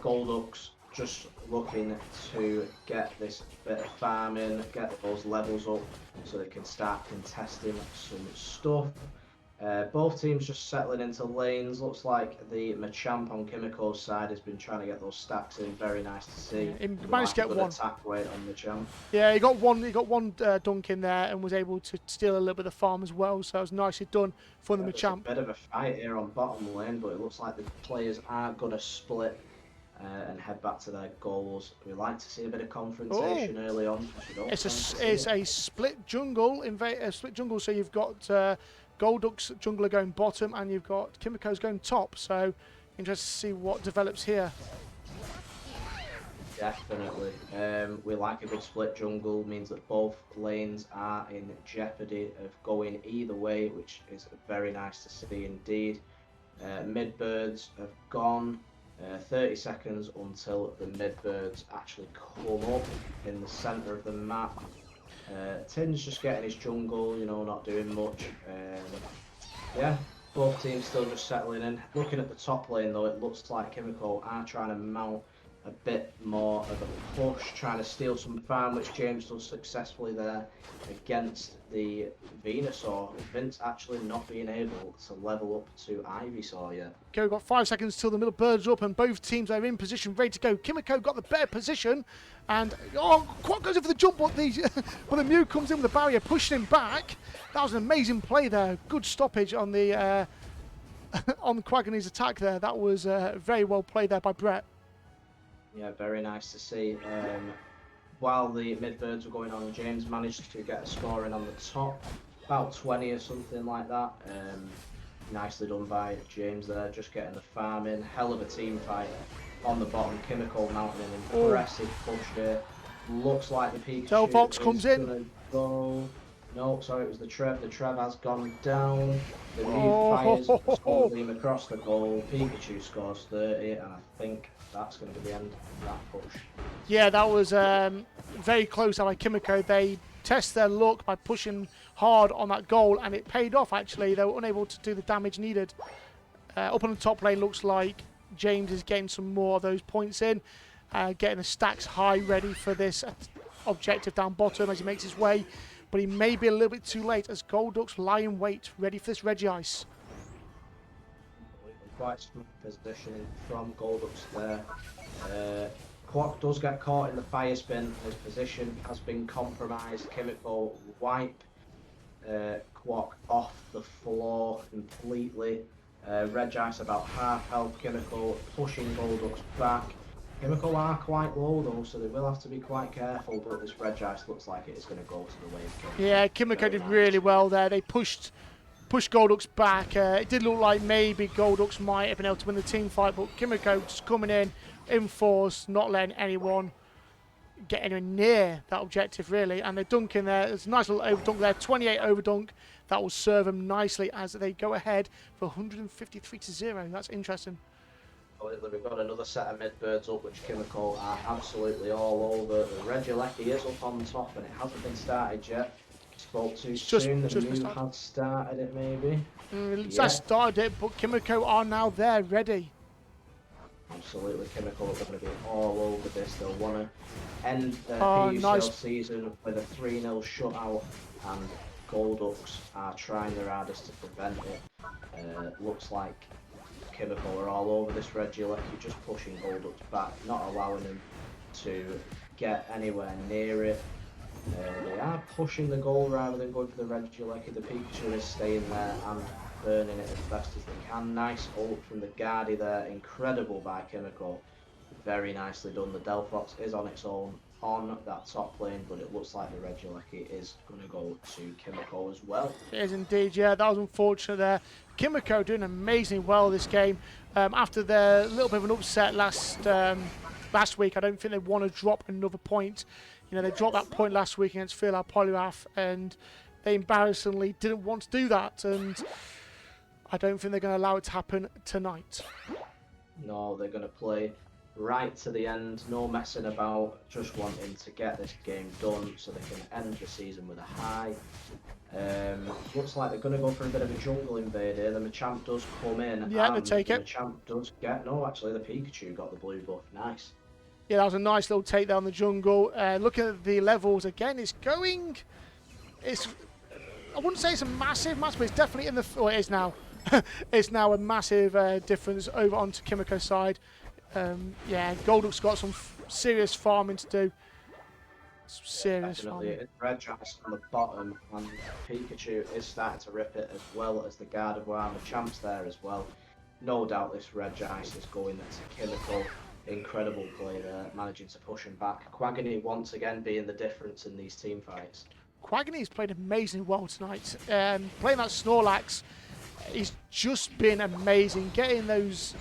Goldux just looking to get this bit of farming, get those levels up so they can start contesting some stuff. Both teams just settling into lanes. Looks like the Machamp on Kimiko's side has been trying to get those stacks in. Very nice to see. Yeah, he managed to get one attack weight on Machamp. Yeah, he got one dunk in there and was able to steal a little bit of farm as well. So it was nicely done for the Machamp. There's a bit of a fight here on bottom lane, but it looks like the players are going to split and head back to their goals. We like to see a bit of confrontation early on. It's a split jungle, split jungle. So you've got Goldux jungler going bottom, and you've got Kimiko's going top. So interested to see what develops here. Definitely. We like a good split jungle. Means that both lanes are in jeopardy of going either way, which is very nice to see indeed. Midbirds have gone. 30 seconds until the midbirds actually come up in the centre of the map. Tin's just getting his jungle, not doing much. Yeah, both teams still just settling in. Looking at the top lane though, it looks like Kimako are trying to mount a bit more of a push, trying to steal some farm, which James does successfully there against the Venusaur. Vince actually not being able to level up to Ivysaur yet. Okay, we've got 5 seconds till the middle bird's up, and both teams are in position, ready to go. Kimako got the better position, and Quack goes in for the jump, but the Mew comes in with the barrier, pushing him back. That was an amazing play there. Good stoppage on the on Quaggany's attack there. That was very well played there by Brett. Yeah, very nice to see. While the midbirds were going on, James managed to get a score in on the top, about 20 or something like that. Nicely done by James there, just getting the farm in. Hell of a team fight on the bottom. Kimako mounting an impressive push there. Looks like the Pikachu Fox comes in. Go. No, sorry, it was the Trev. The Trev has gone down. The Mew fires him across the goal. Pikachu scores 30, and I think that's going to be the end of that push. Yeah, that was very close by Kimako. They test their luck by pushing hard on that goal, and it paid off actually. They were unable to do the damage needed. Up on the top lane, looks like James is getting some more of those points in, getting the stacks high ready for this objective down bottom as he makes his way. But he may be a little bit too late as Goldux lie in wait, ready for this Regice. Quite smart positioning from Goldux there. Quack does get caught in the fire spin. His position has been compromised. Kimiko wipe Quack off the floor completely. Regice about half health. Kimiko pushing Goldux back. Kimiko are quite low though, so they will have to be quite careful, but this Regice looks like it is going to go to the wave kill. Yeah, Kimiko did really well there. They pushed Goldux back. It did look like maybe Goldux might have been able to win the team fight, but Kimiko just coming in force, not letting anyone get anywhere near that objective really. And they're dunking there. There's a nice little overdunk there, 28 overdunk. That will serve them nicely as they go ahead for 153-0. That's interesting. We've got another set of midbirds up, which Kimako are absolutely all over. The Regieleki is up on top, and it hasn't been started yet. Spoke too soon. The Mew has started it, maybe. I started it, but Kimako are now there, ready. Absolutely, Kimako are going to be all over this. They'll want to end their PUCL season with a 3-0 shutout, and Goldux are trying their hardest to prevent it. Looks like Kimako are all over this Regieleki, just pushing Goldux back, not allowing him to get anywhere near it. They are pushing the goal rather than going for the Regieleki. The Pikachu is staying there and burning it as best as they can. Nice ult from the Guardi there. Incredible by Kimako. Very nicely done. The Delphox is on its own on that top lane, but it looks like the Regieleki is going to go to Kimako as well. It is indeed, yeah. That was unfortunate there. Kimako doing amazingly well this game. After their little bit of an upset last week, I don't think they want to drop another point. You know, they dropped that point last week against PUCL Poliwrath, and they embarrassingly didn't want to do that. And I don't think they're going to allow it to happen tonight. No, they're going to play right to the end, no messing about, just wanting to get this game done so they can end the season with a high. Looks like they're going to go for a bit of a jungle invade here. The Machamp does come in. Yeah, they take it. The Machamp does get... No, actually, the Pikachu got the blue buff. Nice. Yeah, that was a nice little take there on the jungle. Looking at the levels again, it's going... I wouldn't say it's a massive match, but it's definitely in the... Well, it is now. It's now a massive difference over onto Kimako's side. Yeah, Golduck's got some serious farming to do. Some serious farming. It's Red Giant on the bottom, and Pikachu is starting to rip it as well as the Gardevoir, and the Champ's there as well. No doubt this Red Giant is going to Kimako. Incredible play there, managing to push him back. Quaggany once again being the difference in these team fights. Quaggany's played amazingly well tonight. Playing that Snorlax, he's just been amazing. Getting those,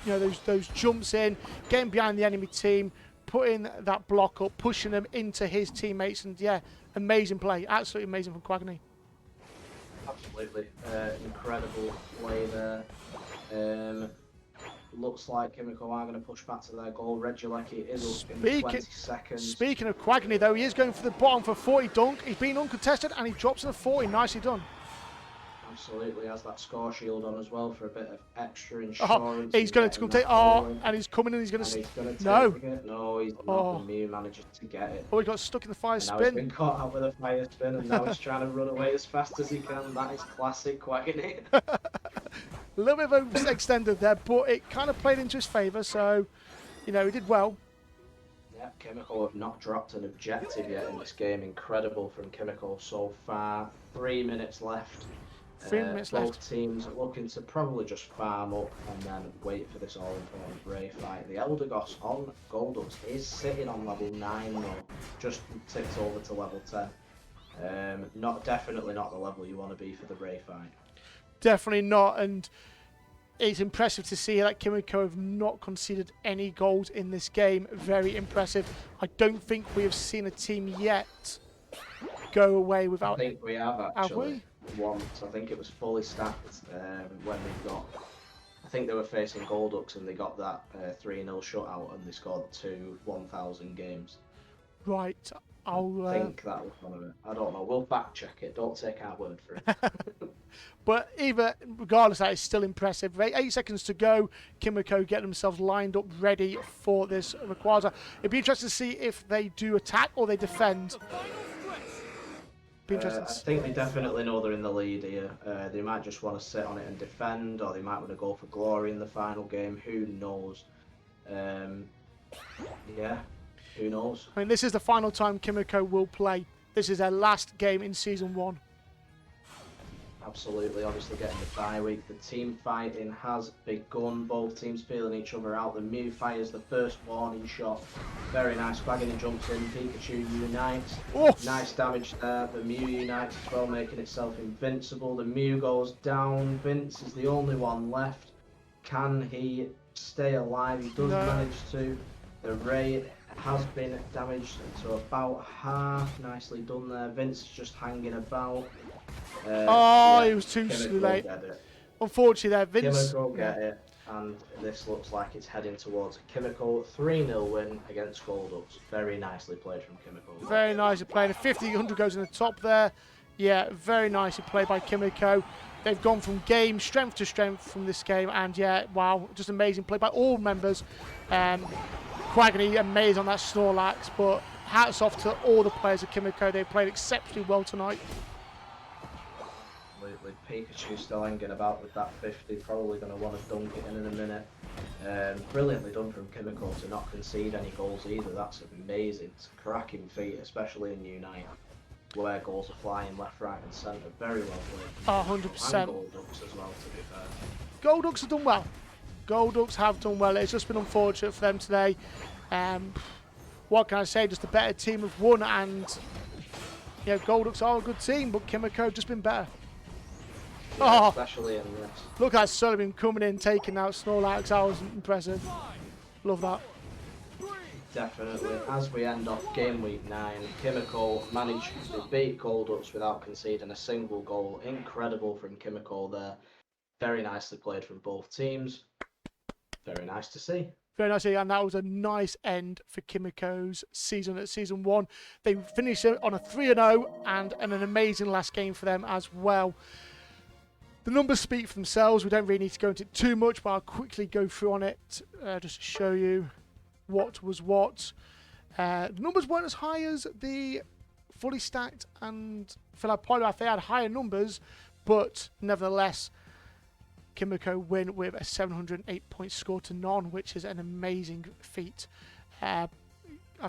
you know, those jumps in, getting behind the enemy team, putting that block up, pushing them into his teammates, and yeah, amazing play, absolutely amazing from Quaggany. Absolutely, incredible play there. Looks like Kimako are going to push back to their goal. Regieleki is up in 20 seconds. Speaking of Quaggany, though, he is going for the bottom for 40 dunk. He's been uncontested and he drops in a 40. Nicely done. Absolutely, has that score shield on as well for a bit of extra insurance. Oh, he's going to take. Oh, and he's coming in. He's going to. No. No, he's not. The Mew manages to get it. Oh, he got stuck in the fire spin. Now he's been caught out with a fire spin, and now he's trying to run away as fast as he can. That is classic Quaggany. A little bit of overextended there, but it kind of played into his favour, so, you know, he did well. Yeah, Kimako have not dropped an objective yet in this game. Incredible from Kimako so far. 3 minutes left. 3 minutes left. Both teams are looking to probably just farm up and then wait for this all-important Ray fight. The Eldegoss on Golduck is sitting on level 9 though, just ticked over to level 10. Definitely not the level you want to be for the Ray fight. Definitely not, and it's impressive to see that Kimako have not conceded any goals in this game. Very impressive. I don't think we have seen a team yet go away without... I think we have actually. Have we? Once. I think it was fully stacked when they got... I think they were facing Golducks and they got that 3-0 shutout and they scored 2 1,000 games. Right. I think that was one of it. I don't know. We'll fact check it. Don't take our word for it. But regardless, that is still impressive. 8 seconds to go. Kimako get themselves lined up, ready for this Rayquaza. It'd be interesting to see if they do attack or they defend. I think they definitely know they're in the lead here. They might just want to sit on it and defend, or they might want to go for glory in the final game. Who knows? Yeah. Who knows? I mean, this is the final time Kimako will play. This is their last game in Season 1. Absolutely, obviously getting the bye week. The team fighting has begun. Both teams feeling each other out. The Mew fires the first warning shot. Very nice. Quaggany jumps in. Pikachu unites. Oh. Nice damage there. The Mew unites as well, making itself invincible. The Mew goes down. Vince is the only one left. Can he stay alive? He does manage to. The Ray has been damaged to about half. Nicely done there. Vince is just hanging about. Yeah, it was too late. Unfortunately there, Vince. Kimako get it, and this looks like it's heading towards a Kimako 3-0 win against Golducks. Very nicely played from Kimako. Very nicely played. A 50-100 goes in the top there. Yeah, very nicely played by Kimako. They've gone from strength to strength from this game, and yeah, wow, just amazing play by all members. Quaggany amazing on that Snorlax, but hats off to all the players of Kimako. They played exceptionally well tonight. Absolutely. Pikachu still hanging about with that 50, probably going to want to dunk it in a minute. Brilliantly done from Kimako to not concede any goals either. That's amazing. It's a cracking feat, especially in Unite, where goals are flying left, right, and centre. Very well played. 100%. And Gold Ducks as well, to be fair. Gold Ducks have done well. Gold Ducks have done well. It's just been unfortunate for them today. What can I say? Just a better team have won, and Gold Ducks are a good team, but Kimako have just been better. Yeah, especially in this. Look at Sullivan coming in, taking out Snorlax. That was impressive. Love that. Definitely. As we end off game week 9, Kimako managed to beat Gold Ducks without conceding a single goal. Incredible from Kimako there. Very nicely played from both teams. Very nice to see. Very nice, and that was a nice end for Kimiko's season at Season 1. They finished on a 3-0 and an amazing last game for them as well. The numbers speak for themselves. We don't really need to go into it too much, but I'll quickly go through on it just to show you what was what. The numbers weren't as high as the fully stacked and Poliwrath. They had higher numbers, but nevertheless, Kimako win with a 708 point score to none, which is an amazing feat. I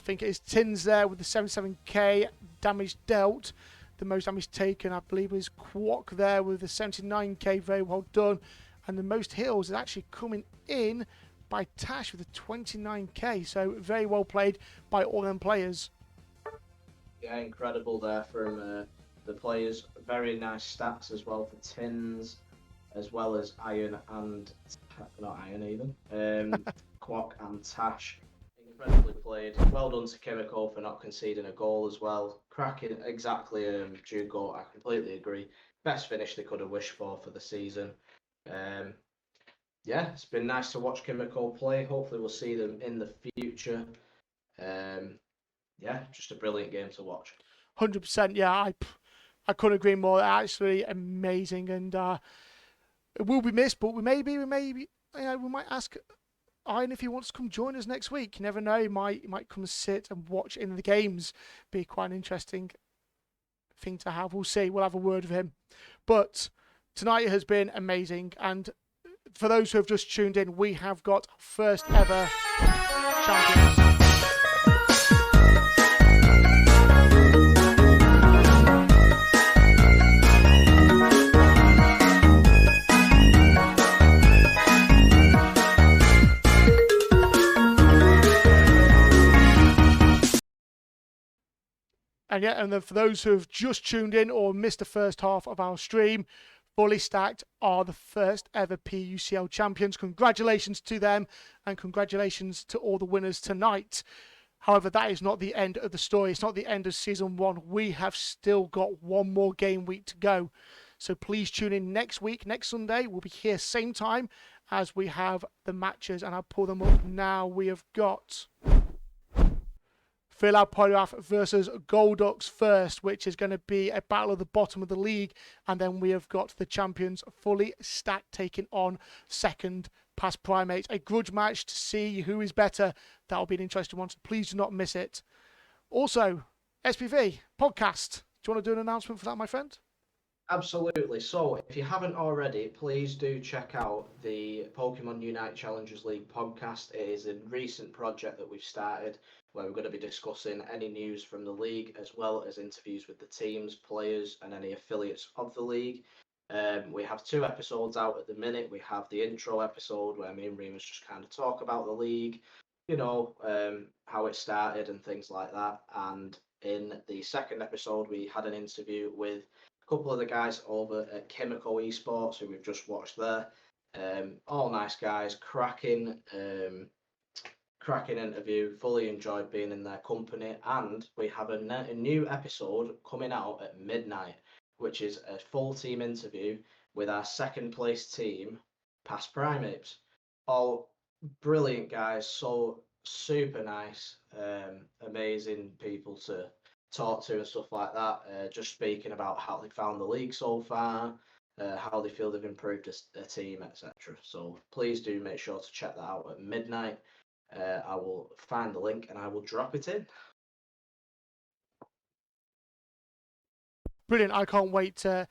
think it is Tins there with the 77k damage dealt. The most damage taken, I believe, is Quack there with the 79k. Very well done. And the most heals is actually coming in by Tash with the 29k. So very well played by all them players. Yeah, incredible there from the players. Very nice stats as well for Tins, as well as Iron and not Iron even. Quack and Tash. Incredibly played. Well done to Kimako for not conceding a goal as well. Cracking, exactly, Jugo. I completely agree. Best finish they could have wished for the season. Yeah, it's been nice to watch Kimako play. Hopefully we'll see them in the future. Yeah, just a brilliant game to watch. 100%. Yeah, I couldn't agree more. Actually amazing, and it will be missed. But we might ask Iron if he wants to come join us next week. You never know. He might come sit and watch in the games. Be quite an interesting thing to have. We'll see. We'll have a word with him. But tonight has been amazing. And for those who have just tuned in, we have got first ever champions. And yeah, and then for those who have just tuned in or missed the first half of our stream, Fully Stacked are the first ever PUCL champions. Congratulations to them, and congratulations to all the winners tonight. However, that is not the end of the story. It's not the end of Season 1. We have still got one more game week to go. So please tune in next week. Next Sunday, we'll be here same time as we have the matches, and I'll pull them up now. We have got Poliwrath versus Gold Ducks first, which is going to be a battle at the bottom of the league. And then we have got the champions Fully Stacked taking on second past Primates. A grudge match to see who is better. That'll be an interesting one, so please do not miss it. Also, SPV podcast. Do you want to do an announcement for that, my friend? Absolutely. So, if you haven't already, please do check out the Pokemon Unite Challengers League podcast. It is a recent project that we've started where we're going to be discussing any news from the league, as well as interviews with the teams, players, and any affiliates of the league. We have 2 episodes out at the minute. We have the intro episode where me and Remus just kind of talk about the league, how it started and things like that. And in the second episode, we had an interview with a couple of the guys over at Kimako Esports, who we've just watched there. All nice guys, cracking interview. Fully enjoyed being in their company, and we have a new episode coming out at midnight, which is a full team interview with our second place team, Past Primates. All brilliant guys, so super nice, amazing people to talk to and stuff like that. Just speaking about how they found the league so far, how they feel they've improved their team, etc. So please do make sure to check that out at midnight. I will find the link and I will drop it in. Brilliant. I can't wait to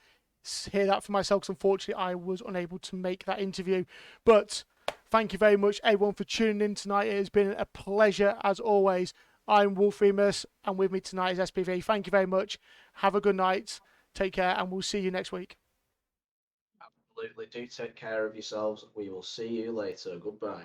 hear that for myself, because unfortunately I was unable to make that interview. But Thank you very much, everyone, for tuning in tonight. It has been a pleasure, as always. I'm Wolf Remus, and with me tonight is SPV. Thank you very much. Have a good night. Take care, and we'll see you next week. Absolutely. Do take care of yourselves. We will see you later. Goodbye.